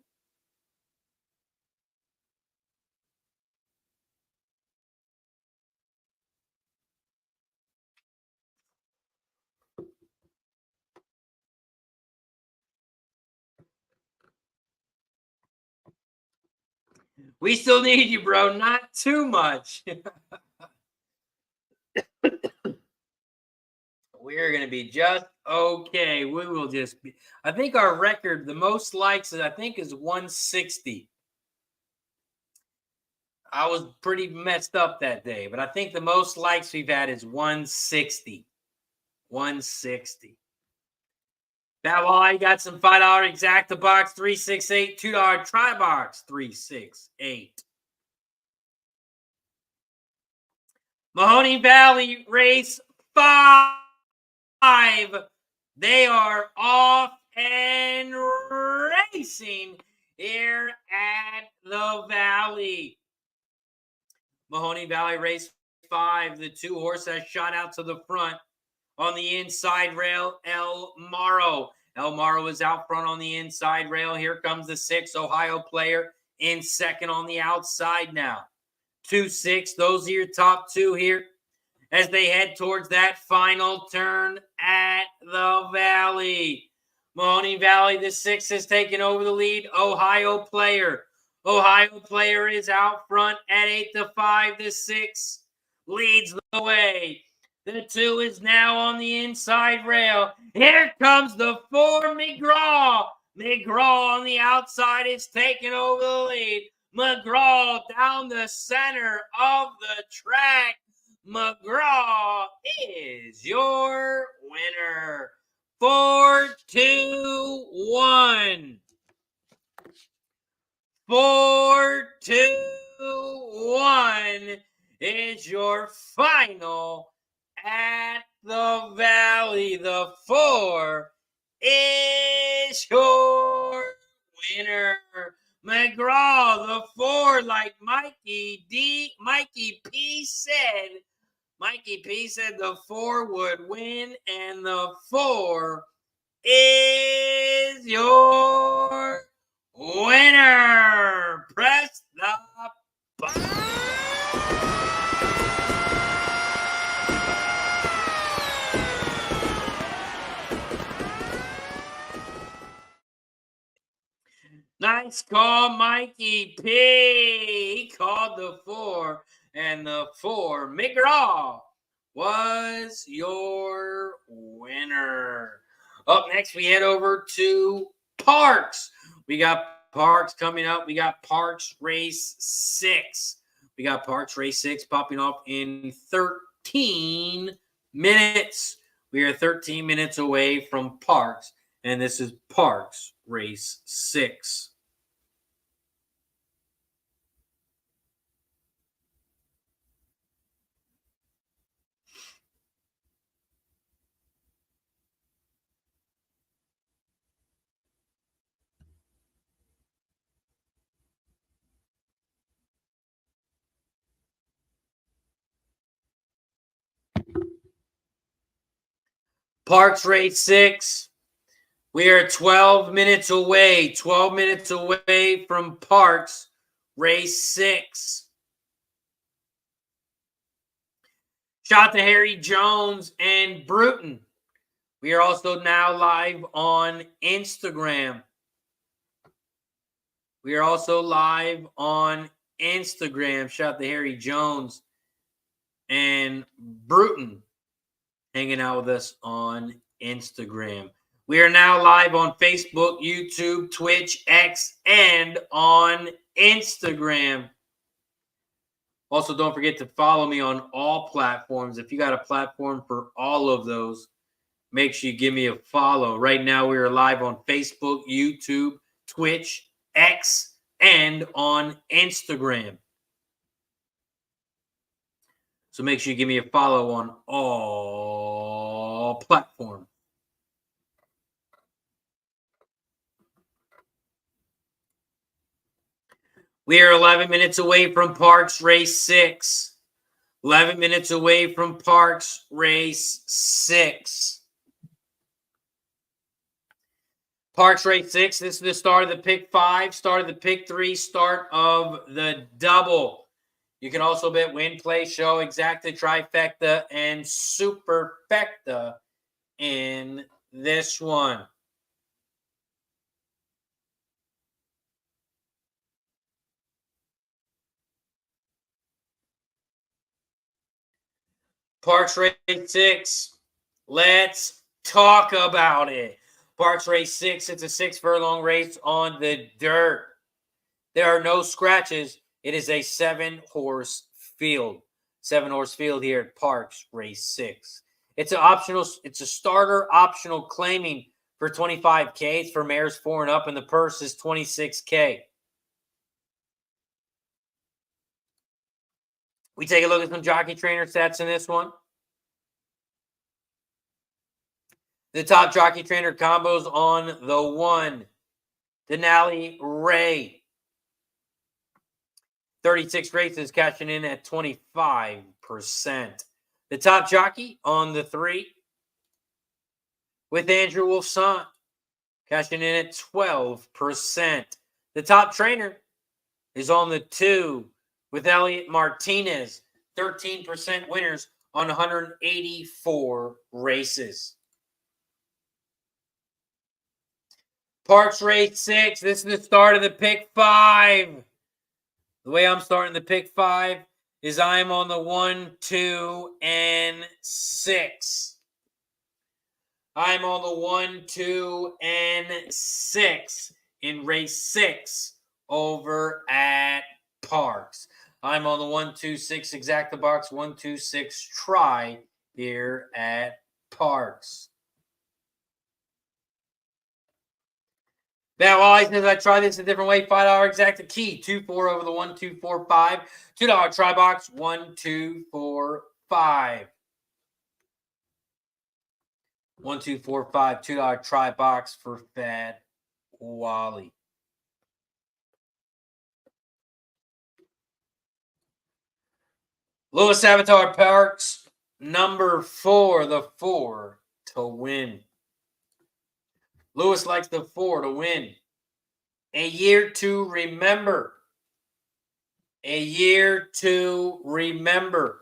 We still need you, bro. Not too much. We're going to be just okay. We will just be. I think our record, the most likes, I think, is 160. I was pretty messed up that day, but I think the most likes we've had is 160. 160. That wall, you got some $5 Exacta box 368, $2 Tri box 368. Mahoney Valley race 5. They are off and racing here at the Valley. Mahoney Valley race 5. The 2 horse has shot out to the front. On the inside rail, El Morrow. El Morrow is out front on the inside rail. Here comes the 6 Ohio player in second on the outside now. 2, 6. Those are your top 2 here as they head towards that final turn at the Valley. Mahoney Valley, the 6 has taken over the lead. Ohio player. Ohio player is out front at 8-5. The 6 leads the way. The 2 is now on the inside rail. Here comes the 4, McGraw. McGraw on the outside is taking over the lead. McGraw down the center of the track. McGraw is your winner. 4-2-1. 4-2-1 is your final at the Valley. The 4 is your winner. McGraw, the 4, like Mikey P said. Mikey P said the 4 would win, and the 4 is your winner. Press the button. Nice call, Mikey P. He called the 4, and the 4, McGraw, was your winner. Up next, we head over to Parx. We got Parx coming up. We got Parx Race 6. We got Parx Race 6 popping off in 13 minutes. We are 13 minutes away from Parx, and this is Parx Race 6. Parx Race 6. We are 12 minutes away. 12 minutes away from Parx Race 6. Shout out to Harry Jones and Bruton. We are also now live on Instagram. We are also live on Instagram. Shout out to Harry Jones and Bruton hanging out with us on Instagram. We are now live on Facebook, YouTube, Twitch, X, and on Instagram. Also, don't forget to follow me on all platforms. If you got a platform for all of those, make sure you give me a follow. Right now, we are live on Facebook, YouTube, Twitch, X, and on Instagram. So make sure you give me a follow on all platforms. We are 11 minutes away from Parx Race 6. 11 minutes away from Parx Race 6. Parx Race 6, this is the start of the pick 5, start of the pick 3, start of the double. You can also bet win, play, show, exacta, trifecta, and superfecta in this one. Parx Race 6, let's talk about it. Parx Race 6, it's a 6-furlong race on the dirt. There are no scratches. It is a 7-horse field. 7-horse field here at Parx Race 6. It's a starter optional claiming for $25K. It's for mares 4 and up, and the purse is $26K. We take a look at some jockey trainer stats in this one. The top jockey trainer combos on the 1, Denali Ray. 36 races, cashing in at 25%. The top jockey on the 3, with Andrew Wolfson, cashing in at 12%. The top trainer is on the 2, with Elliot Martinez, 13% winners on 184 races. Parx Race 6, this is the start of the pick 5. The way I'm starting the pick 5 is I'm on the 1, 2, and 6. I'm on the 1, 2, and 6 in race 6 over at Parx. I'm on the 1, 2, 6 exacta box, 1, 2, 6 try here at Parx. Now, as I try this a different way, $5 exacta key, 2-4 over the 1, 2, 4, 5. $2 try box, 1, 2, 4, 5. 1, 2, 4, 5. $2 try box for Fat Wally. Louis Avatar Parx, number 4, the 4 to win. Lewis likes the 4 to win. A year to remember. A year to remember.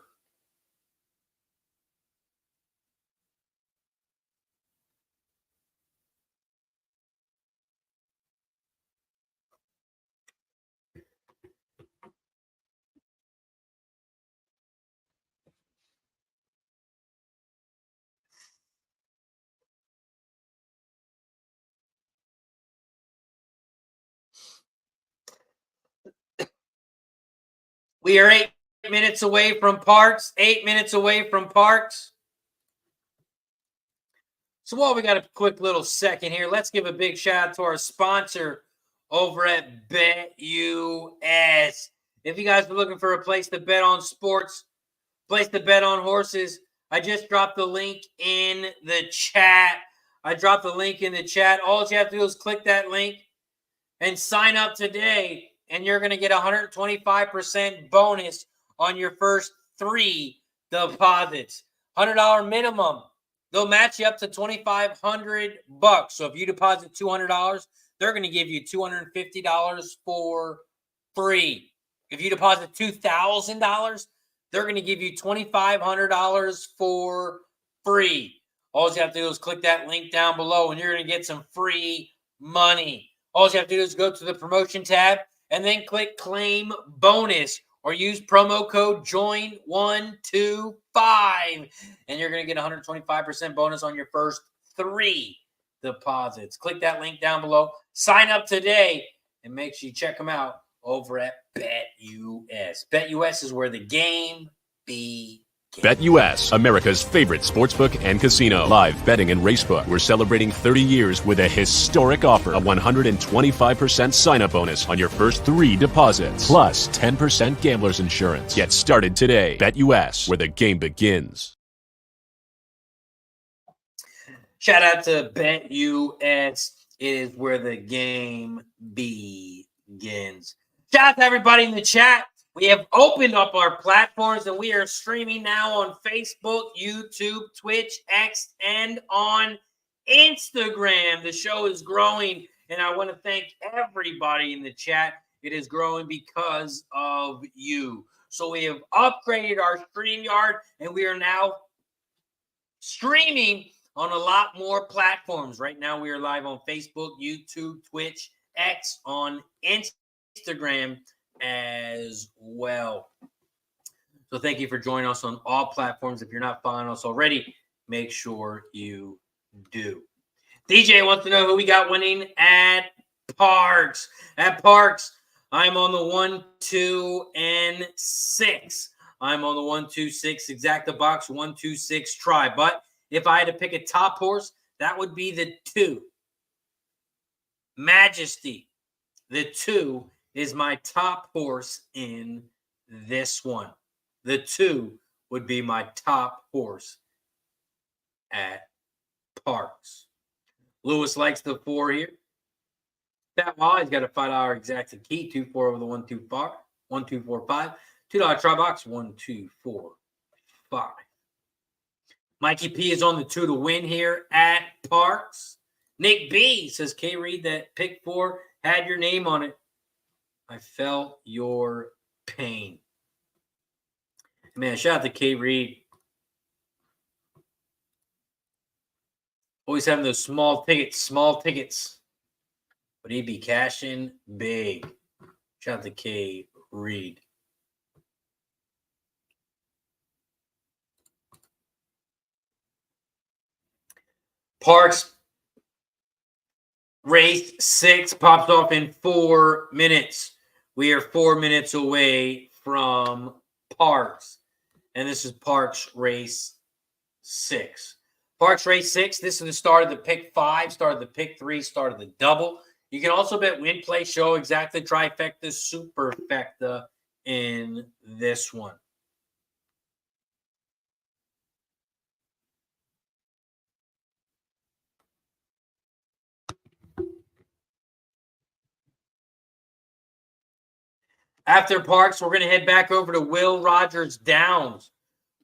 We are 8 minutes away from Parx. 8 minutes away from Parx. So while we got a quick little second here, let's give a big shout out to our sponsor over at BetUS. If you guys are looking for a place to bet on sports, place to bet on horses, I just dropped the link in the chat. All you have to do is click that link and sign up today, and you're going to get 125% bonus on your first 3 deposits. $100 minimum. They'll match you up to $2,500. So if you deposit $200, they're going to give you $250 for free. If you deposit $2,000, they're going to give you $2,500 for free. All you have to do is click that link down below, and you're going to get some free money. All you have to do is go to the promotion tab and then click claim bonus, or use promo code JOIN125, and you're going to get 125% bonus on your first 3 deposits. Click that link down below. Sign up today, and make sure you check them out over at BetUS. BetUS is where the game begins. BetUS, America's favorite sportsbook and casino. Live betting and racebook. We're celebrating 30 years with a historic offer. A 125% sign-up bonus on your first 3 deposits. Plus 10% gambler's insurance. Get started today. BetUS, where the game begins. Shout out to BetUS. It is where the game begins. Shout out to everybody in the chat. We have opened up our platforms, and we are streaming now on Facebook, YouTube, Twitch, X, and on Instagram. The show is growing, and I want to thank everybody in the chat. It is growing because of you. So we have upgraded our StreamYard, and we are now streaming on a lot more platforms. Right now, we are live on Facebook, YouTube, Twitch, X, on Instagram as well. So thank you for joining us on all platforms. If you're not following us already, make sure you do. DJ wants to know who we got winning at Parx. At Parx, I'm on the 1, 2, and 6. I'm on the 1, 2, 6 exacta box 1, 2, 6 try. But if I had to pick a top horse, that would be the 2. Majesty. The 2 is my top horse in this one. The 2 would be my top horse at Parx. Lewis likes the 4 here. That wall, he's got a $5 exacta key. 2-4 over the 1, 2, 4, 1, 2, 4, 5. $2 try box. 1, 2, 4, 5. Mikey P is on the 2 to win here at Parx. Nick B says, K. Reed, that pick 4 had your name on it. I felt your pain. Man, shout out to K. Reed. Always having those small tickets. But he'd be cashing big. Shout out to K. Reed. Parx Race 6 pops off in 4 minutes. We are 4 minutes away from Parx. And this is Parx Race 6. Parx Race 6, this is the start of the pick 5, start of the pick 3, start of the double. You can also bet win, play, show, exacta, trifecta, superfecta in this one. After Parx, we're going to head back over to Will Rogers Downs.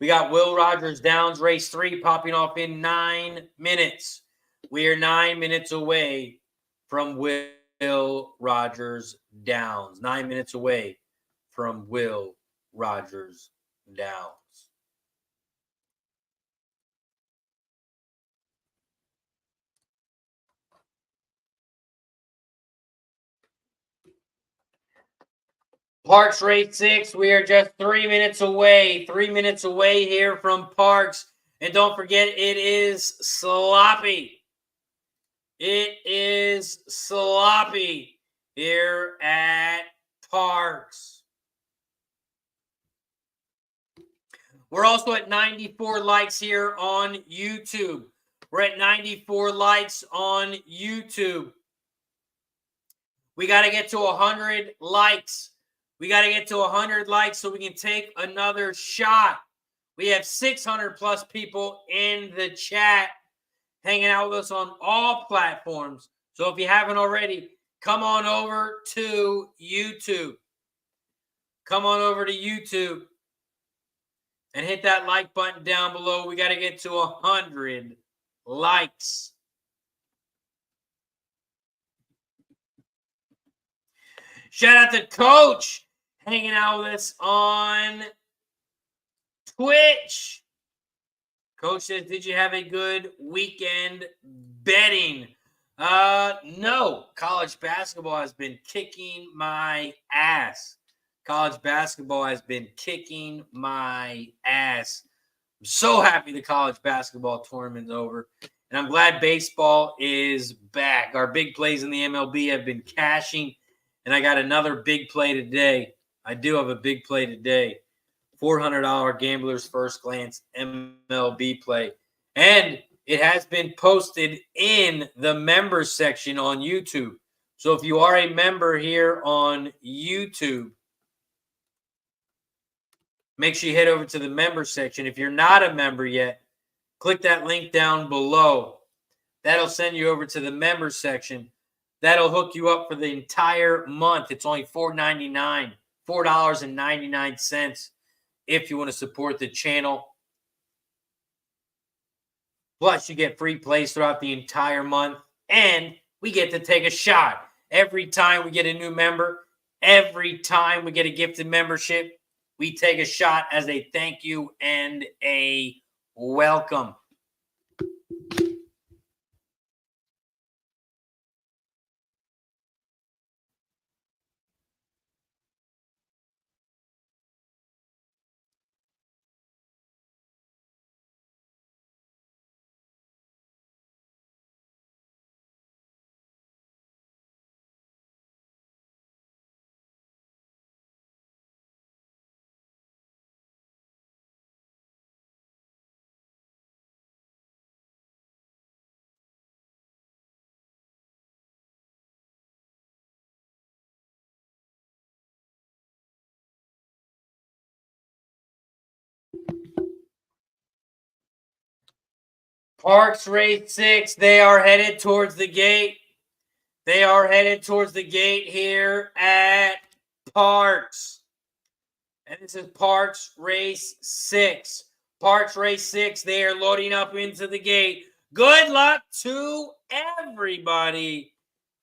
We got Will Rogers Downs Race 3 popping off in 9 minutes. We are 9 minutes away from Will Rogers Downs. 9 minutes away from Will Rogers Downs. Parx Race 6, we are just 3 minutes away. 3 minutes away here from Parx. And don't forget, it is sloppy. It is sloppy here at Parx. We're also at 94 likes here on YouTube. We're at 94 likes on YouTube. We got to get to 100 likes. We got to get to 100 likes so we can take another shot. We have 600 plus people in the chat hanging out with us on all platforms. So if you haven't already, come on over to YouTube. Come on over to YouTube and hit that like button down below. We got to get to 100 likes. Shout out to Coach hanging out with us on Twitch. Coach says, did you have a good weekend betting? No. College basketball has been kicking my ass. College basketball has been kicking my ass. I'm so happy the college basketball tournament's over. And I'm glad baseball is back. Our big plays in the MLB have been cashing. And I got another big play today. I do have a big play today. $400 Gambler's First Glance MLB play. And it has been posted in the members section on YouTube. So if you are a member here on YouTube, make sure you head over to the members section. If you're not a member yet, click that link down below. That'll send you over to the members section. That'll hook you up for the entire month. It's only $4.99, $4.99 if you want to support the channel. Plus, you get free plays throughout the entire month. And we get to take a shot. Every time we get a new member, every time we get a gifted membership, we take a shot as a thank you and a welcome. Parx Racing, they are headed towards the gate. They are headed towards the gate here at Parx. And this is Parx Racing. Parx Racing, they are loading up into the gate. Good luck to everybody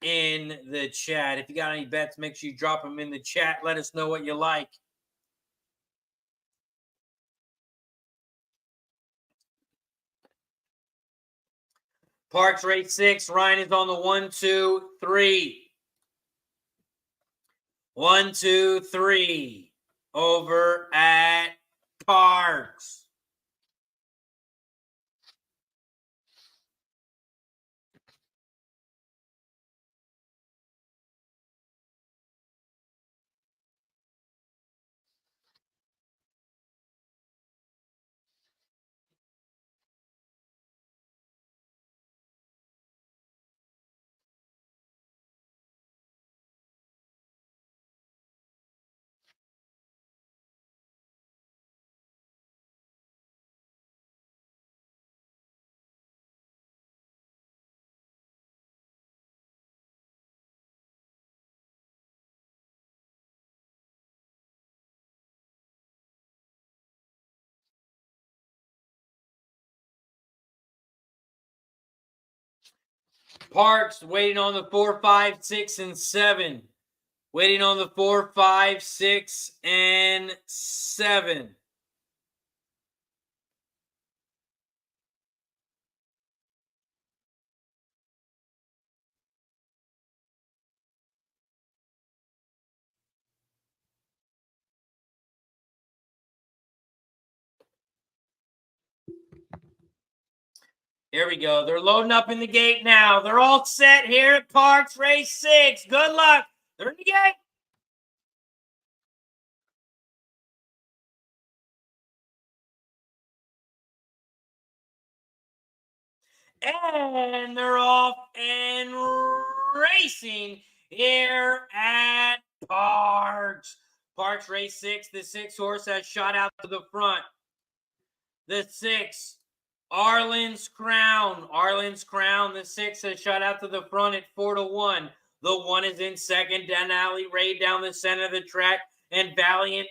in the chat. If you got any bets, make sure you drop them in the chat. Let us know what you like. Parx Racing, Ryan is on the 1, 2, 3. 1, 2, 3 over at Parx. Parx waiting on the 4, 5, 6, and 7. Waiting on the 4, 5, 6, and 7. Here we go. They're loading up in the gate now. They're all set here at Parx Racing. Good luck. They're in the gate. And they're off and racing here at Parx. Parx Race 6. The 6 horse has shot out to the front. The 6, Arlen's Crown. Arlen's Crown, the 6 has shot out to the front at 4-1. The 1 is in second. Denali Ray down the center of the track. And Valiant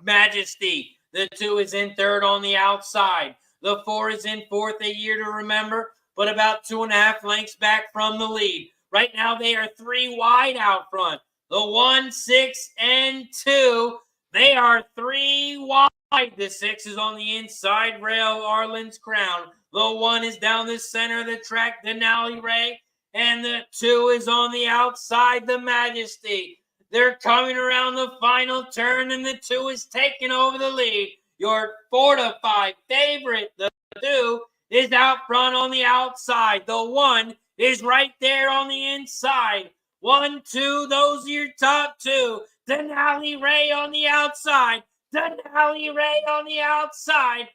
Majesty. The 2 is in third on the outside. The 4 is in fourth, a year to remember, but about 2.5 lengths back from the lead. Right now, they are 3 wide out front. The 1, 6, and 2, they are 3 wide. The 6 is on the inside rail, Arlen's Crown. The 1 is down the center of the track, Denali Ray. And the 2 is on the outside, the Majesty. They're coming around the final turn, and the 2 is taking over the lead. Your 4 to 5 favorite, the 2, is out front on the outside. The 1 is right there on the inside. 1, 2, those are your top 2. Denali Ray on the outside. Denali Ray on the outside.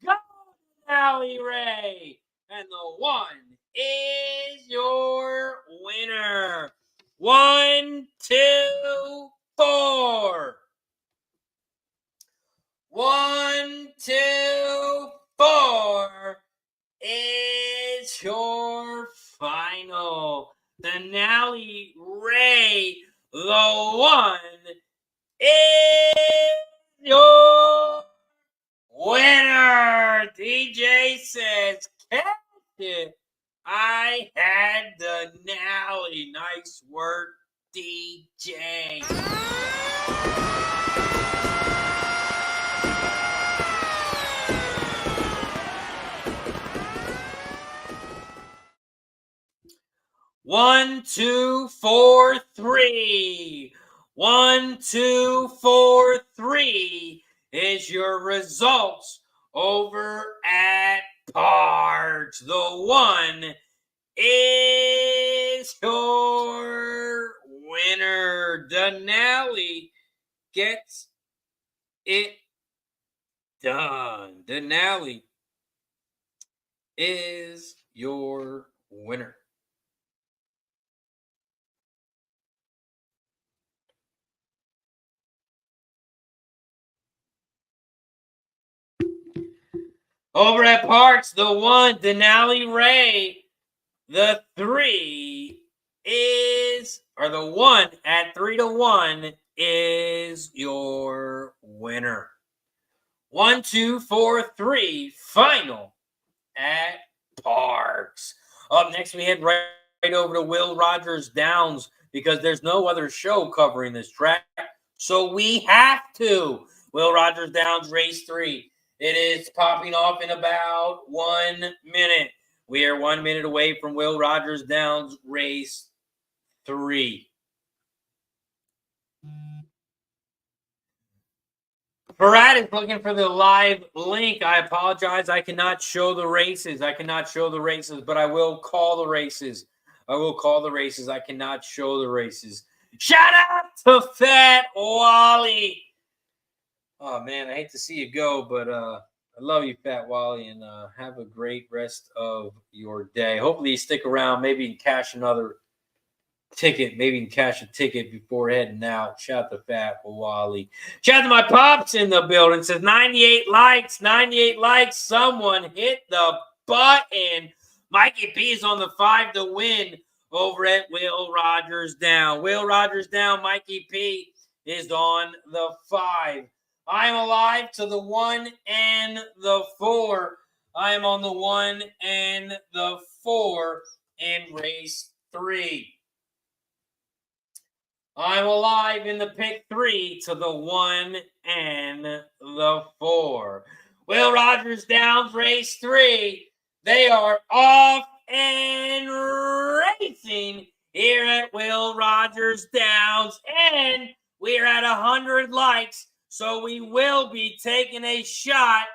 Go, Denali Ray. And the 1 is your winner. 1, 2, 4. 1, 2, 4 is your final. Denali Ray, the 1 is your winner. DJ says, catch it. I had Denali. Nice work, DJ. One, 2, 4, 3. 1, 2, 4, 3 is your results over at Parx. The 1 is your winner. Denali gets it done. Denali is your winner. Over at Parx, the 1, Denali Ray. The 3 is, or the 1 at 3-1 is your winner. 1, 2, 4, 3, final at Parx. Up next, we head right over to Will Rogers Downs because there's no other show covering this track. So we have to. Will Rogers Downs, race 3. It is popping off in about 1 minute. We are 1 minute away from Will Rogers Downs, race 3. Brad is looking for the live link. I apologize. I cannot show the races. But I will call the races. I cannot show the races. Shout out to Fat Wally. Oh, man, I hate to see you go, but I love you, Fat Wally, and have a great rest of your day. Hopefully you stick around. Maybe you can cash another ticket. Maybe you can cash a ticket before heading out. Shout out to Fat Wally. Shout out to my pops in the building. It says 98 likes. 98 likes. Someone hit the button. Mikey P is on the 5 to win over at Will Rogers Down. Will Rogers Down. Mikey P is on the 5. I'm alive to the 1 and the 4. I am on the 1 and the 4 in race 3. I'm alive in the pick 3 to the 1 and the 4. Will Rogers Downs, race 3. They are off and racing here at Will Rogers Downs. And we're at 100 likes. So we will be taking a shot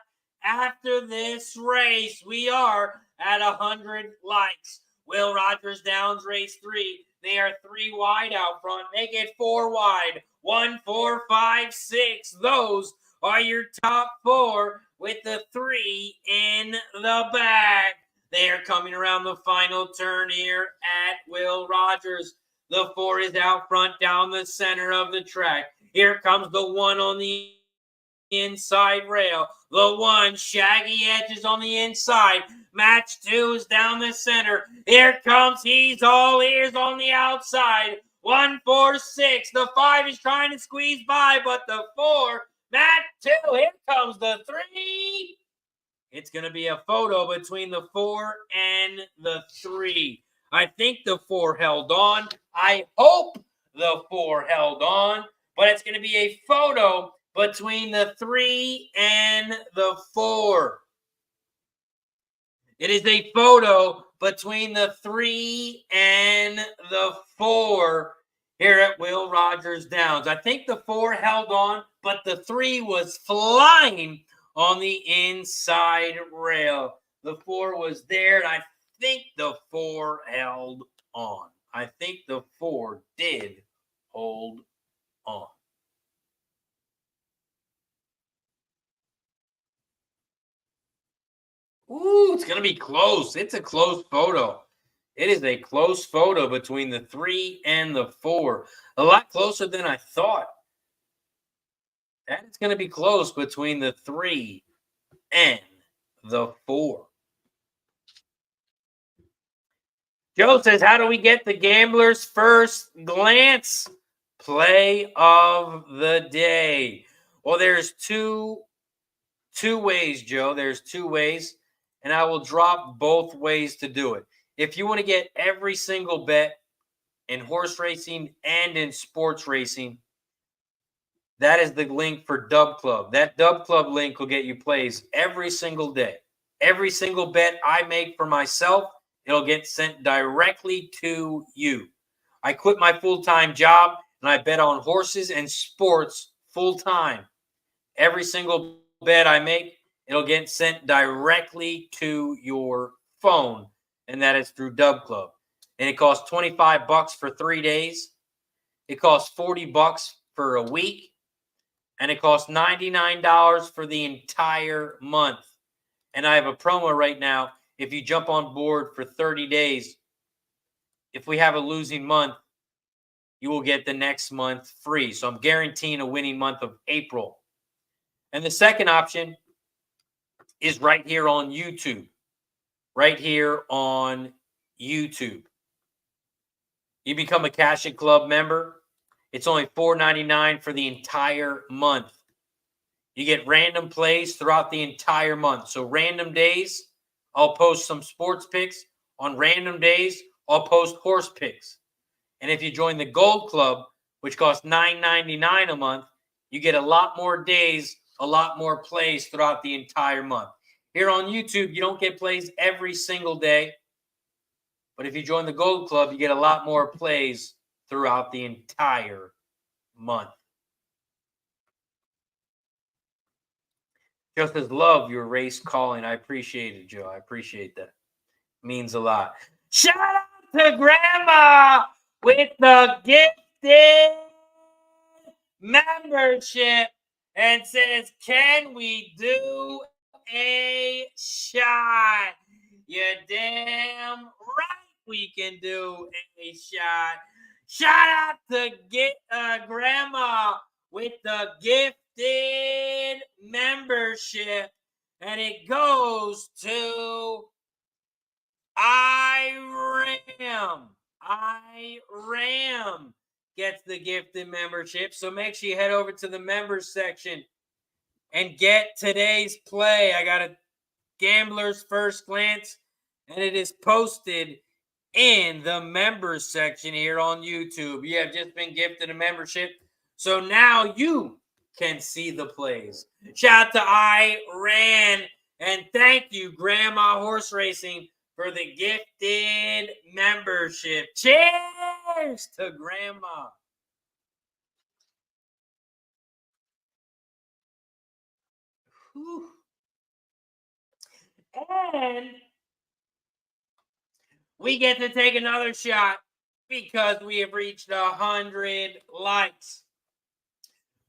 after this race. We are at 100 likes. Will Rogers Downs, race 3. They are 3 wide out front. Make it 4 wide. 1, 4, 5, 6. Those are your top 4 with the 3 in the back. They are coming around the final turn here at Will Rogers. The 4 is out front down the center of the track. Here comes the 1 on the inside rail. The 1, shaggy edges on the inside. Match 2 is down the center. Here comes, he's all ears on the outside. 1, 4, 6. The 5 is trying to squeeze by, but the 4, match 2. Here comes the 3. It's going to be a photo between the 4 and the 3. I think the 4 held on. I hope the 4 held on. But it's going to be a photo between the 3 and the 4. It is a photo between the 3 and the 4 here at Will Rogers Downs. I think the 4 held on, but the 3 was flying on the inside rail. The 4 was there, and I think the 4 held on. I think the 4 did hold on. Ooh, it's going to be close. It's a close photo. It is a close photo between the 3 and the 4. A lot closer than I thought. That is going to be close between the 3 and the 4. Joe says, how do we get the gambler's first glance play of the day? Well, there's two ways, Joe. There's 2 ways, and I will drop both ways to do it. If you want to get every single bet in horse racing and in sports racing, that is the link for Dub Club. That Dub Club link will get you plays every single day. Every single bet I make for myself, it'll get sent directly to you. I quit my full-time job, and I bet on horses and sports full-time. Every single bet I make, it'll get sent directly to your phone, and that is through Dub Club. And it costs $25 for 3 days. It costs $40 for a week. And it costs $99 for the entire month. And I have a promo right now. If you jump on board for 30 days, if we have a losing month, you will get the next month free. So I'm guaranteeing a winning month of April. And the second option is right here on YouTube. Right here on YouTube. You become a Cash It Club member. It's only $4.99 for the entire month. You get random plays throughout the entire month. So random days, I'll post some sports picks. On random days, I'll post horse picks. And if you join the Gold Club, which costs $9.99 a month, you get a lot more days, a lot more plays throughout the entire month. Here on YouTube, you don't get plays every single day. But if you join the Gold Club, you get a lot more plays throughout the entire month. Just as love your race calling. I appreciate it, Joe. I appreciate that. It means a lot. Shout out to Grandma with the gifted membership and says, can we do a shot? You're damn right we can do a shot. Shout out to Grandma with the gifted membership. And it goes to IRAM. IRAM gets the gifted membership. So make sure you head over to the members section and get today's play. I got a gambler's first glance, and it is posted in the members section here on YouTube. You have just been gifted a membership, so now you can see the plays. Shout out to Iran, and thank you, Grandma Horse Racing, for the gifted membership. Cheers to Grandma. Whew. And we get to take another shot because we have reached 100 likes.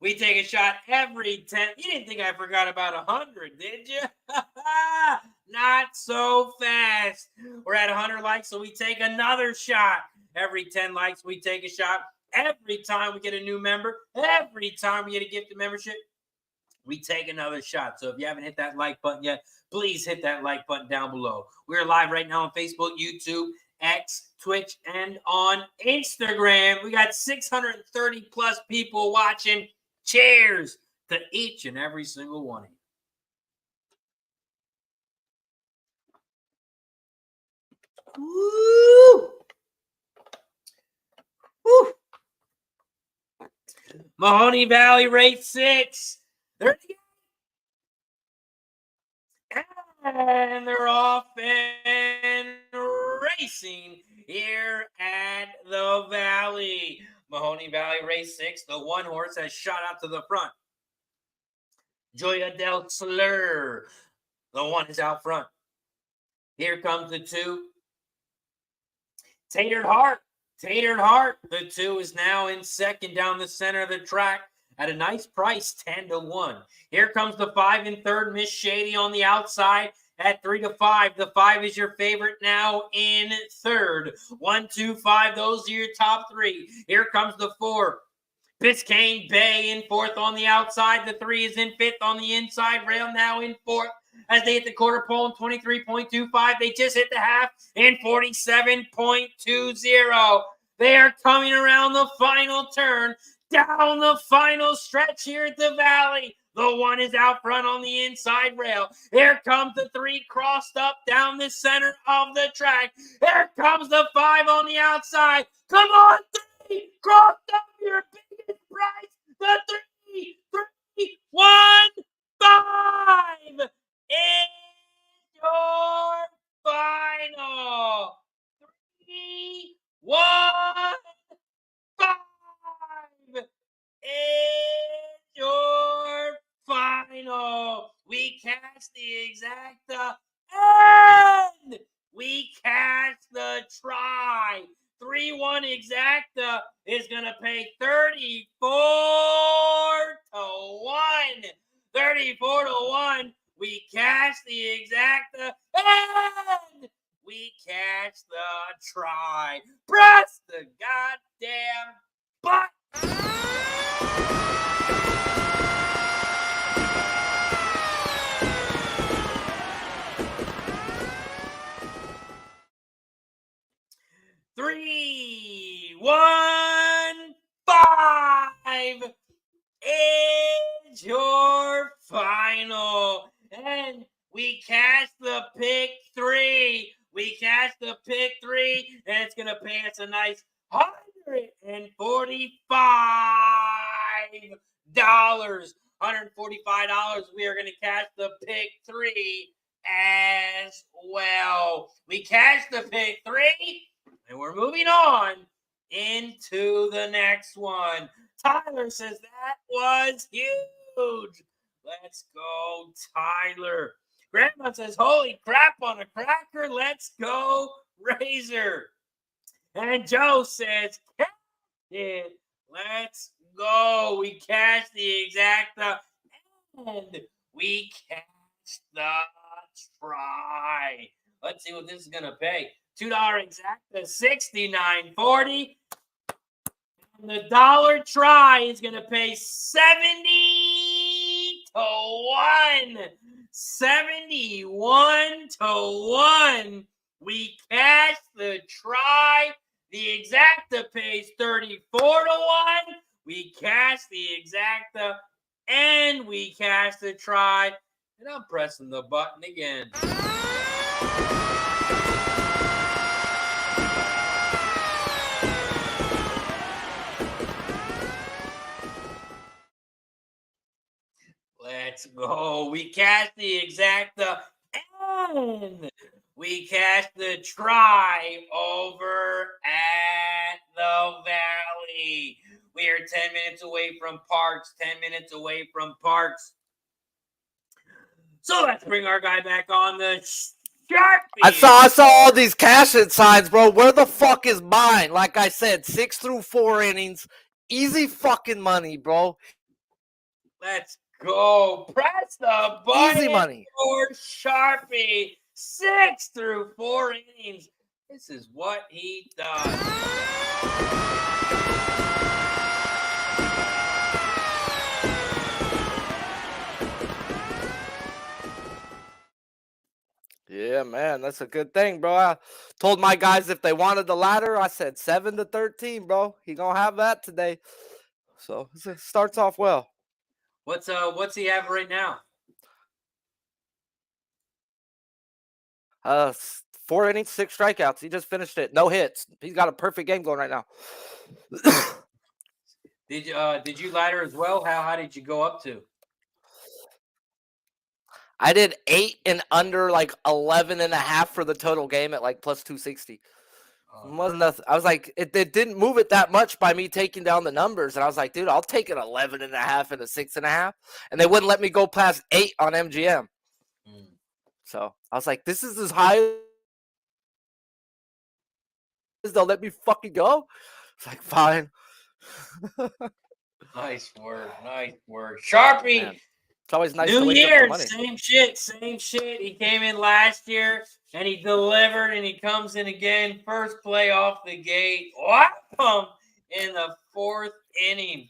We take a shot every 10. You didn't think I forgot about 100, did you? Not so fast. We're at 100 likes, so we take another shot. Every 10 likes, we take a shot. Every time we get a new member, every time we get a gifted membership, we take another shot. So if you haven't hit that like button yet, please hit that like button down below. We're live right now on Facebook, YouTube, X, Twitch, and on Instagram. We got 630 plus people watching. Cheers to each and every single one of you. Woo! Woo! Mahoney Valley Race 6. And they're off and racing here at the Valley. Mahoning Valley Race 6. The one horse has shot out to the front. Joya del Slur. The one is out front. Here comes the 2. Tatered Heart. Tatered Heart. The 2 is now in second down the center of the track at a nice price, 10-1. Here comes the 5 in third. Miss Shady on the outside at 3-5. The 5 is your favorite now in third. 1, 2, 5. Those are your top 3. Here comes the 4. Biscayne Bay in fourth on the outside. The 3 is in fifth on the inside rail, now in fourth. As they hit the quarter pole in 23.25. They just hit the half in 47.20. They are coming around the final turn, down the final stretch here at the Valley. The 1 is out front on the inside rail. Here comes the 3 crossed up down the center of the track. Here comes the 5 on the outside. Come on, 3, crossed up your biggest prize. The 3, 1, 5 is your final. 3, 1, 5 is your final. We cast the exacta and we cast the try. 3-1 exacta is going to pay 34-1. 34-1. We cash the exacta and we cash the try. Press the goddamn button. 3, 1, 5 is your final. And we cash the pick 3. We cash the pick 3, and it's going to pay us a nice $145. $145. We are going to cash the pick 3 as well. We cash the pick 3. And we're moving on into the next one. Tyler says that was huge. Let's go, Tyler. Grandma says, holy crap on a cracker. Let's go, Razor. And Joe says, cash it. Let's go. We cashed the exacta and we cashed the try. Let's see what this is going to pay. $2 exacta, $69.40. And the dollar try is going to pay 70-1. 71-1. We cash the try. The exacta pays 34-1. We cash the exacta and we cash the try. And I'm pressing the button again. Let's go. We cash the exacta and we cash the try over at the Valley. We are 10 minutes away from Parx. 10 minutes away from Parx. So let's bring our guy back on the Sharpie. I saw all these cash-in signs, bro. Where the fuck is mine? Like I said, 6 through 4 innings. Easy fucking money, bro. Let's go. Press the button Easy money. for Sharpie. 6 through 4 innings. This is what he does. Yeah, man, that's a good thing, bro. I told my guys if they wanted the ladder, I said 7 to 13, bro. He gonna have that today. So it starts off well. What's he have right now? 4 innings, 6 strikeouts. He just finished it. No hits. He's got a perfect game going right now. Did you ladder as well? How did you go up to? I did 8 and under, like 11 and a half for the total game at like plus 260. Wasn't nothing. I was like, it didn't move it that much by me taking down the numbers. And I was like, dude, I'll take an 11 and a half and a 6 and a half. And they wouldn't let me go past 8 on MGM. So I was like, this is as high as they'll let me fucking go. It's like, fine. Nice work. Sharpie. Man, it's always nice New to wake year, up to money. same shit. He came in last year and he delivered, and he comes in again. First play off the gate. Wham! In the fourth inning.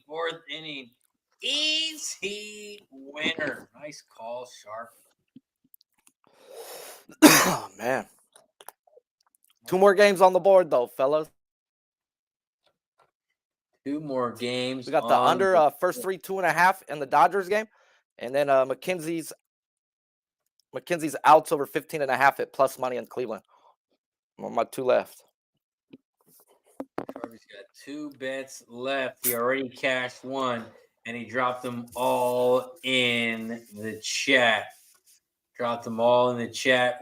Easy winner. Nice call, Sharpie. Oh, man. 2 more games on the board, though, fellas. 2 more games. We got the under first 3, 2.5 in the Dodgers game. And then McKenzie's outs over 15.5 at plus money in Cleveland. On my 2 left. Sharpie's got 2 bets left. He already cashed 1, and he dropped them all in the chat.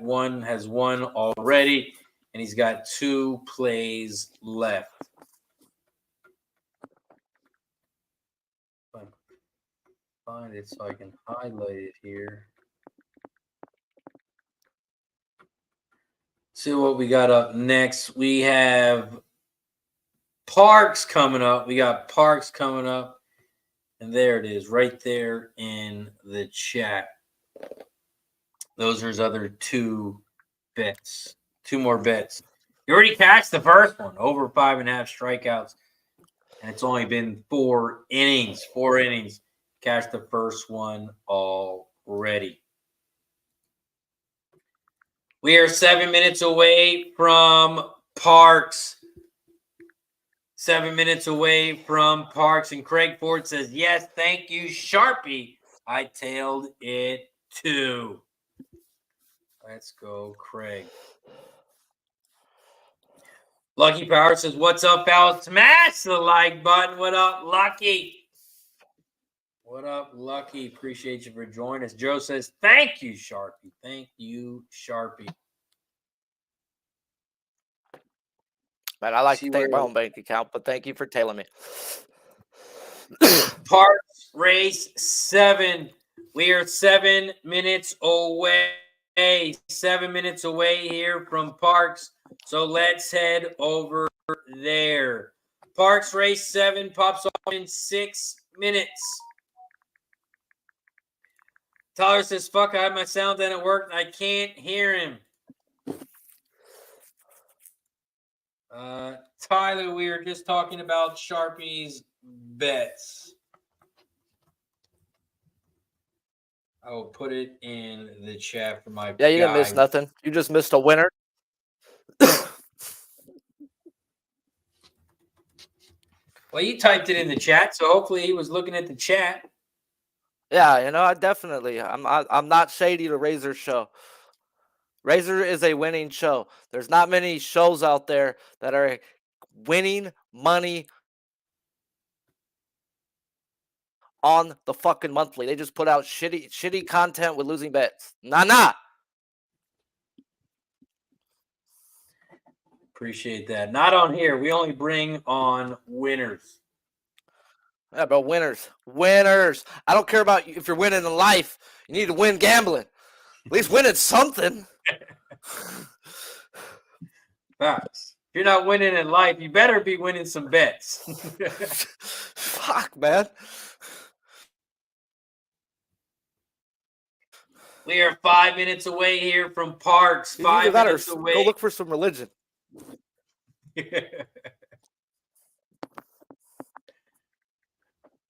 One has won already, and he's got 2 plays left. Find it so I can highlight it here. See what we got up next. We have Parx coming up. And there it is, right there in the chat. Those are his other 2 bets. 2 more bets. He already cashed the first one, over 5.5 strikeouts. And it's only been 4 innings. Cashed the first one already. We are 7 minutes away from Parx. 7 minutes away from Parx. And Craig Ford says, yes, thank you, Sharpie. I tailed it too. Let's go, Craig. Lucky Power says, what's up, fellas? Smash the like button. What up, Lucky? Appreciate you for joining us. Joe says, thank you, Sharpie. Man, I like to thank my own bank account, but thank you for tailing me. Parx Race 7. We are 7 minutes away. 7 minutes away here from Parx. So let's head over there. Parx Race 7 pops off in 6 minutes. Tyler says, fuck, I had my sound and it worked. I can't hear him. Tyler, we were just talking about Sharpie's bets. I will put it in the chat for my Yeah, you didn't miss nothing. You just missed a winner. Well, you typed it in the chat, so hopefully he was looking at the chat. Yeah, I definitely. I'm not shady to Razor's show. Razor is a winning show. There's not many shows out there that are winning money on the fucking monthly. They just put out shitty content with losing bets. Nah. Appreciate that. Not on here. We only bring on winners. Yeah, bro, winners. I don't care about if you're winning in life. You need to win gambling. At least win at something. Facts. If you're not winning in life, you better be winning some bets. Fuck, man. We are 5 minutes away here from Parx. It's either 5 that or minutes away. go look for some religion.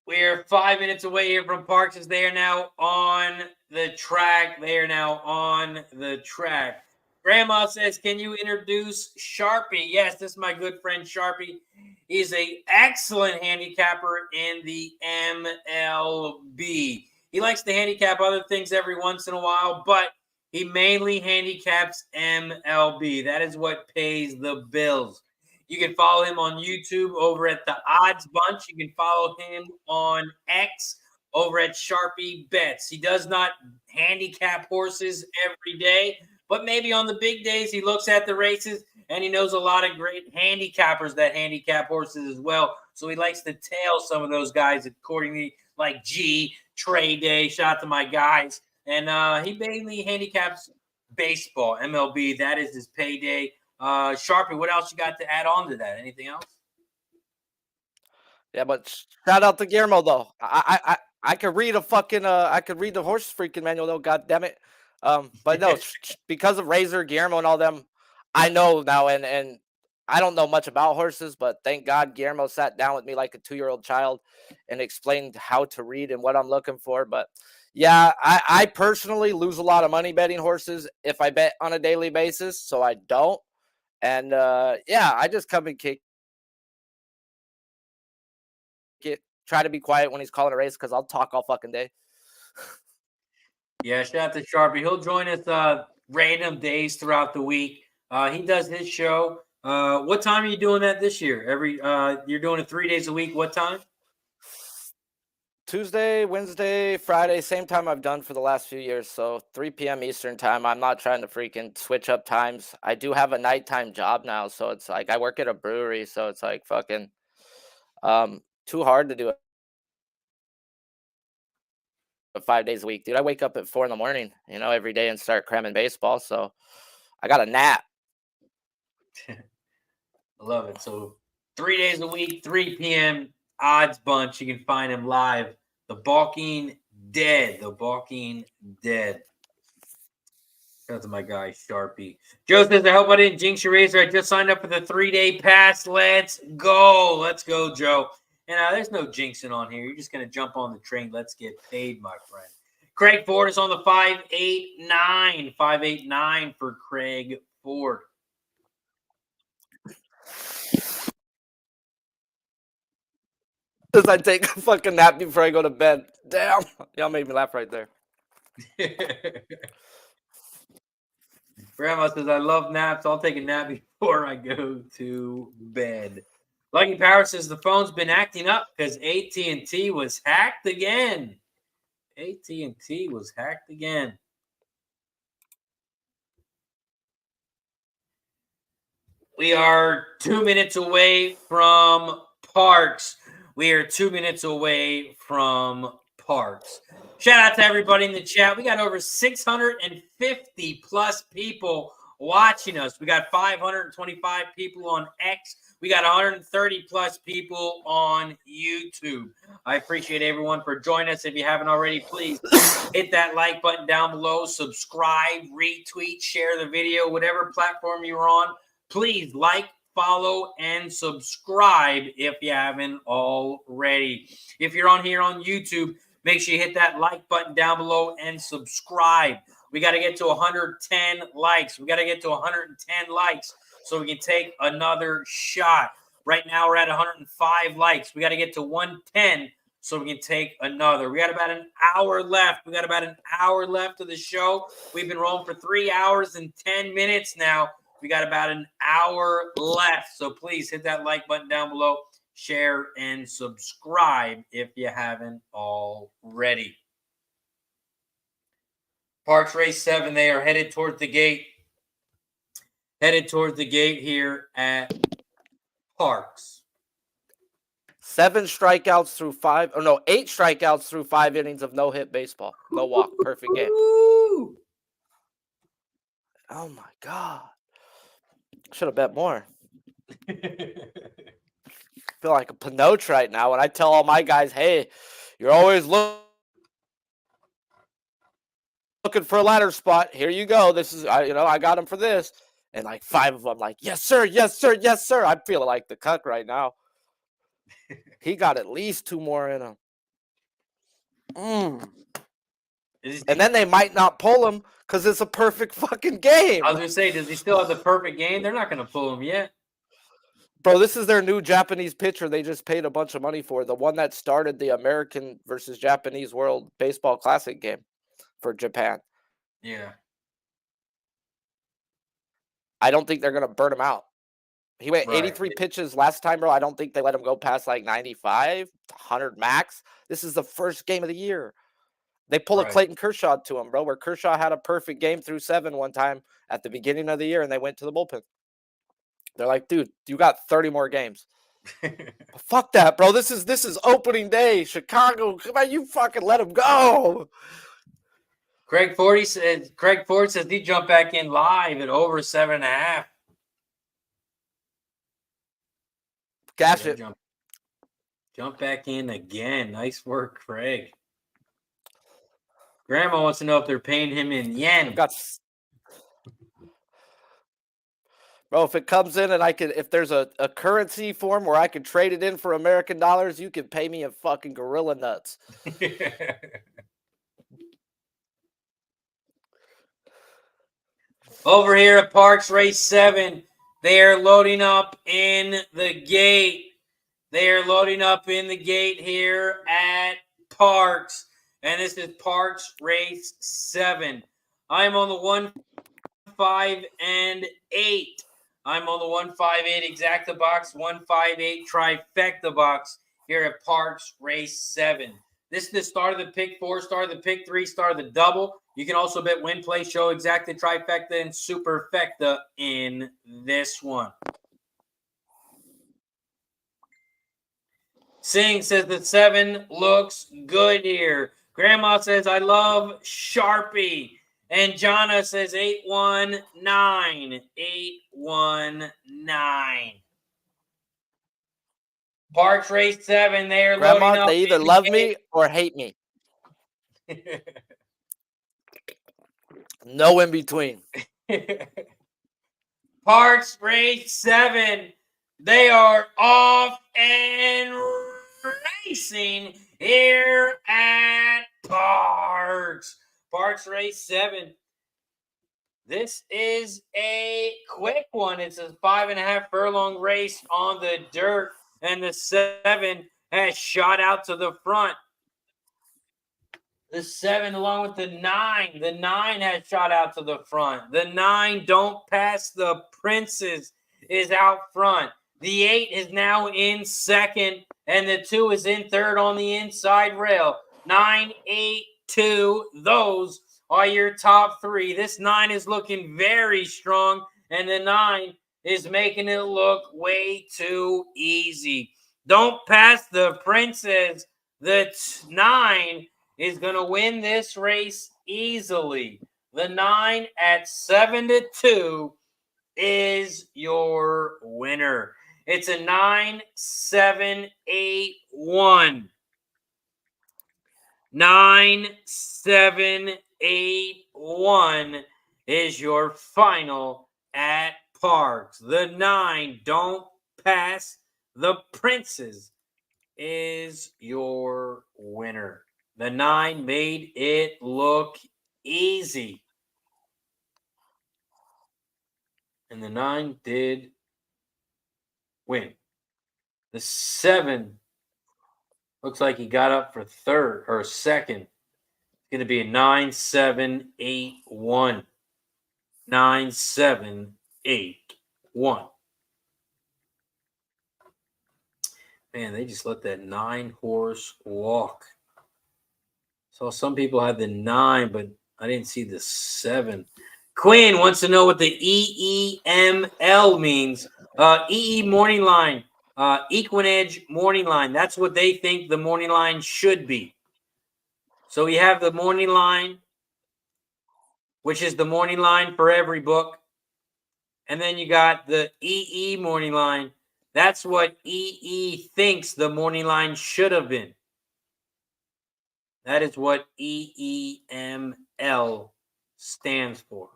We're 5 minutes away here from Parx as they are now on the track. Grandma says, can you introduce Sharpie? Yes, this is my good friend Sharpie. He's an excellent handicapper in the MLB. He likes to handicap other things every once in a while, but he mainly handicaps MLB. That is what pays the bills. You can follow him on YouTube over at the Odds Bunch. You can follow him on X over at Sharpie Bets. He does not handicap horses every day, but maybe on the big days he looks at the races and he knows a lot of great handicappers that handicap horses as well. So he likes to tail some of those guys accordingly, like G, Trey Day. Shout out to my guys. And he mainly handicaps baseball, MLB. That is his payday. Sharpie, what else you got to add on to that? Anything else? Yeah, but shout out to Guillermo though. I could read a fucking I could read the horse freaking manual though. God damn it. But no, because of Razor, Guillermo, and all them, I know now, and I don't know much about horses, but thank God Guillermo sat down with me like a 2-year-old child and explained how to read and what I'm looking for. But yeah, I personally lose a lot of money betting horses if I bet on a daily basis, so I don't. And yeah, I just come and kick it. Try to be quiet when he's calling a race because I'll talk all fucking day. Yeah, shout out to Sharpie. He'll join us random days throughout the week. He does his show. What time are you doing that this year? You're doing it 3 days a week. What time? Tuesday, Wednesday, Friday, same time I've done for the last few years. So 3 p.m. Eastern time. I'm not trying to freaking switch up times. I do have a nighttime job now. So it's like I work at a brewery. So it's like fucking too hard to do it 5 days a week. Dude, I wake up at 4 a.m, every day and start cramming baseball. So I got a nap. I love it. So 3 days a week, 3 p.m. Odds Bunch. You can find him live. The Balking Dead. Shout out to my guy, Sharpie. Joe says, I hope I didn't jinx your razor. I just signed up for the 3-day pass. Let's go. Let's go, Joe. And there's no jinxing on here. You're just going to jump on the train. Let's get paid, my friend. Craig Ford is on the 589. 589 for Craig Ford. Because I take a fucking nap before I go to bed. Damn. Y'all made me laugh right there. Grandma says, I love naps. I'll take a nap before I go to bed. Lucky Power says the phone's been acting up because AT&T was hacked again. AT&T was hacked again. We are 2 minutes away from Parx. We are 2 minutes away from Parx. Shout out to everybody in the chat. We got over 650 plus people watching us. We got 525 people on X. We got 130 plus people on YouTube. I appreciate everyone for joining us. If you haven't already, please hit that like button down below. Subscribe, retweet, share the video, whatever platform you're on. Please like, follow, and subscribe if you haven't already. If you're on here on YouTube, make sure you hit that like button down below and subscribe. We got to get to 110 likes. We got to get to 110 likes so we can take another shot. Right now, we're at 105 likes. We got to get to 110 so we can take another. We got about an hour left. We got about an hour left of the show. We've been rolling for 3 hours and 10 minutes now. We got about an hour left. So please hit that like button down below, share, and subscribe if you haven't already. Parx Race 7, they are headed towards the gate. Headed towards the gate here at Parx. 8 strikeouts through 5 innings of no-hit baseball. No walk. Perfect game. Woo! Oh, my God. Should have bet more. Feel like a Pinoch right now when I tell all my guys, hey, you're always looking looking for a ladder spot. Here you go. This is, I got him for this. And like 5 of them, like, yes, sir, yes, sir, yes, sir. I'm feeling like the cuck right now. He got at least 2 more in him. And then they might not pull him because it's a perfect fucking game. I was going to say, does he still have the perfect game? They're not going to pull him yet. Bro, this is their new Japanese pitcher they just paid a bunch of money for. The one that started the American versus Japanese World Baseball Classic game for Japan. Yeah. I don't think they're going to burn him out. He went 83 pitches last time, bro. I don't think they let him go past like 95, 100 max. This is the first game of the year. They pull a Clayton Kershaw to him, bro, where Kershaw had a perfect game through 7 one time at the beginning of the year, and they went to the bullpen. They're like, dude, you got 30 more games. Fuck that, bro. This is opening day. Chicago, come on, you fucking let him go. Craig Ford says he jumped back in live at over 7.5. Cash it. Jump back in again. Nice work, Craig. Grandma wants to know if they're paying him in yen. Bro, if it comes in and if there's a currency form where I can trade it in for American dollars, you can pay me in fucking gorilla nuts. Over here at Parx Race 7, they are loading up in the gate. They are loading up in the gate here at Parx. And this is Parx Race 7. I'm on the 1, 5, and 8. I'm on the 158 exacta box, 158 trifecta box here at Parx Race 7. This is the start of the pick 4, start of the pick 3, start of the double. You can also bet win, play, show, exacta, trifecta, and superfecta in this one. Singh says the 7 looks good here. Grandma says, I love Sharpie. And Jonna says 819. 819. Parx Race 7, they are Grandma, loading up. they either love me or hate me. No in between. Parx Race 7, they are off and racing here at Parx. Parx Race 7. This is a quick one. It's a 5.5 furlong race on the dirt, and the 7 has shot out to the front. The 7 along with the 9. The 9 has shot out to the front. The 9, Don't Pass the Princes, is out front. The 8 is now in second, and the 2 is in third on the inside rail. 9, 8, 2, those are your top 3. This 9 is looking very strong, and the 9 is making it look way too easy. Don't Pass the Princes. The 9 is going to win this race easily. The 9 at 7-2 is your winner. It's a 9-7-8-1. 9-7-8-1 is your final at Parx. The 9, Don't Pass the Princes, is your winner. The 9 made it look easy. And the 9 did win. The 7 looks like he got up for third or second. It's going to be a 9-7-8-1. 9-7-8-1. Man, they just let that 9-horse walk. So some people had the 9, but I didn't see the 7. Quinn wants to know what the EEML means. EE morning line. Equinedge morning line. That's what they think the morning line should be. So we have the morning line, which is the morning line for every book. And then you got the EE morning line. That's what EE thinks the morning line should have been. That is what EEML stands for?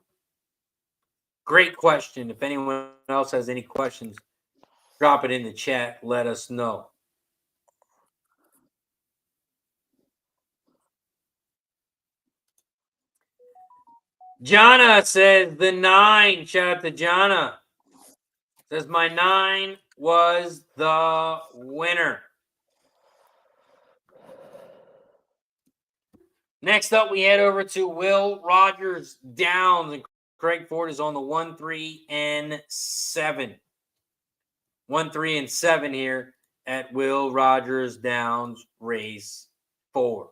Great question. If anyone else has any questions, drop it in the chat. Let us know. Jana says the 9. Shout out to Jana. Says my 9 was the winner. Next up, we head over to Will Rogers Downs, and Craig Ford is on the 1, 3, and 7. 1, 3, and 7 here at Will Rogers Downs Race 4.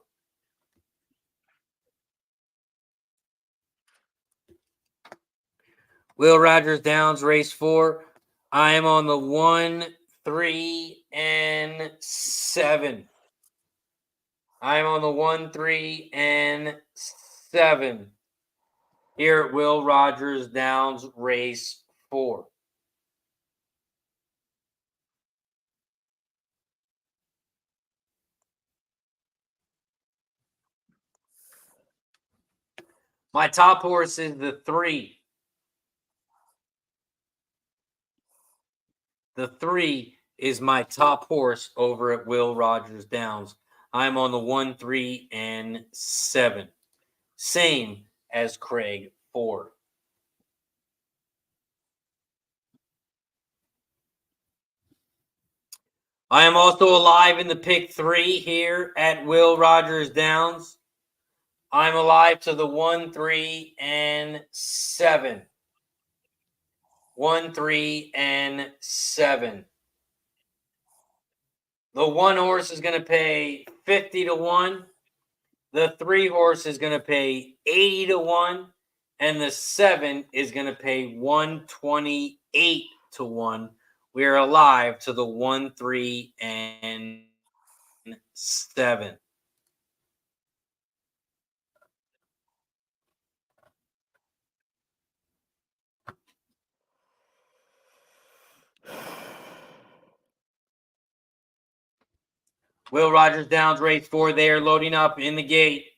Will Rogers Downs Race 4. I am on the 1, 3, and 7. I'm on the 1, 3, and 7 here at Will Rogers Downs Race 4. My top horse is the 3. The 3 is my top horse over at Will Rogers Downs. I'm on the 1, 3, and 7. Same as Craig Ford. I am also alive in the pick 3 here at Will Rogers Downs. I'm alive to the 1, 3, and 7. 1, 3, and 7. The 1 horse is going to pay 50 to 1. The 3 horse is going to pay 80 to 1. And the 7 is going to pay 128 to 1. We are alive to the 1, 3, and 7. Will Rogers Downs Race 4. They are loading up in the gate.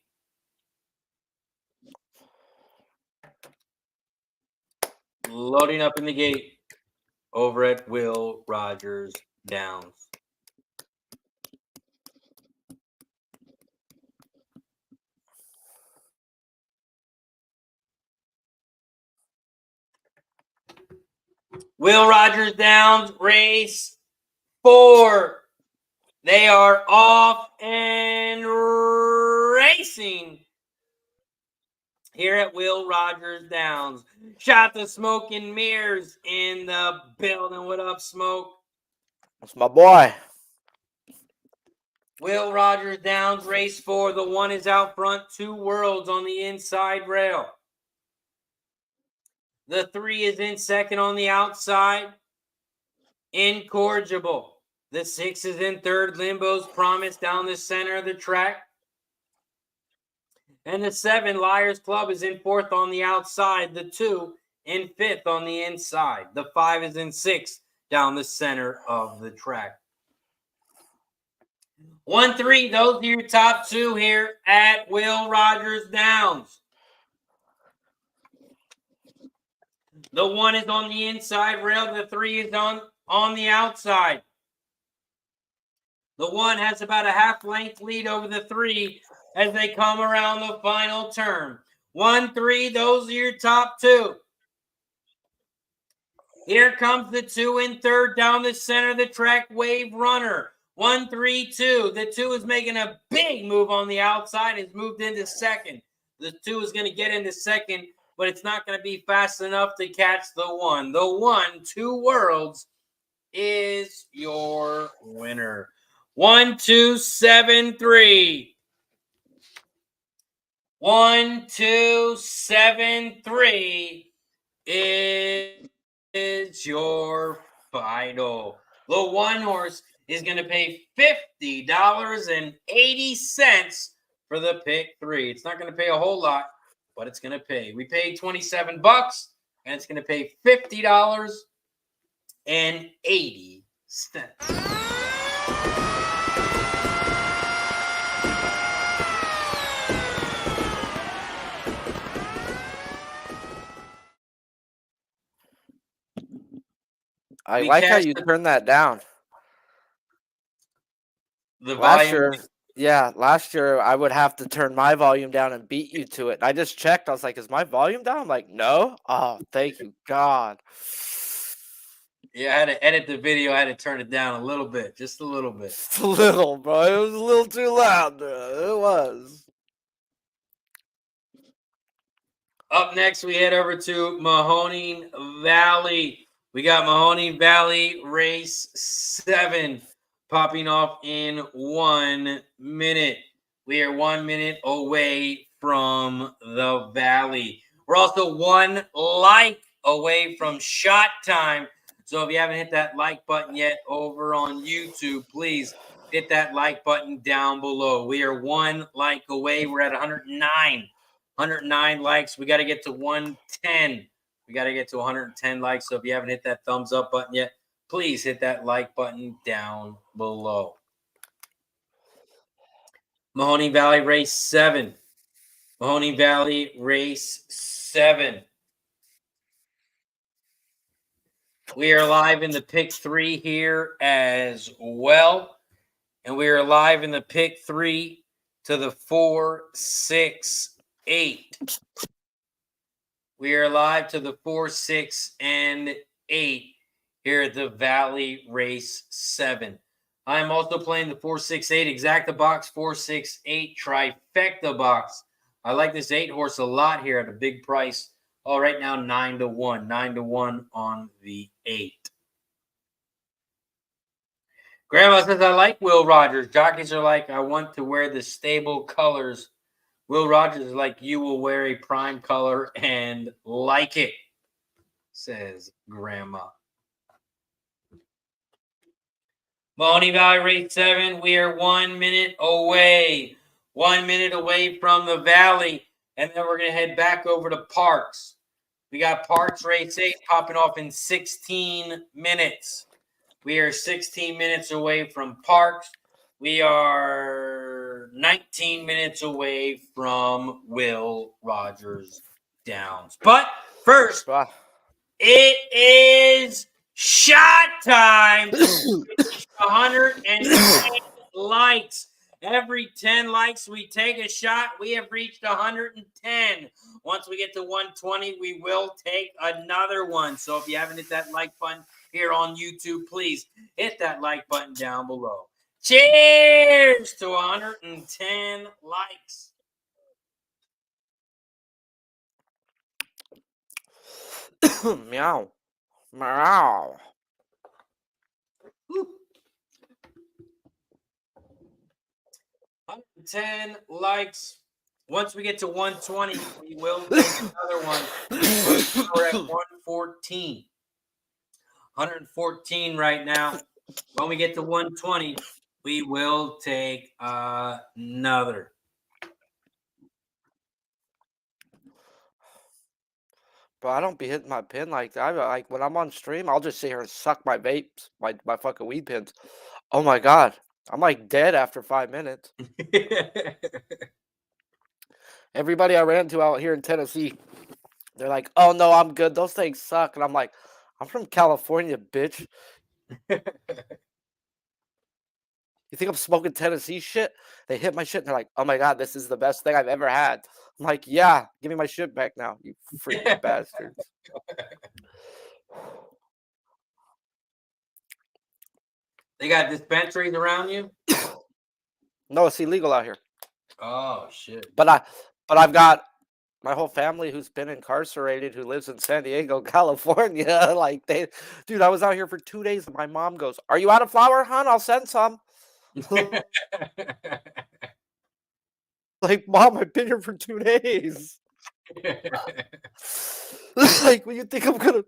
Loading up in the gate over at Will Rogers Downs. Will Rogers Downs Race 4. They are off and racing here at Will Rogers Downs. Shout to Smoke and Mirrors in the building. What up, Smoke? That's my boy. Will Rogers Downs Race 4. The 1 is out front. 2 Worlds on the inside rail. The 3 is in second on the outside. Incorrigible. The 6 is in third. Limbo's Promise down the center of the track. And the 7, Liars Club, is in fourth on the outside. The 2 in fifth on the inside. The 5 is in sixth down the center of the track. 1, 3, those are your top 2 here at Will Rogers Downs. The 1 is on the inside rail. The 3 is on the outside. The 1 has about a half-length lead over the 3 as they come around the final turn. 1, 3, those are your top 2. Here comes the 2 in third down the center of the track, Wave Runner. 1, 3, 2. The 2 is making a big move on the outside. It's moved into second. The 2 is going to get into second, but it's not going to be fast enough to catch the 1. The 1, 2 Worlds, is your winner. 1, 2, 7, 3. 1, 2, 7, 3 is your final. The 1 horse is going to pay $50.80 for the pick 3. It's not going to pay a whole lot, but it's going to pay. We paid $27, and it's going to pay $50.80. I We like how cashed you turned that down. the Last volume. year, yeah, last year I would have to turn my volume down and beat you to it. I just checked. I was like, "Is my volume down?" I'm like, "No." Oh, thank you, God. Yeah, I had to edit the video. I had to turn it down a little bit, just a little bit. Just a little, bro. It was a little too loud, bro. It was. Up next, we head over to Mahoning Valley. We got Mahoning Valley Race 7 popping off in 1 minute. We are 1 minute away from the valley. We're also 1 like away from shot time. So if you haven't hit that like button yet over on YouTube, please hit that like button down below. We are 1 like away. We're at 109 likes. We got to get to 110. We got to get to 110 likes. So if you haven't hit that thumbs up button yet, please hit that like button down below. Mahoney Valley Race 7. Mahoney Valley Race 7. We are live in the pick 3 here as well. And we are live in the pick 3 to the 4, 6, 8. We are live to the 4, 6, and 8 here at the Valley Race 7. I am also playing the 4, 6, 8 Exacta box, 4, 6, 8 trifecta box. I like this 8 horse a lot here at a big price. Oh, right now 9 to 1. 9 to 1 on the 8. Grandma says, I like Will Rogers. Jockeys are like, I want to wear the stable colors. Will Rogers is like, you will wear a prime color and like it, says Grandma. Mahoney Valley Race 7, we are 1 minute away. 1 minute away from the Valley. And then we're going to head back over to Parx. We got Parx Race 8 popping off in 16 minutes. We are 16 minutes away from Parx. We are 19 minutes away from Will Rogers Downs. But first, it is shot time. 110 likes. Every 10 likes, we take a shot. We have reached 110. Once we get to 120, we will take another one. So if you haven't hit that like button here on YouTube, please hit that like button down below. Cheers to 110 likes. Meow. Meow. 110 likes. Once we get to 120, we will take another one. We're at 114. 114 right now. When we get to 120, we will take another. Bro, I don't be hitting my pin like that. Like when I'm on stream, I'll just sit here and suck my vapes, my fucking weed pins. Oh my God. I'm like dead after 5 minutes. Everybody I ran to out here in Tennessee, they're like, oh no, I'm good. Those things suck. And I'm like, I'm from California, bitch. You think I'm smoking Tennessee shit? They hit my shit and they're like, oh my God, this is the best thing I've ever had. I'm like, yeah, give me my shit back now, you freaking bastards. They got dispensaries around you? No, it's illegal out here. Oh shit. But I've got my whole family who's been incarcerated who lives in San Diego, California. Like dude, I was out here for 2 days and my mom goes, are you out of flour, hon? I'll send some. Like, Mom, I've been here for 2 days. Like, what you think I'm gonna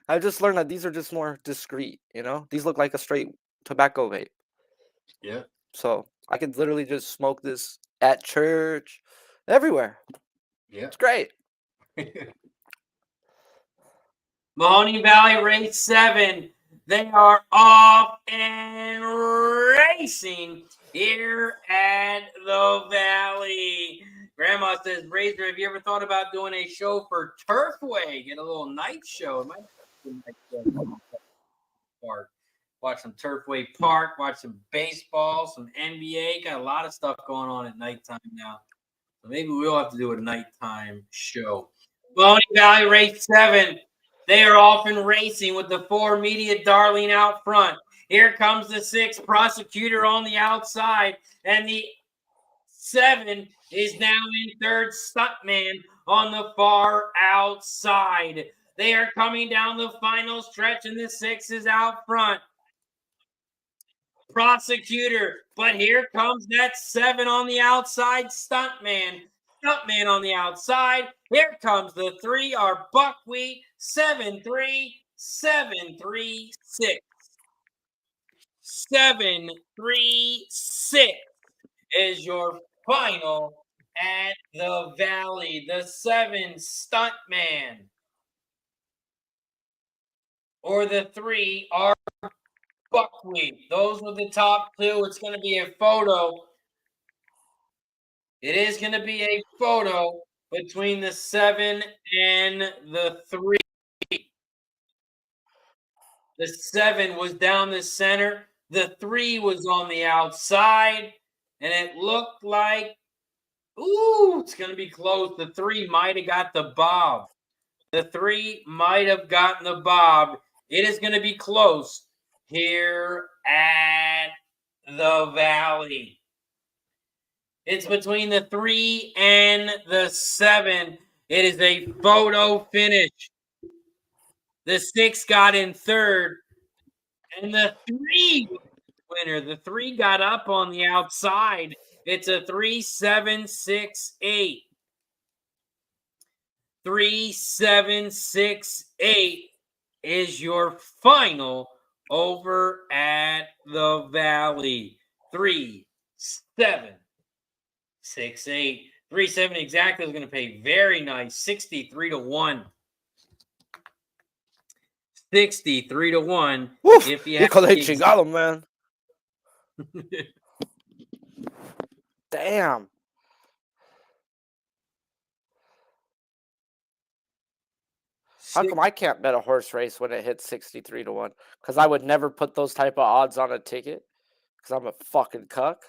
I just learned that these are just more discreet, you know? These look like a straight tobacco vape. Yeah. So I could literally just smoke this at church, everywhere. Yeah. It's great. Mahoney Valley Race 7. They are off and racing here at the Valley. Grandma says, Razor, have you ever thought about doing a show for Turfway? Get a little night show. Park. Watch some Turfway Park, watch some baseball, some NBA. Got a lot of stuff going on at nighttime now. So maybe we'll have to do a nighttime show. Mahoney Valley Race 7. They are off and racing with the 4 Media Darling out front. Here comes the 6 Prosecutor on the outside. And the 7 is now in third, Stuntman on the far outside. They are coming down the final stretch, and the 6 is out front. Prosecutor, but here comes that 7 on the outside, Stuntman. Stuntman on the outside. Here comes the 3, our Buckwheat, 7-3, 7-3, 6. 7-3, 6 is your final at the Valley. The 7, Stuntman. Or the 3, our Buckwheat. Those were the top 2. It's going to be a photo. It is going to be a photo between the 7 and the 3. The 7 was down the center. The 3 was on the outside. And it looked like, ooh, it's going to be close. The 3 might have got the bob. The 3 might have gotten the bob. It is going to be close here at the Valley. It's between the 3 and the 7. It is a photo finish. The 6 got in third, and the 3 winner. The 3 got up on the outside. It's a 3-7-6-8. 3-7-6-8 is your final over at the Valley. 3-7-6-8. 3-7 exactly is going to pay very nice. 63-1. 63-1. If you have chingaron, man. Damn. How come I can't bet a horse race when it hits 63-1? Because I would never put those type of odds on a ticket. Because I'm a fucking cuck.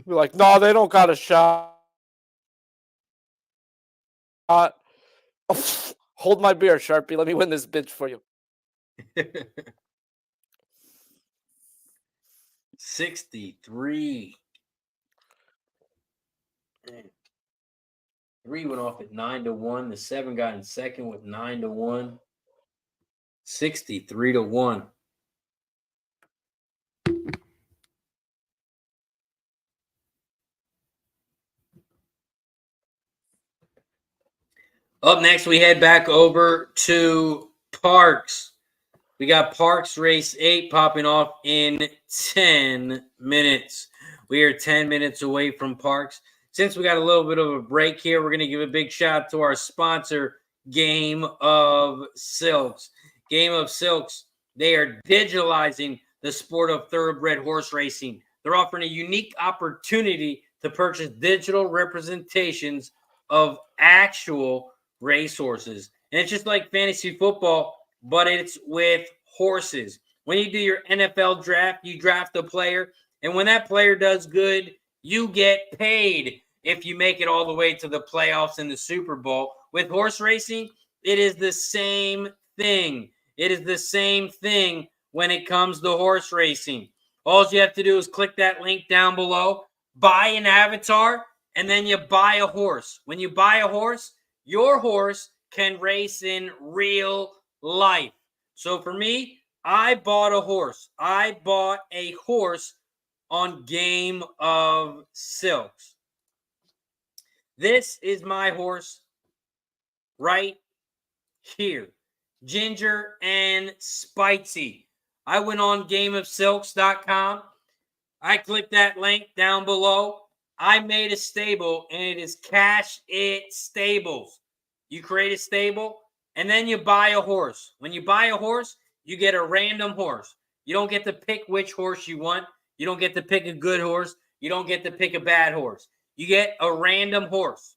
Be like, no, they don't got a shot. Hold my beer, Sharpie. Let me win this bitch for you. 63. 3 went off at 9-1. The 7 got in second with 9-1. 63-1. Up next, we head back over to Parx. We got Parx Race 8 popping off in 10 minutes. We are 10 minutes away from Parx. Since we got a little bit of a break here, we're going to give a big shout out to our sponsor, Game of Silks. Game of Silks, they are digitalizing the sport of thoroughbred horse racing. They're offering a unique opportunity to purchase digital representations of actual racehorses. And it's just like fantasy football, but it's with horses. When you do your NFL draft, you draft a player, and when that player does good, you get paid if you make it all the way to the playoffs and the Super Bowl. With horse racing, it is the same thing. It is the same thing when it comes to horse racing. All you have to do is click that link down below, buy an avatar, and then you buy a horse. When you buy a horse, your horse can race in real life. So for me, I bought a horse. I bought a horse on Game of Silks. This is my horse right here. Ginger and Spicy. I went on gameofsilks.com. I clicked that link down below. I made a stable, and it is Cash It Stables. You create a stable, and then you buy a horse. When you buy a horse, you get a random horse. You don't get to pick which horse you want. You don't get to pick a good horse. You don't get to pick a bad horse. You get a random horse.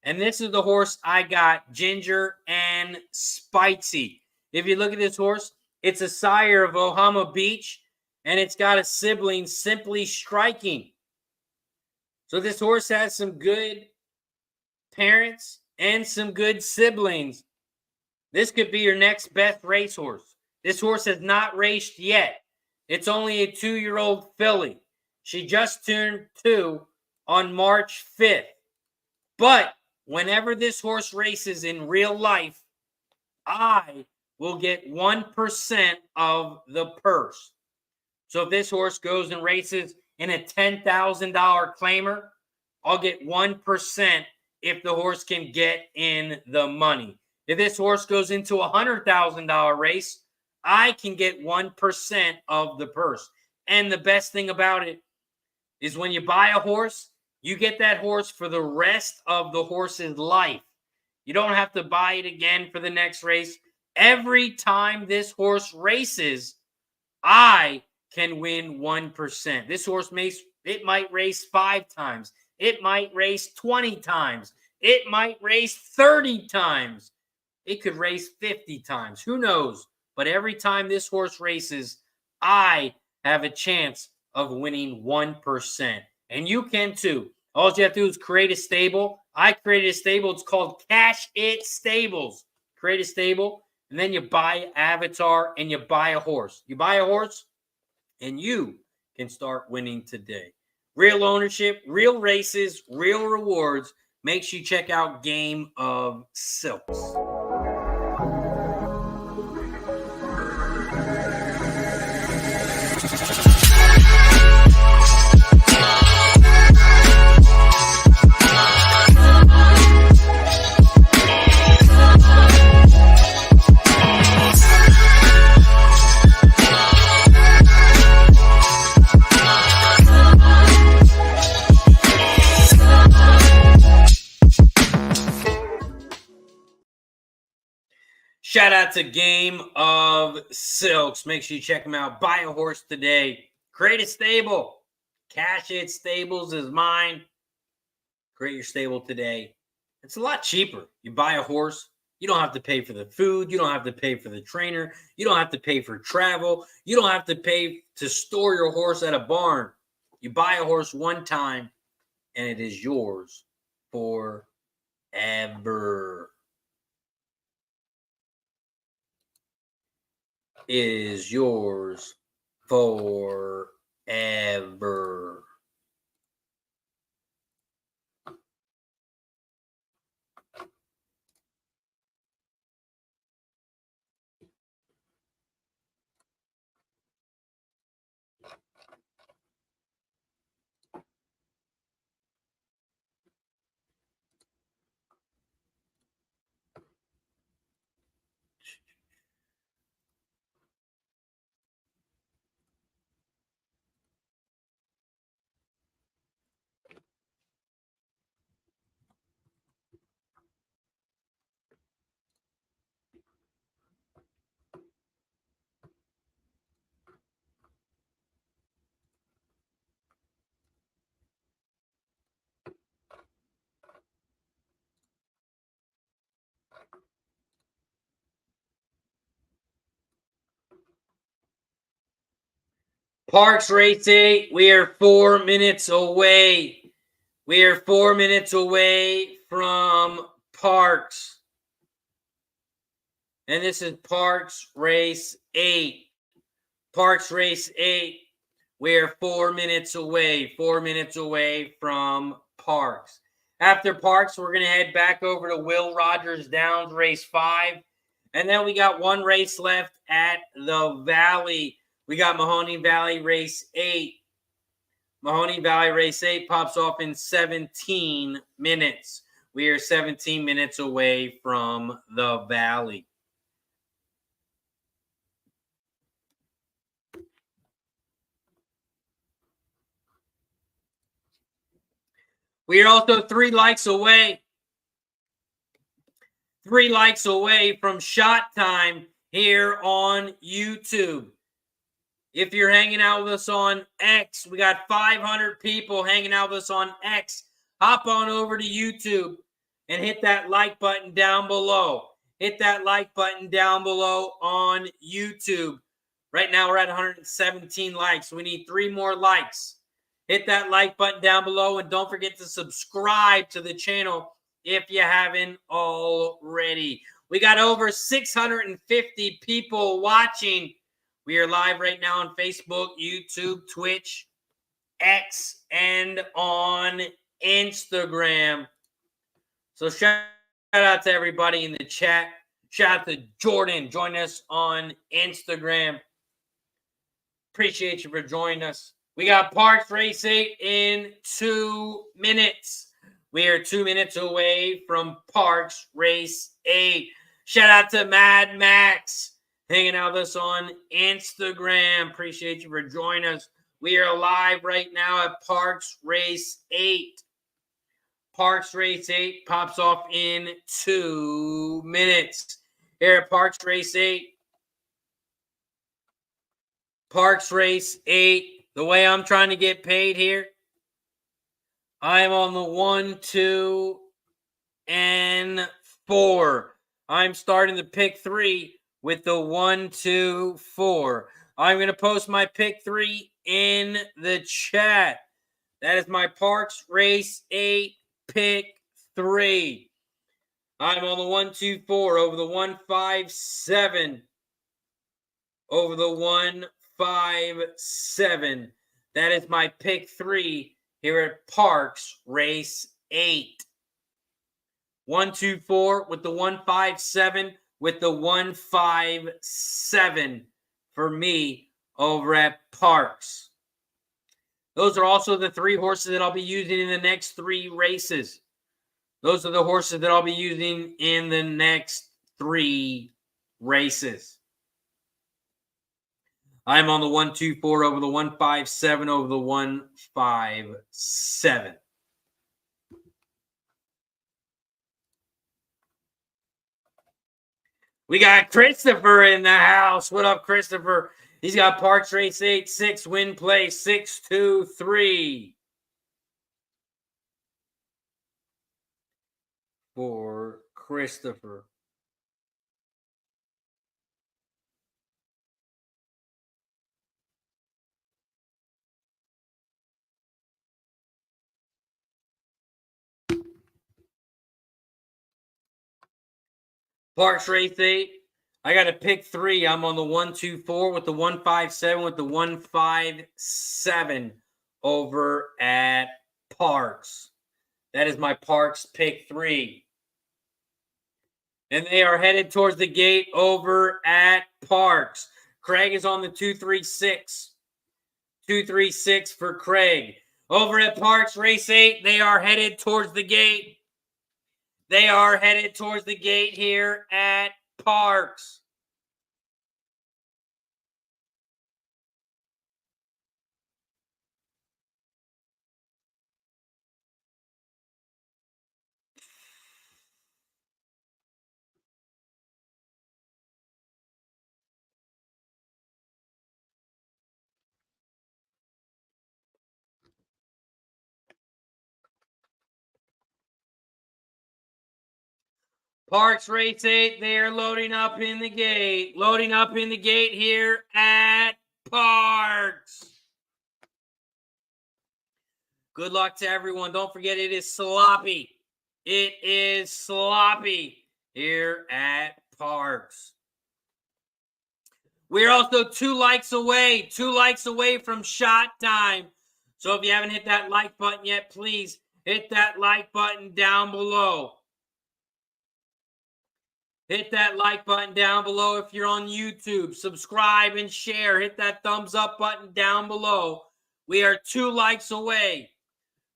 And this is the horse I got, Ginger and Spicy. If you look at this horse, it's a sire of Ohama Beach, and it's got a sibling, Simply Striking. So this horse has some good parents and some good siblings. This could be your next best racehorse. This horse has not raced yet. It's only a 2-year-old filly. She just turned 2 on March 5th. But whenever this horse races in real life, I will get 1% of the purse. So if this horse goes and races in a $10,000 claimer, I'll get 1% if the horse can get in the money. If this horse goes into a $100,000 race, I can get 1% of the purse. And the best thing about it is when you buy a horse, you get that horse for the rest of the horse's life. You don't have to buy it again for the next race. Every time this horse races, I can win 1%. This horse might race 5 times. It might race 20 times. It might race 30 times. It could race 50 times. Who knows? But every time this horse races, I have a chance of winning 1%. And you can too. All you have to do is create a stable. I created a stable. It's called Cash It Stables. Create a stable, and then you buy an avatar and you buy a horse. You buy a horse, and you can start winning today. Real ownership, real races, real rewards. Make sure you check out Game of Silks. Shout out to Game of Silks. Make sure you check them out. Buy a horse today. Create a stable. Cash It Stables is mine. Create your stable today. It's a lot cheaper. You buy a horse. You don't have to pay for the food. You don't have to pay for the trainer. You don't have to pay for travel. You don't have to pay to store your horse at a barn. You buy a horse one time, and it is yours forever. Is yours forever. Parx Racing, we are 4 minutes away. We are 4 minutes away from Parx. And this is Parx Race 8. Parx Race 8. We are 4 minutes away. 4 minutes away from Parx. After Parx, we're going to head back over to Will Rogers Downs Race 5. And then we got one race left at the Valley. We got Mahoning Valley Race 8. Mahoney Valley Race 8 pops off in 17 minutes. We are 17 minutes away from the Valley. We are also 3 likes away. 3 likes away from shot time here on YouTube. If you're hanging out with us on X, we got 500 people hanging out with us on X. Hop on over to YouTube. and hit that like button down below. Hit that like button down below on YouTube. Right now we're at 117 likes. We need 3 more likes. Hit that like button down below, and don't forget to subscribe to the channel if you haven't already. We got over 650 people watching. We are live right now on Facebook, YouTube, Twitch, X, and on Instagram. So shout out to everybody in the chat. Shout out to Jordan. Join us on Instagram. Appreciate you for joining us. We got Parx Racing in 2 minutes. We are 2 minutes away from Parx Race 8. Shout out to Mad Max hanging out with us on Instagram. Appreciate you for joining us. We are live right now at Parx Race 8. Parx Race 8 pops off in 2 minutes. Here at Parx Race 8. Parx Race 8. The way I'm trying to get paid here, I'm on the 1, 2, and 4. I'm starting the pick 3 with the 1, 2, 4. I'm going to post my pick 3 in the chat. That is my Parx Race 8 pick 3. I'm on the 1, 2, 4 over the 1, 5, 7. Over the 1, 5, 7. That is my pick 3 here at Parx Race 8. 1, 2, 4 with the 1, 5, 7 with the 1, 5, 7 for me over at Parx. Those are also the 3 horses that I'll be using in the next 3 races. Those are the horses that I'll be using in the next 3 races. I'm on the 1, 2, 4 over the 1, 5, 7 over the 1, 5, 7. We got Christopher in the house. What up, Christopher? He's got Parx Race 8, 6 win play, 6, 2, 3. For Christopher. Parx Race 8. I got to pick 3. I'm on the 1, 2, 4 with the 1, 5, 7 with the 1, 5, 7 over at Parx. That is my Parx pick 3. And they are headed towards the gate over at Parx. Craig is on the 236. 236 for Craig. Over at Parx Race 8, they are headed towards the gate. They are headed towards the gate here at Parx. Parx Race 8, they are loading up in the gate. Loading up in the gate here at Parx. Good luck to everyone. Don't forget, it is sloppy. It is sloppy here at Parx. We're also 2 likes away. 2 likes away from shot time. So if you haven't hit that like button yet, please hit that like button down below. Hit that like button down below if you're on YouTube. Subscribe and share. Hit that thumbs up button down below. We are 2 likes away.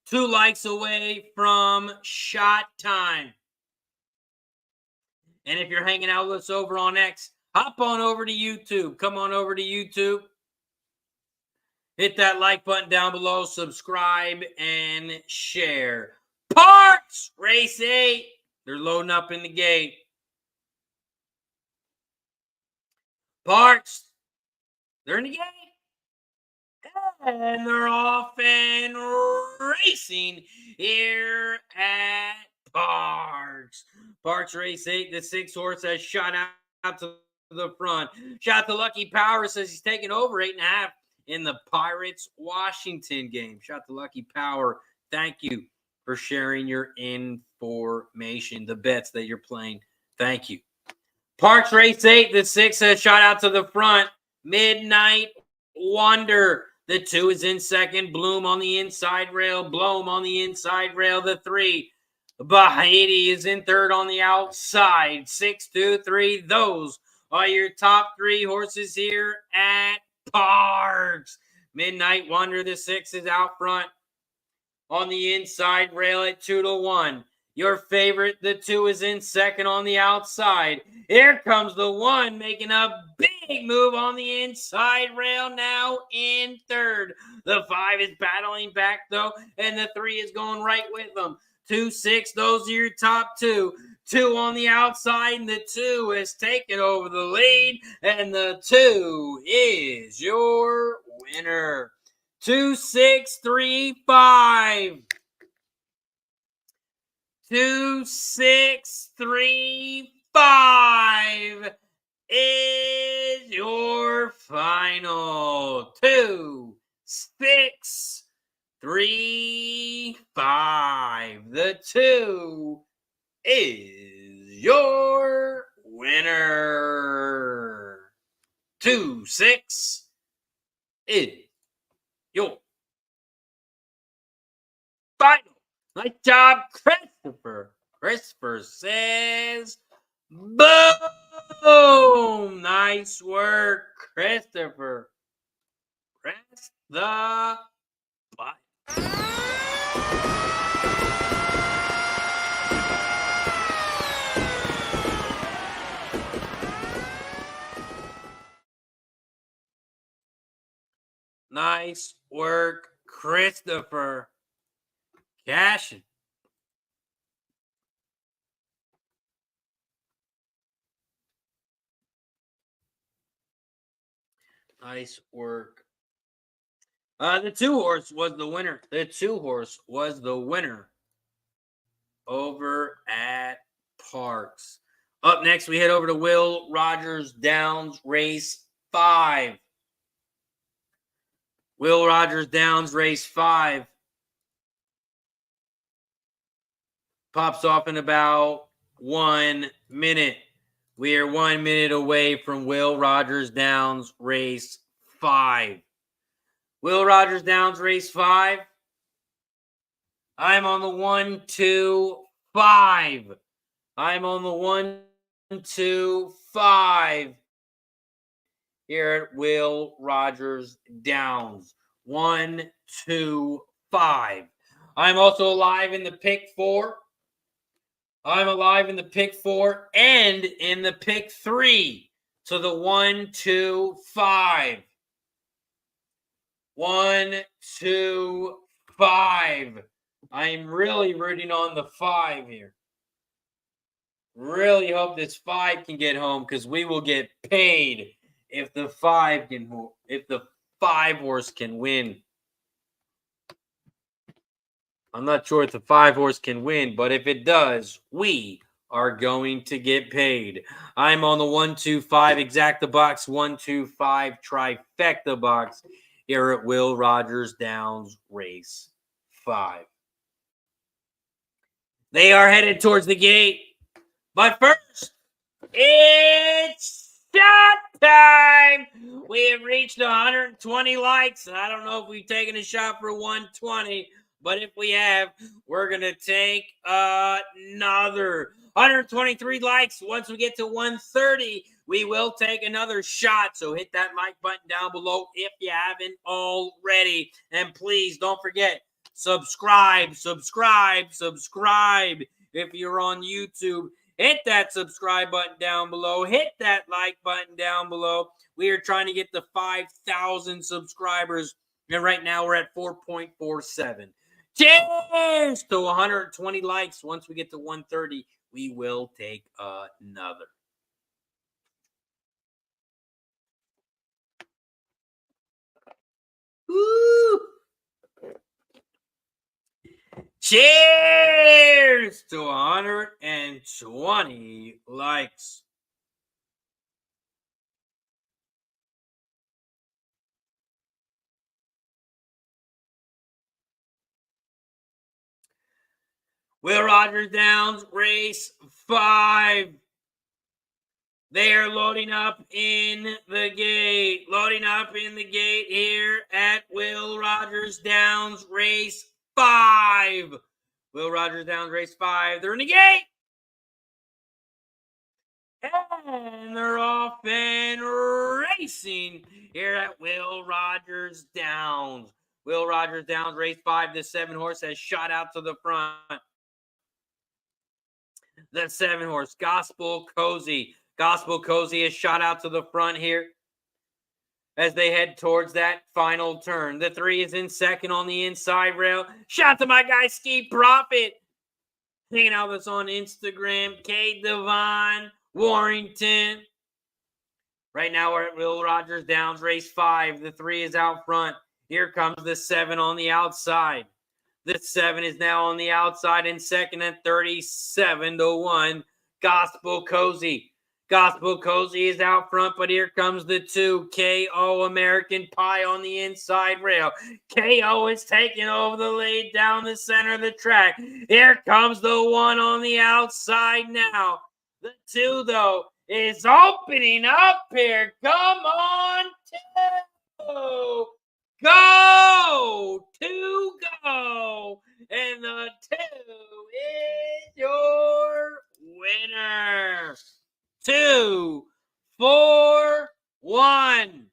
2 likes away from shot time. And if you're hanging out with us over on X, hop on over to YouTube. Come on over to YouTube. Hit that like button down below. Subscribe and share. Parx Race 8. They're loading up in the gate. Parx, they're in the gate. And they're off and racing here at Parx. Parx Race 8, the 6-horse has shot out to the front. Shot to Lucky Power, says he's taking over 8.5 in the Pirates-Washington game. Shot to Lucky Power. Thank you for sharing your information, the bets that you're playing. Thank you. Parx Race 8, the 6 has shot out to the front. Midnight Wonder. The 2 is in second. Bloom on the inside rail. Bloom on the inside rail. The 3. Bahiti is in third on the outside. 6, 2, 3. Those are your top 3 horses here at Parx. Midnight Wonder, the 6 is out front on the inside rail at 2-1. Your favorite, the 2 is in second on the outside. Here comes the 1 making a big move on the inside rail, now in third. The 5 is battling back though, and the 3 is going right with them. 2, 6, those are your top 2. 2 on the outside, and the 2 has taken over the lead, and the 2 is your winner. 2, 6, 3, 5. 2, 6, 3, 5 is your final. 2, 6, 3, 5. The 2 is your winner. 2, 6 is your final. Nice job, Christopher. Christopher says, boom. Nice work, Christopher. Press the button. Nice work, Christopher. Cashing. Nice work. The 2-horse was the winner. The 2-horse was the winner over at Parx. Up next, we head over to Will Rogers Downs Race 5. Will Rogers Downs Race 5 pops off in about 1 minute. We are 1 minute away from Will Rogers Downs Race 5. Will Rogers Downs Race 5. I'm on the 1, 2, 5. I'm on the 1, 2, 5 here at Will Rogers Downs. 1, 2, 5. I'm also alive in the pick 4. I'm alive in the pick 4 and in the pick 3. So the 1, 2, 5. 1, 2, 5. I'm really rooting on the 5 here. Really hope this 5 can get home because we will get paid if the 5 horse can win. I'm not sure if the 5 horse can win, but if it does, we are going to get paid. I'm on the 1, 2, 5 exacta box, 1, 2, 5 trifecta box here at Will Rogers Downs Race 5. They are headed towards the gate. But first, it's shot time. We have reached 120 likes. And I don't know if we've taken a shot for 120, but if we have, we're going to take another 123 likes. Once we get to 130, we will take another shot. So hit that like button down below if you haven't already. And please don't forget, subscribe. If you're on YouTube, hit that subscribe button down below. Hit that like button down below. We are trying to get to 5,000 subscribers. And right now we're at 4.47. Cheers to 120 likes. Once we get to 130, we will take another. Woo! Cheers to 120 likes. Will Rogers Downs, race 5. They are loading up in the gate. Loading up in the gate here at Will Rogers Downs, race 5. Will Rogers Downs, race 5. They're in the gate. And they're off and racing here at Will Rogers Downs. Will Rogers Downs, race 5. The 7 horse has shot out to the front. The 7 horse, Gospel Cozy. Gospel Cozy is shot out to the front here as they head towards that final turn. The 3 is in second on the inside rail. Shout to my guy, Ski Profit. Hanging out with us on Instagram. K. Devon Warrington. Right now we're at Will Rogers Downs, race 5. The 3 is out front. Here comes the 7 on the outside. The 7 is now on the outside in second at 37-1. Gospel Cozy. Gospel Cozy is out front, but here comes the 2. KO American Pie on the inside rail. KO is taking over the lead down the center of the track. Here comes the 1 on the outside now. The 2, though, is opening up here. Come on, 2. Go! 2 go! And the 2 is your winner. 2, 4, 1.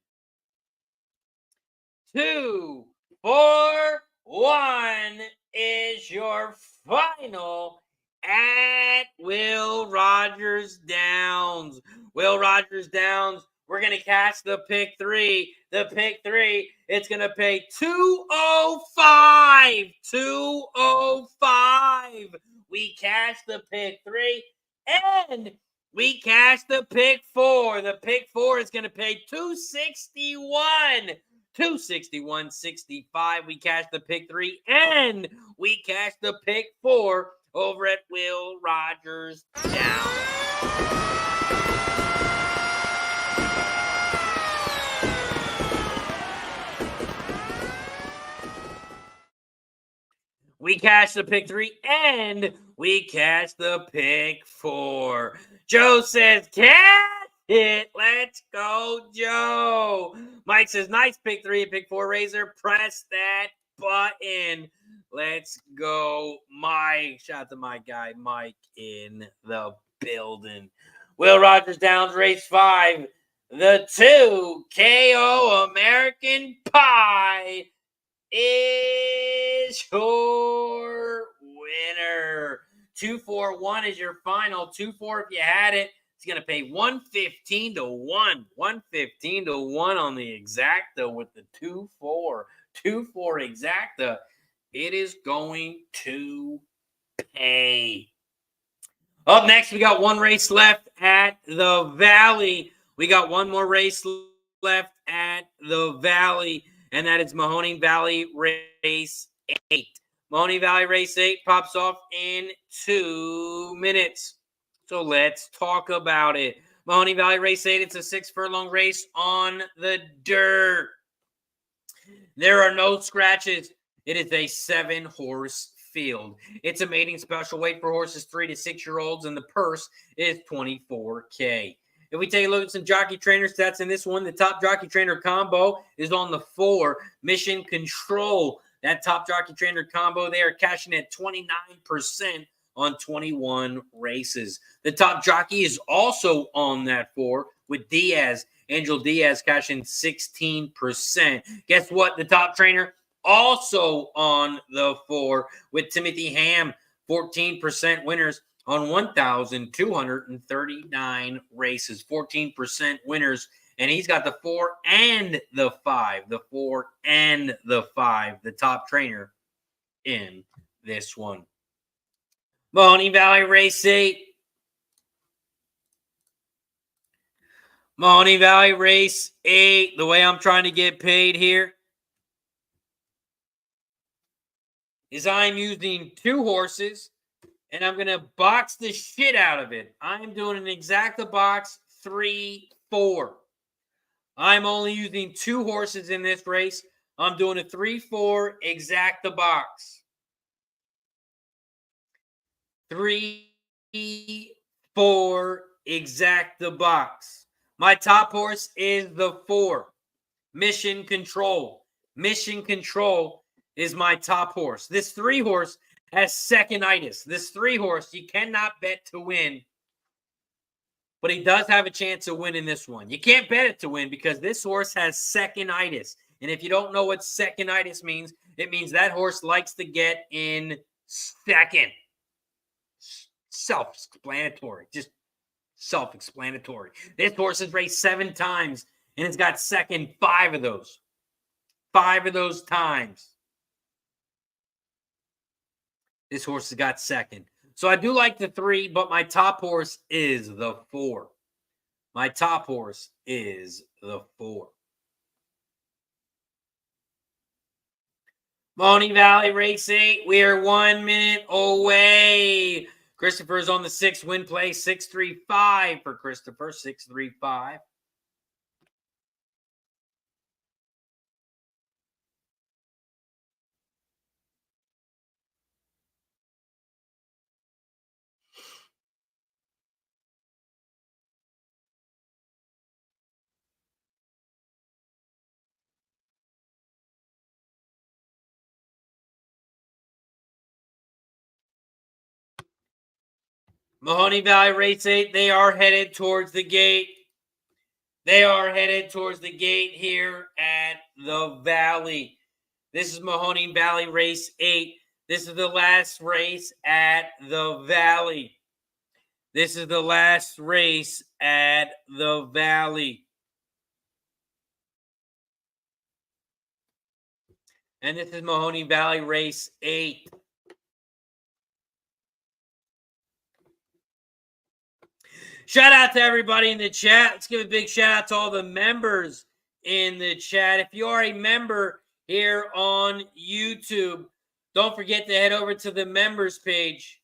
2, 4, 1 is your final at Will Rogers Downs. Will Rogers Downs, we're going to catch the pick 3. The pick 3, it's going to pay $205. $205. We cash the pick 3 and we cash the pick 4. The pick 4 is going to pay $261. $261.65. We cash the pick 3 and we cash the pick 4 over at Will Rogers Downs. We cash the pick 3 and we cash the pick 4. Joe says, cash it. Let's go, Joe. Mike says, nice pick 3 and pick 4, Razor. Press that button. Let's go, Mike. Shout out to my guy, Mike, in the building. Will Rogers Downs, race 5. The 2, KO American Pie, is your winner. 241 is your final. 2-4 if you had it. It's going to pay 115-1. 115-1 on the exacta with the 2-4. 2-4 exacta. It is going to pay. Up next, we got one race left at the Valley. We got one more race left at the Valley, and that is Mahoning Valley race 8. Mahoney Valley race 8 pops off in 2 minutes. So let's talk about it. Mahoney Valley race 8, it's a 6-furlong race on the dirt. There are no scratches. It is a 7-horse field. It's a mating special weight for horses 3 to 6-year-olds, and the purse is $24K. If we take a look at some jockey trainer stats in this one, the top jockey trainer combo is on the 4, Mission Control. That top jockey trainer combo, they are cashing at 29% on 21 races. The top jockey is also on that 4 with Diaz. Angel Diaz cashing 16%. Guess what? The top trainer also on the 4 with Timothy Ham, 14% winners on 1,239 races. 14% winners, and he's got the 4 and the 5. The 4 and the 5, the top trainer in this one. Mahoney Valley race 8. Mahoney Valley race 8. The way I'm trying to get paid here, is I'm using 2 horses, and I'm going to box the shit out of it. I'm doing an exacta box 3-4. I'm only using 2 horses in this race. I'm doing a 3-4 exacta box. 3-4 exacta box. My top horse is the 4, Mission Control. Mission Control is my top horse. This 3 horse has seconditis. This 3 horse, you cannot bet to win, but he does have a chance of winning this one. You can't bet it to win because this horse has seconditis. And if you don't know what seconditis means, it means that horse likes to get in second. Self-explanatory. Just self-explanatory. This horse has raced 7 times, and it's got second 5 of those. 5 of those times. This horse has got second. So I do like the 3, but my top horse is the 4. My top horse is the 4. Mahoney Valley Race 8. We are 1 minute away. Christopher's on the 6 win play. 635 for Christopher. 635. Mahoney Valley Race 8, they are headed towards the gate. They are headed towards the gate here at the Valley. This is Mahoning Valley Race 8. This is the last race at the Valley. This is the last race at the Valley. And this is Mahoning Valley Race 8. Shout out to everybody in the chat. Let's give a big shout out to all the members in the chat. If you are a member here on YouTube, don't forget to head over to the members page.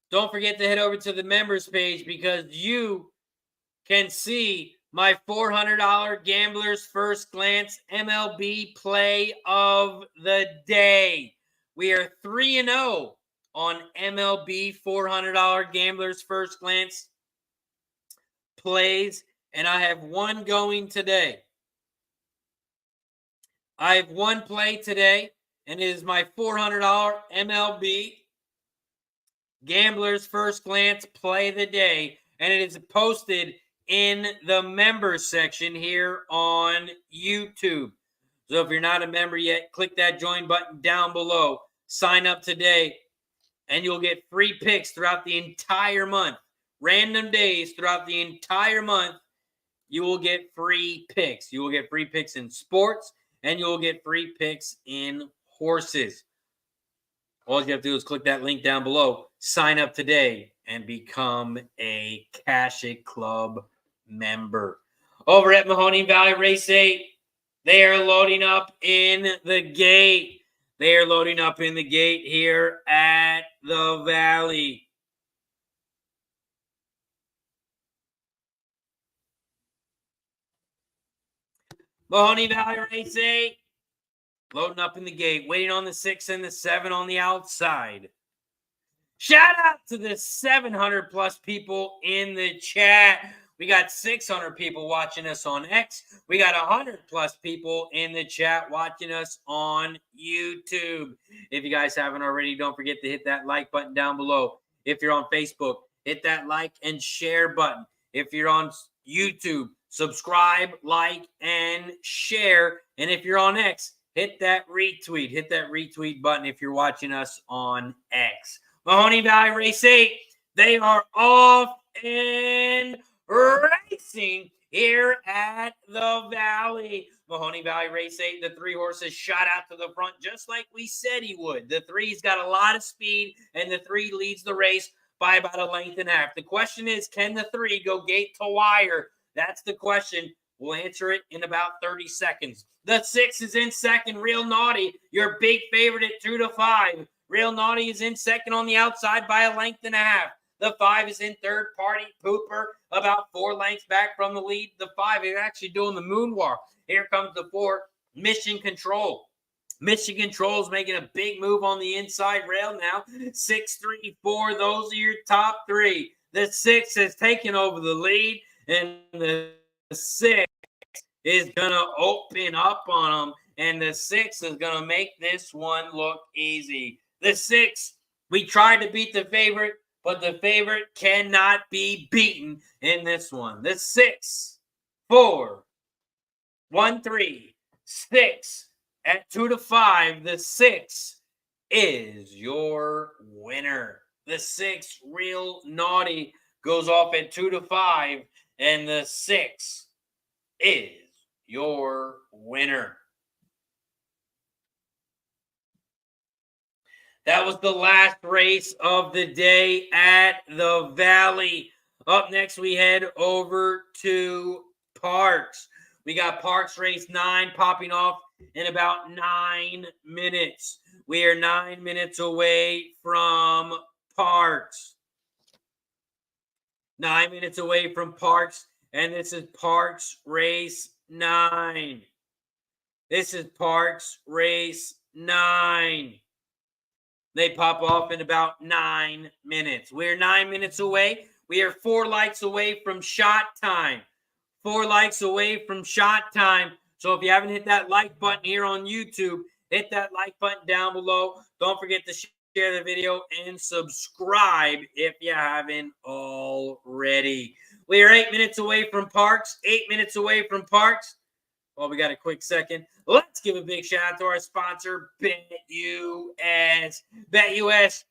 Don't forget to head over to the members page because you can see my $400 Gambler's First Glance MLB play of the day. We are 3-0 on MLB $400 Gambler's First Glance plays, and I have one going today. I have one play today, and it is my $400 MLB Gambler's First Glance play of the day, and it is posted in the members section here on YouTube. So if you're not a member yet, click that join button down below. Sign up today, and you'll get free picks throughout the entire month. Random days throughout the entire month, you will get free picks. You will get free picks in sports, and you will get free picks in horses. All you have to do is click that link down below, sign up today, and become a Cash It Club member. Over at Mahoning Valley Race 8, they are loading up in the gate. They are loading up in the gate here at the Valley. Mahoney Valley Race 8, loading up in the gate, waiting on the 6 and the 7 on the outside. Shout out to the 700 plus people in the chat. We got 600 people watching us on X. We got 100 plus people in the chat watching us on YouTube. If you guys haven't already, don't forget to hit that like button down below. If you're on Facebook, hit that like and share button. If you're on YouTube, subscribe, like, and share. And if you're on X, hit that retweet. Hit that retweet button if you're watching us on X. Mahoney Valley Race 8, they are off and racing here at the Valley. Mahoney Valley Race 8, the 3 horses shot out to the front just like we said he would. The 3's got a lot of speed, and the 3 leads the race by about a length and a half. The question is, can the 3 go gate to wire? That's the question. We'll answer it in about 30 seconds. The 6 is in second. Real Naughty, your big favorite at 2-5. Real Naughty is in second on the outside by a length and a half. The 5 is in third. Party Pooper about 4 lengths back from the lead. The 5 is actually doing the moonwalk. Here comes the 4, Mission Control. Mission Control is making a big move on the inside rail now. 6, 3, 4. Those are your top 3. The 6 has taken over the lead, and the 6 is going to open up on them, and the 6 is going to make this one look easy. The 6, we tried to beat the favorite, but the favorite cannot be beaten in this one. The 6, 4, 1, 3, 6 at 2-5. The 6 is your winner. The 6, Real Naughty, goes off at 2-5, and the 6 is your winner. That was the last race of the day at the Valley. Up next, we head over to Parx. We got Parx Race 9 popping off in about 9 minutes. We are 9 minutes away from Parx. 9 minutes away from Parx, and this is Parx Race 9. This is Parx Race 9. They pop off in about 9 minutes. We're 9 minutes away. We are 4 likes away from shot time. 4 likes away from shot time. So if you haven't hit that like button here on YouTube, hit that like button down below. Don't forget to share the video and subscribe if you haven't already. We are 8 minutes away from Parx. 8 minutes away from Parx. Well, we got a quick second. Let's give a big shout out to our sponsor, BetUS. BetUS,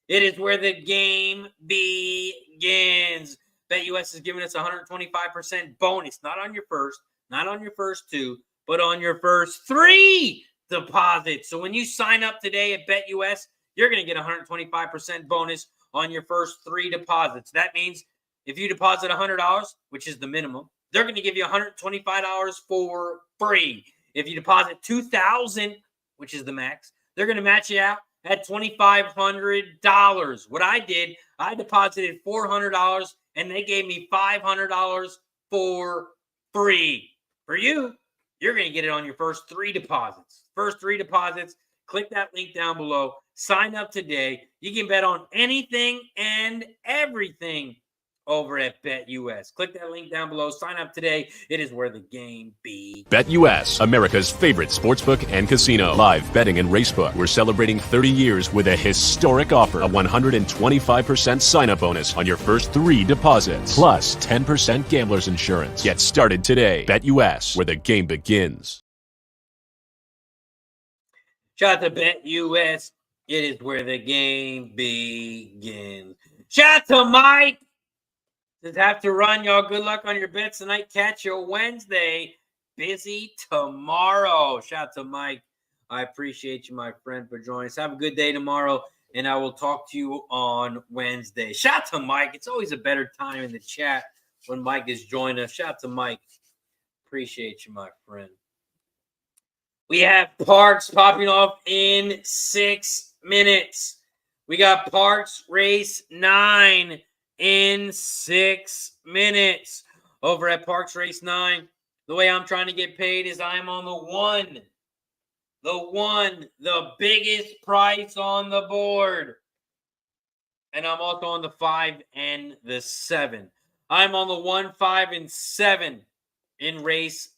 it is where the game begins. BetUS is giving us 125% bonus, not on your first, not on your first 2, but on your first 3 deposits. So when you sign up today at BetUS, you're going to get 125% bonus on your first 3 deposits. That means if you deposit $100, which is the minimum, they're going to give you $125 for free. If you deposit $2,000, which is the max, they're going to match you out at $2,500. What I did, I deposited $400, and they gave me $500 for free. For you, you're going to get it on your first 3 deposits. First 3 deposits, click that link down below. Sign up today. You can bet on anything and everything over at BetUS. Click that link down below. Sign up today. It is where the game begins. BetUS, America's favorite sportsbook and casino. Live betting and racebook. We're celebrating 30 years with a historic offer. A 125% sign-up bonus on your first 3 deposits. Plus 10% gambler's insurance. Get started today. BetUS, where the game begins. Shout out to BetUS. It is where the game begins. Shout out to Mike. Just have to run, y'all. Good luck on your bets tonight. Catch you Wednesday. Busy tomorrow. Shout out to Mike. I appreciate you, my friend, for joining us. Have a good day tomorrow, and I will talk to you on Wednesday. Shout out to Mike. It's always a better time in the chat when Mike is joining us. Shout out to Mike. Appreciate you, my friend. We have Parx popping off in 6 minutes. We got Parx Race 9 in 6 minutes. Over at Parx Race 9, the way I'm trying to get paid is I'm on the 1. The 1, the biggest price on the board. And I'm also on the 5 and the 7. I'm on the 1, 5, and 7 in race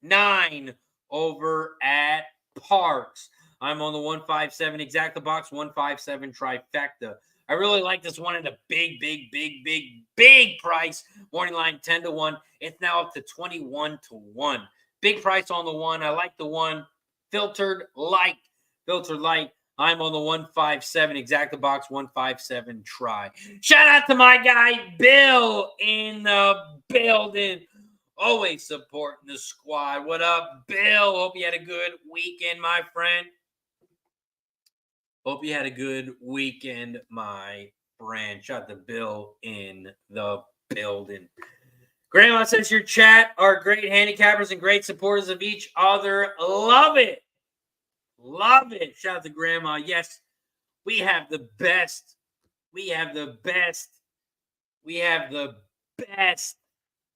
9 over at Parx. I'm on the 157 exacta box, 157 trifecta. I really like this one at a big price. Morning line 10-1. It's now up to 21-1. Big price on the 1. I like the 1. Filtered light. I'm on the 157 exacta box, 157 try. Shout out to my guy Bill in the building. Always supporting the squad. What up, Bill? Hope you had a good weekend, my friend. Hope you had a good weekend, my friend. Shout out to Bill in the building. Grandma says your chat are great handicappers and great supporters of each other. Love it. Love it. Shout out to Grandma. Yes, we have the best. We have the best. We have the best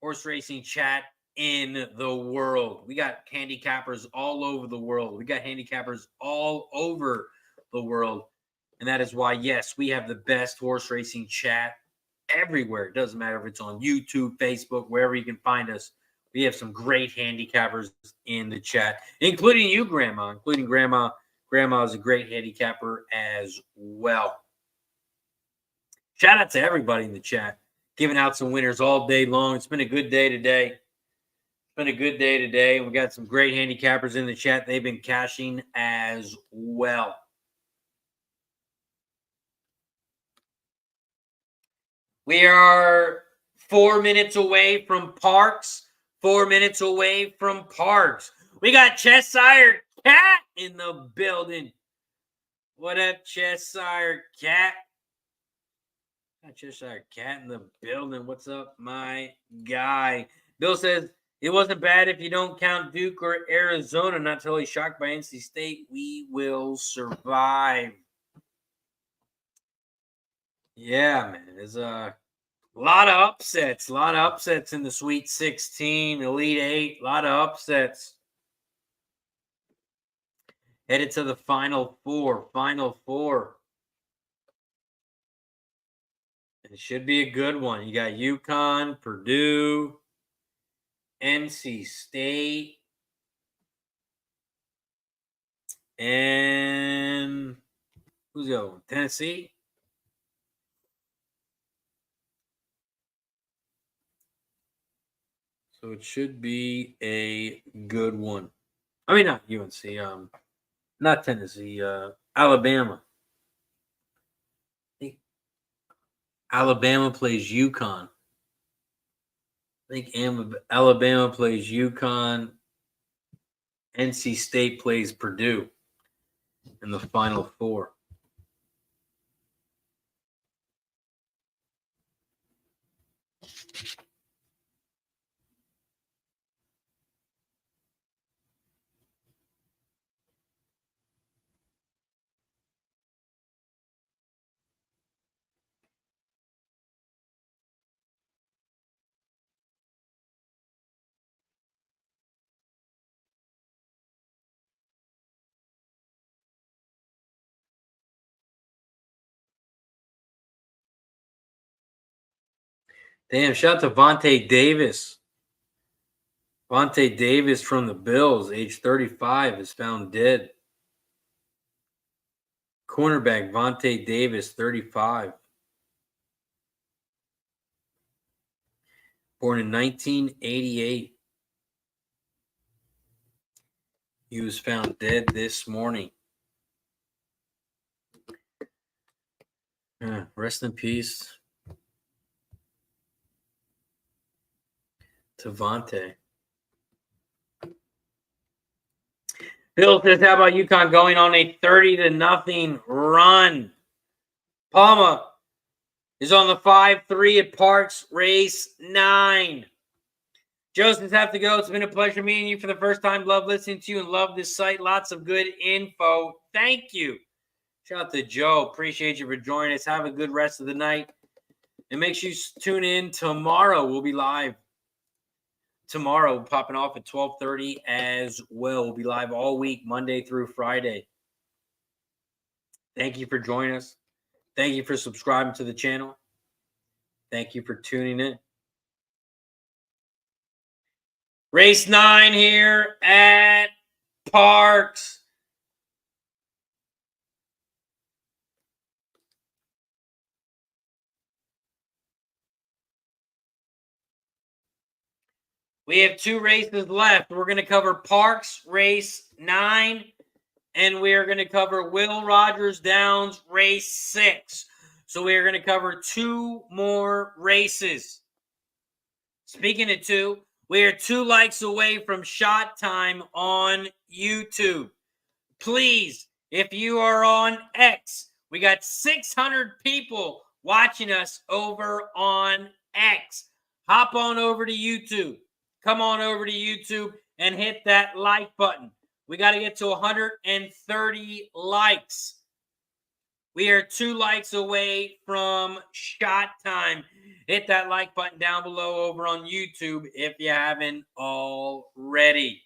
horse racing chat in the world. We got handicappers all over the world. We got handicappers all over the world. And that is why, yes, we have the best horse racing chat everywhere. It doesn't matter if it's on YouTube, Facebook, wherever you can find us. We have some great handicappers in the chat, including you, Grandma, including Grandma. Grandma is a great handicapper as well. Shout out to everybody in the chat, giving out some winners all day long. It's been a good day today. It's been a good day today. We got some great handicappers in the chat. They've been cashing as well. We are 4 minutes away from Parx. 4 minutes away from Parx. We got Cheshire Cat in the building. What up, Cheshire Cat? Got Cheshire Cat in the building. What's up, my guy? Bill says, it wasn't bad if you don't count Duke or Arizona. Not totally shocked by NC State. We will survive. Yeah, man. There's a lot of upsets. A lot of upsets in the Sweet 16, Elite 8. A lot of upsets. Headed to the Final Four. Final Four. It should be a good one. You got UConn, Purdue, NC State, and who's the other one? Tennessee. So it should be a good one. I mean, not UNC, not Tennessee, Alabama. I think Alabama plays UConn. I think Alabama plays UConn. NC State plays Purdue in the Final Four. Damn, shout out to Vontae Davis. Vontae Davis from the Bills, age 35, is found dead. Cornerback Vontae Davis, 35. Born in 1988. He was found dead this morning. Rest in peace to Vontae. Bill says, how about UConn going on a 30-0 run? Palma is on the 5-3 at Parx Race 9. Joseph's have to go. It's been a pleasure meeting you for the first time. Love listening to you and love this site. Lots of good info. Thank you. Shout out to Joe. Appreciate you for joining us. Have a good rest of the night. And make sure you tune in tomorrow. We'll be live tomorrow, popping off at 12:30 as well. We'll be live all week, Monday through Friday. Thank you for joining us. Thank you for subscribing to the channel. Thank you for tuning in. Race 9 here at Parx. We have 2 races left. We're going to cover Parx Race 9, and we are going to cover Will Rogers Downs Race 6. So we are going to cover 2 more races. Speaking of 2, we are 2 likes away from shot time on YouTube. Please, if you are on X, we got 600 people watching us over on X. hop on over to YouTube. Come on over to YouTube and hit that like button. We got to get to 130 likes. We are 2 likes away from shot time. Hit that like button down below over on YouTube if you haven't already.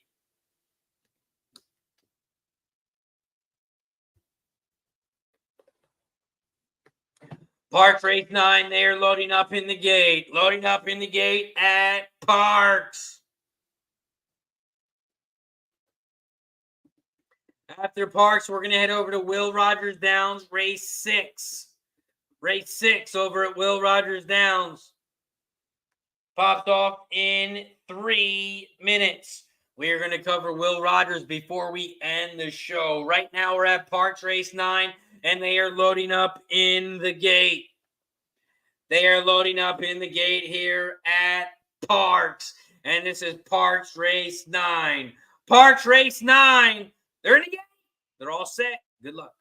Parx Race 9, they are loading up in the gate. Loading up in the gate at Parx. After Parx, we're going to head over to Will Rogers Downs, race 6. Race 6 over at Will Rogers Downs. Popped off in 3 minutes. We are going to cover Will Rogers before we end the show. Right now, we're at Parx Race 9, and they are loading up in the gate. They are loading up in the gate here at Parx. And this is Parx Race 9. Parx Race 9. They're in the gate. They're all set. Good luck.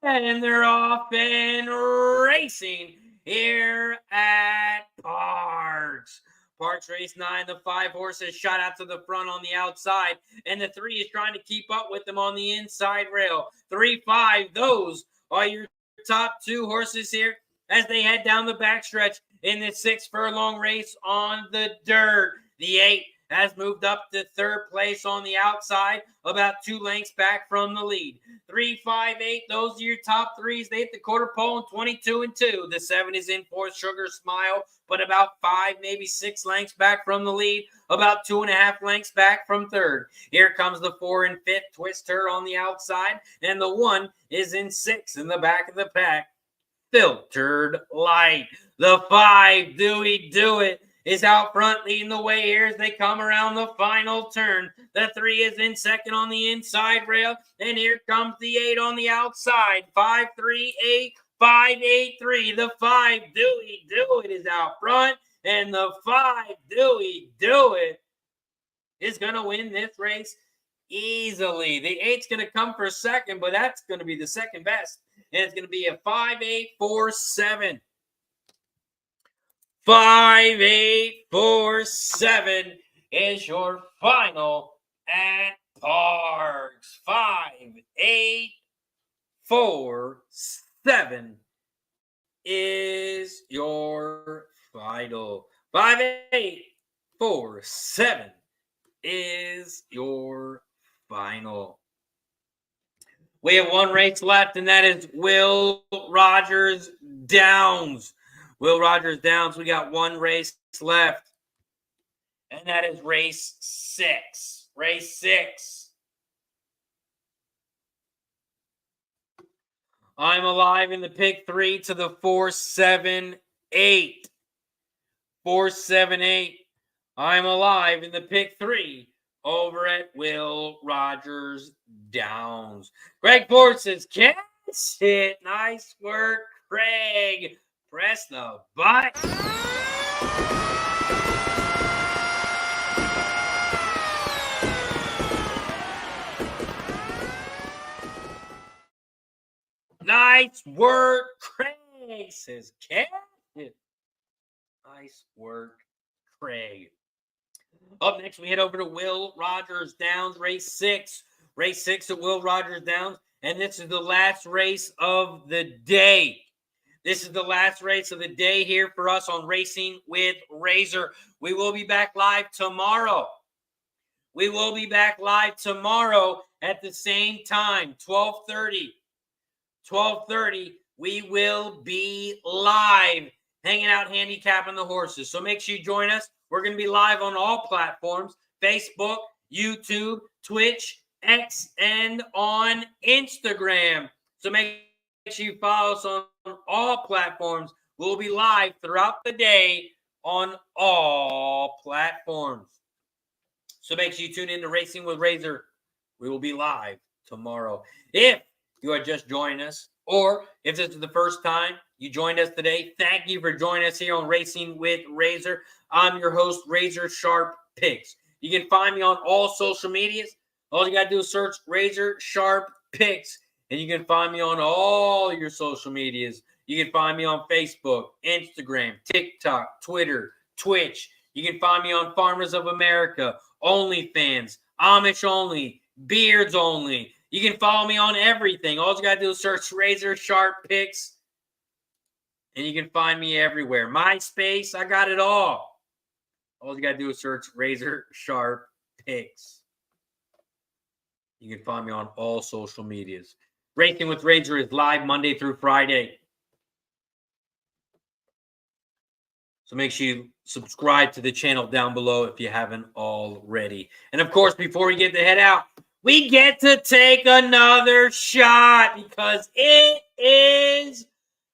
And they're off and racing here at Parx. Parx Race 9, the 5 horses shot out to the front on the outside, and the 3 is trying to keep up with them on the inside rail. 3, 5, those are your top 2 horses here as they head down the backstretch in this 6 furlong race on the dirt. The 8 has moved up to 3rd place on the outside, about 2 lengths back from the lead. 3, 5, 8, those are your top 3s. They hit the quarter pole in 22 and 2. The 7 is in 4th, Sugar Smile, but about 5, maybe 6 lengths back from the lead, about 2.5 lengths back from 3rd. Here comes the 4 and 5th, Twister on the outside, and the 1 is in 6 in the back of the pack. Filtered Light. The 5, Dewey Do It, is out front leading the way here as they come around the final turn. The 3 is in 2nd on the inside rail, and here comes the 8 on the outside. 5, 3, 8, 5, 8, 3. The 5, Dewey Do It, is out front, and the 5, Dewey Do It, is going to win this race easily. The 8's going to come for 2nd, but that's going to be the 2nd best, and it's going to be a 5, 8, 4, 7. 5, 8, 4, 7 is your final at Parx. 5, 8, 4, 7 is your final. 5, 8, 4, 7 is your final. We have 1 race left, and that is Will Rogers Downs. Will Rogers Downs, we got 1 race left, and that is race 6. Race 6. I'm Alive in the pick 3 to the 4, 7, 8. 4, 7, 8. I'm Alive in the pick 3 over at Will Rogers Downs. Greg Ford says, catch it. Nice work, Craig. Press the button. Nice work, Craig, says catch it. Nice work, Craig. Up next, we head over to Will Rogers Downs, race 6. Race 6 at Will Rogers Downs, and this is the last race of the day. This is the last race of the day here for us on Racing with Razor. We will be back live tomorrow. We will be back live tomorrow at the same time, 12:30. 12:30, we will be live, hanging out, handicapping the horses. So make sure you join us. We're going to be live on all platforms, Facebook, YouTube, Twitch, X, and on Instagram. So make sure you follow us on all platforms. We'll be live throughout the day on all platforms. So make sure you tune in to Racing with Razor. We will be live tomorrow. If you are just joining us, or if this is the first time you joined us today, thank you for joining us here on Racing with Razor. I'm your host, RazorSharpPicks. You can find me on all social medias. All you got to do is search RazorSharpPicks, and you can find me on all your social medias. You can find me on Facebook, Instagram, TikTok, Twitter, Twitch. You can find me on Farmers of America, OnlyFans, Amish Only, Beards Only. You can follow me on everything. All you got to do is search RazorSharpPicks, and you can find me everywhere. MySpace, I got it all. All you got to do is search RazorSharpPicks. You can find me on all social medias. Racing with Razor is live Monday through Friday. So make sure you subscribe to the channel down below if you haven't already. And of course, before we get the head out, we get to take another shot because it is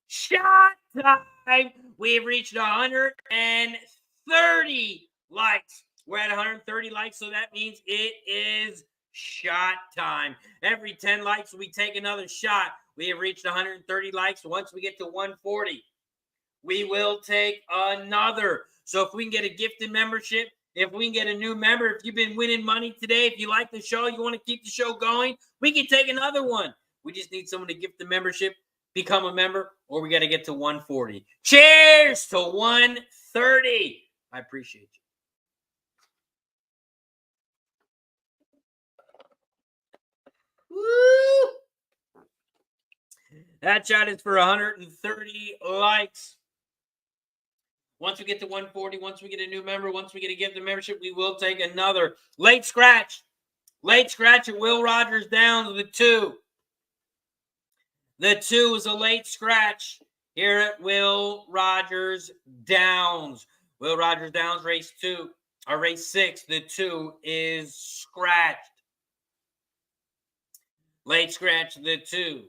shot time. We've reached 130 likes. We're at 130 likes, so that means it is shot time. Every 10 likes, we take another shot. We have reached 130 likes. Once we get to 140, we will take another. So if we can get a gifted membership, if we can get a new member, if you've been winning money today, if you like the show, you want to keep the show going, we can take another one. We just need someone to gift the membership, become a member, or we got to get to 140. Cheers to 130. I appreciate you. Woo! That shot is for 130 likes. Once we get to 140, once we get a new member, once we get a gift of membership, we will take another. Late scratch. Late scratch at Will Rogers Downs, the 2. The 2 is a late scratch here at Will Rogers Downs. Will Rogers Downs, race 2, or race 6. The 2 is scratched. Late scratch, the 2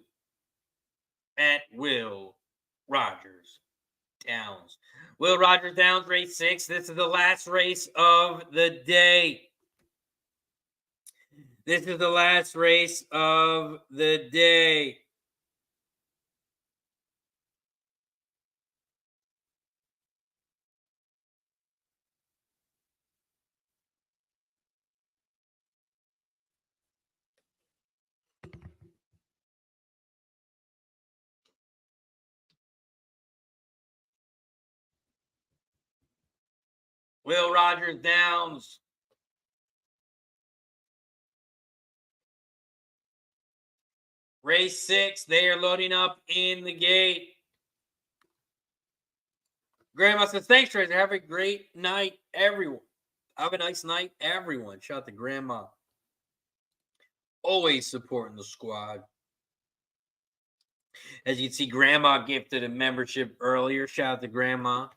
at Will Rogers Downs. Will Rogers Downs, race 6. This is the last race of the day. This is the last race of the day. Will Rogers Downs. Race 6, they are loading up in the gate. Grandma says, thanks, Tracer. Have a great night, everyone. Have a nice night, everyone. Shout out to Grandma. Always supporting the squad. As you can see, Grandma gifted a membership earlier. Shout out to Grandma.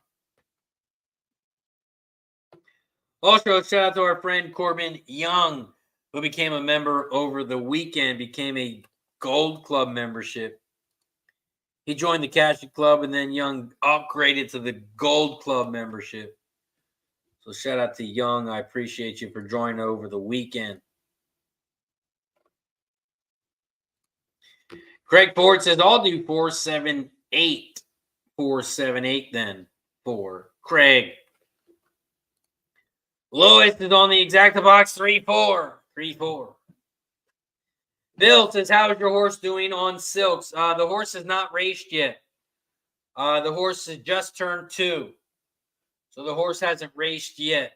Also, shout out to our friend Corbin Young, who became a member over the weekend, became a Gold Club membership. He joined the Cashy Club, and then Young upgraded to the Gold Club membership. So shout out to Young. I appreciate you for joining over the weekend. Craig Ford says, I'll do 478. 478 then for Craig. Lois is on the exacta box 3-4. 3-4. Bill says, how is your horse doing on silks? The horse is not raced yet. The horse has just turned 2. So the horse hasn't raced yet.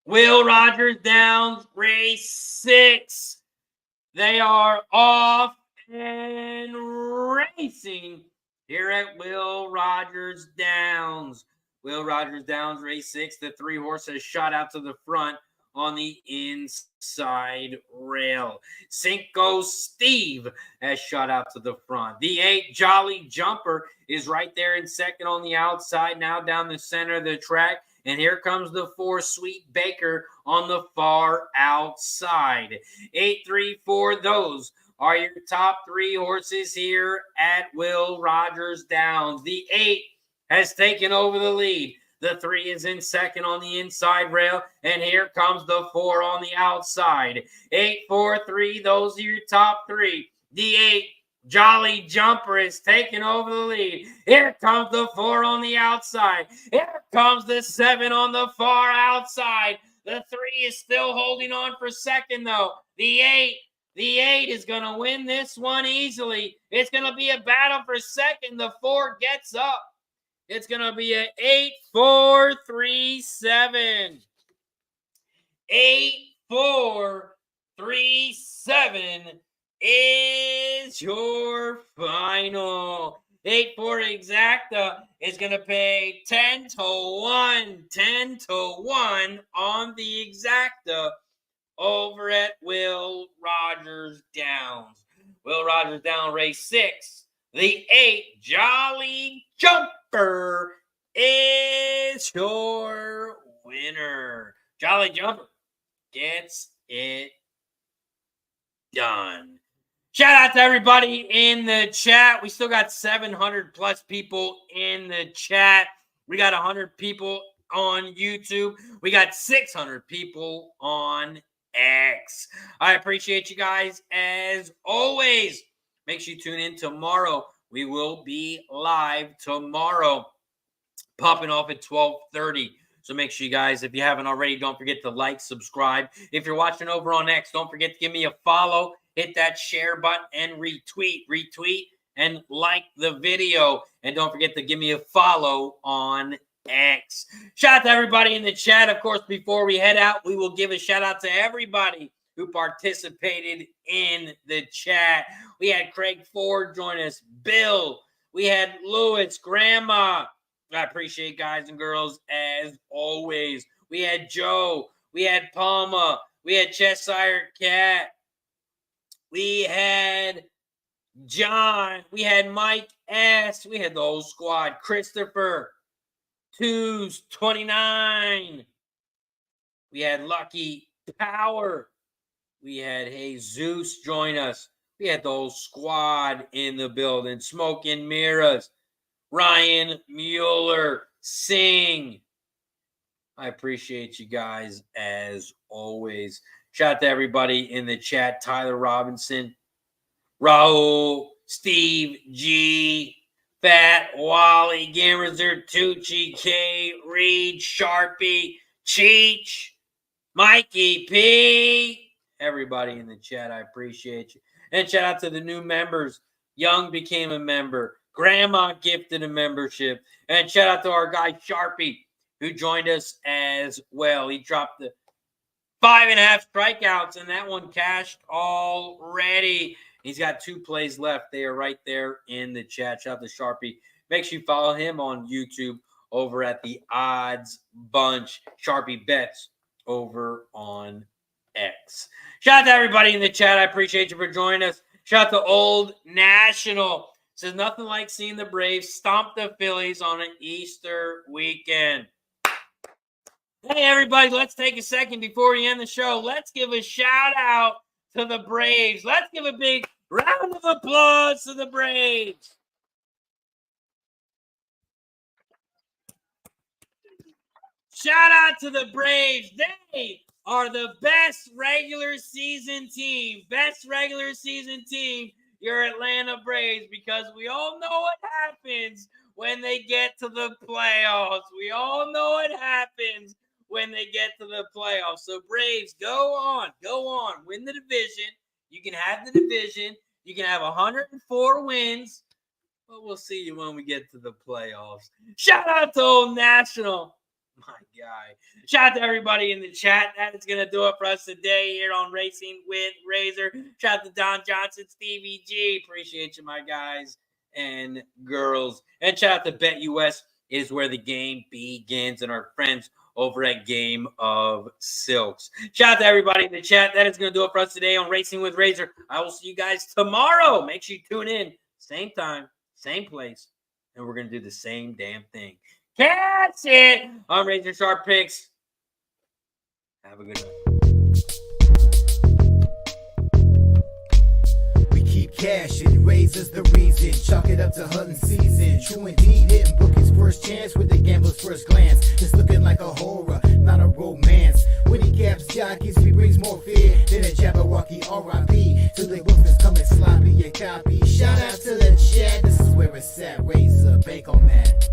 Will Rogers Downs, race 6. They are off and racing here at Will Rogers Downs. Will Rogers Downs, race 6. The 3 horses shot out to the front on the inside rail. Cinco Steve has shot out to the front. The 8 Jolly Jumper is right there in second on the outside, now down the center of the track. And here comes the 4 Sweet Baker on the far outside. 8-3-4, those are your top 3 horses here at Will Rogers Downs. The 8 has taken over the lead. The 3 is in second on the inside rail. And here comes the 4 on the outside. 8-4-3, those are your top 3. The 8 Jolly Jumper is taking over the lead. Here comes the 4 on the outside. Here comes the 7 on the far outside. The 3 is still holding on for second, though. The 8 is going to win this one easily. It's going to be a battle for second. The 4 gets up. It's going to be an 8-4-3-7. 8-4-3-7 is your final. 8-4 exacta is going to pay 10-1. 10-1 on the exacta over at Will Rogers Downs. Will Rogers Downs race 6. The 8 Jolly Jumper is your winner. Jolly Jumper gets it done. Shout out to everybody in the chat. We still got 700 plus people in the chat. We got 100 people on YouTube. We got 600 people on X. I appreciate you guys as always. Make sure you tune in tomorrow. We will be live tomorrow, popping off at 12:30. So make sure you guys, if you haven't already, don't forget to like, subscribe. If you're watching over on X, don't forget to give me a follow. Hit that share button and retweet, and like the video. And don't forget to give me a follow on X. Shout out to everybody in the chat. Of course, before we head out, we will give a shout out to everybody who participated in the chat. We had Craig Ford join us, Bill. We had Lewis, Grandma. I appreciate guys and girls as always. We had Joe. We had Palma. We had Cheshire Cat. We had John. We had Mike S. We had the whole squad. Christopher. 29. We had Lucky Power. We had Jesus join us. We had the whole squad in the building. Smoke and Mirrors. Ryan Mueller. Sing. I appreciate you guys as always. Shout out to everybody in the chat. Tyler Robinson. Raul. Steve G. Fat Wally. Gamers Tucci. K. Reed. Sharpie. Cheech. Mikey P. Everybody in the chat, I appreciate you. And shout out to the new members. Young became a member. Grandma gifted a membership. And shout out to our guy Sharpie, who joined us as well. He dropped the 5.5 strikeouts, and that one cashed already. He's got 2 plays left. They are right there in the chat. Shout out to Sharpie. Make sure you follow him on YouTube over at the Odds Bunch. Sharpie Bets over on X. Shout out to everybody in the chat. I appreciate you for joining us. Shout out to Old National. Says nothing like seeing the Braves stomp the Phillies on an Easter weekend. Hey, everybody, let's take a second before we end the show. Let's give a shout out to the Braves. Let's give a big round of applause to the Braves. Shout out to the Braves. They are the best regular season team. Best regular season team, your Atlanta Braves, because we all know what happens when they get to the playoffs. We all know what happens when they get to the playoffs. So Braves, go on, win the division. You can have the division. You can have 104 wins, but we'll see you when we get to the playoffs. Shout out to Old National. My guy. Shout out to everybody in the chat. That is going to do it for us today here on Racing with Razor. Shout out to Don Johnson, Stevie G. Appreciate you, my guys and girls. And shout out to BetUS. It is where the game begins, and our friends over at Game of Silks. Shout out to everybody in the chat. That is going to do it for us today on Racing with Razor. I will see you guys tomorrow. Make sure you tune in. Same time, same place, and we're going to do the same damn thing. Catch it! I'm RazorSharpPicks. Have a good night. We keep cashing, Razor's the reason. Chalk it up to hunting season. True indeed, hitting book his first chance with the gambler's first glance. It's looking like a horror, not a romance. When he caps jockeys, he brings more fear than a Jabberwocky R.I.P. To the wolfers coming sloppy and copy. Shout out to the chat, this is where it's at. Razor, bake on that.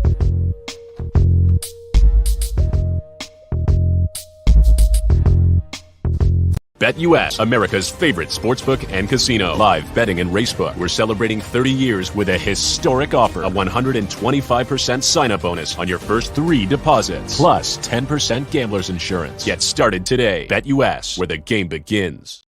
BetUS, America's favorite sportsbook and casino. Live betting and racebook. We're celebrating 30 years with a historic offer. A 125% sign-up bonus on your first 3 deposits. Plus 10% gambler's insurance. Get started today. BetUS, where the game begins.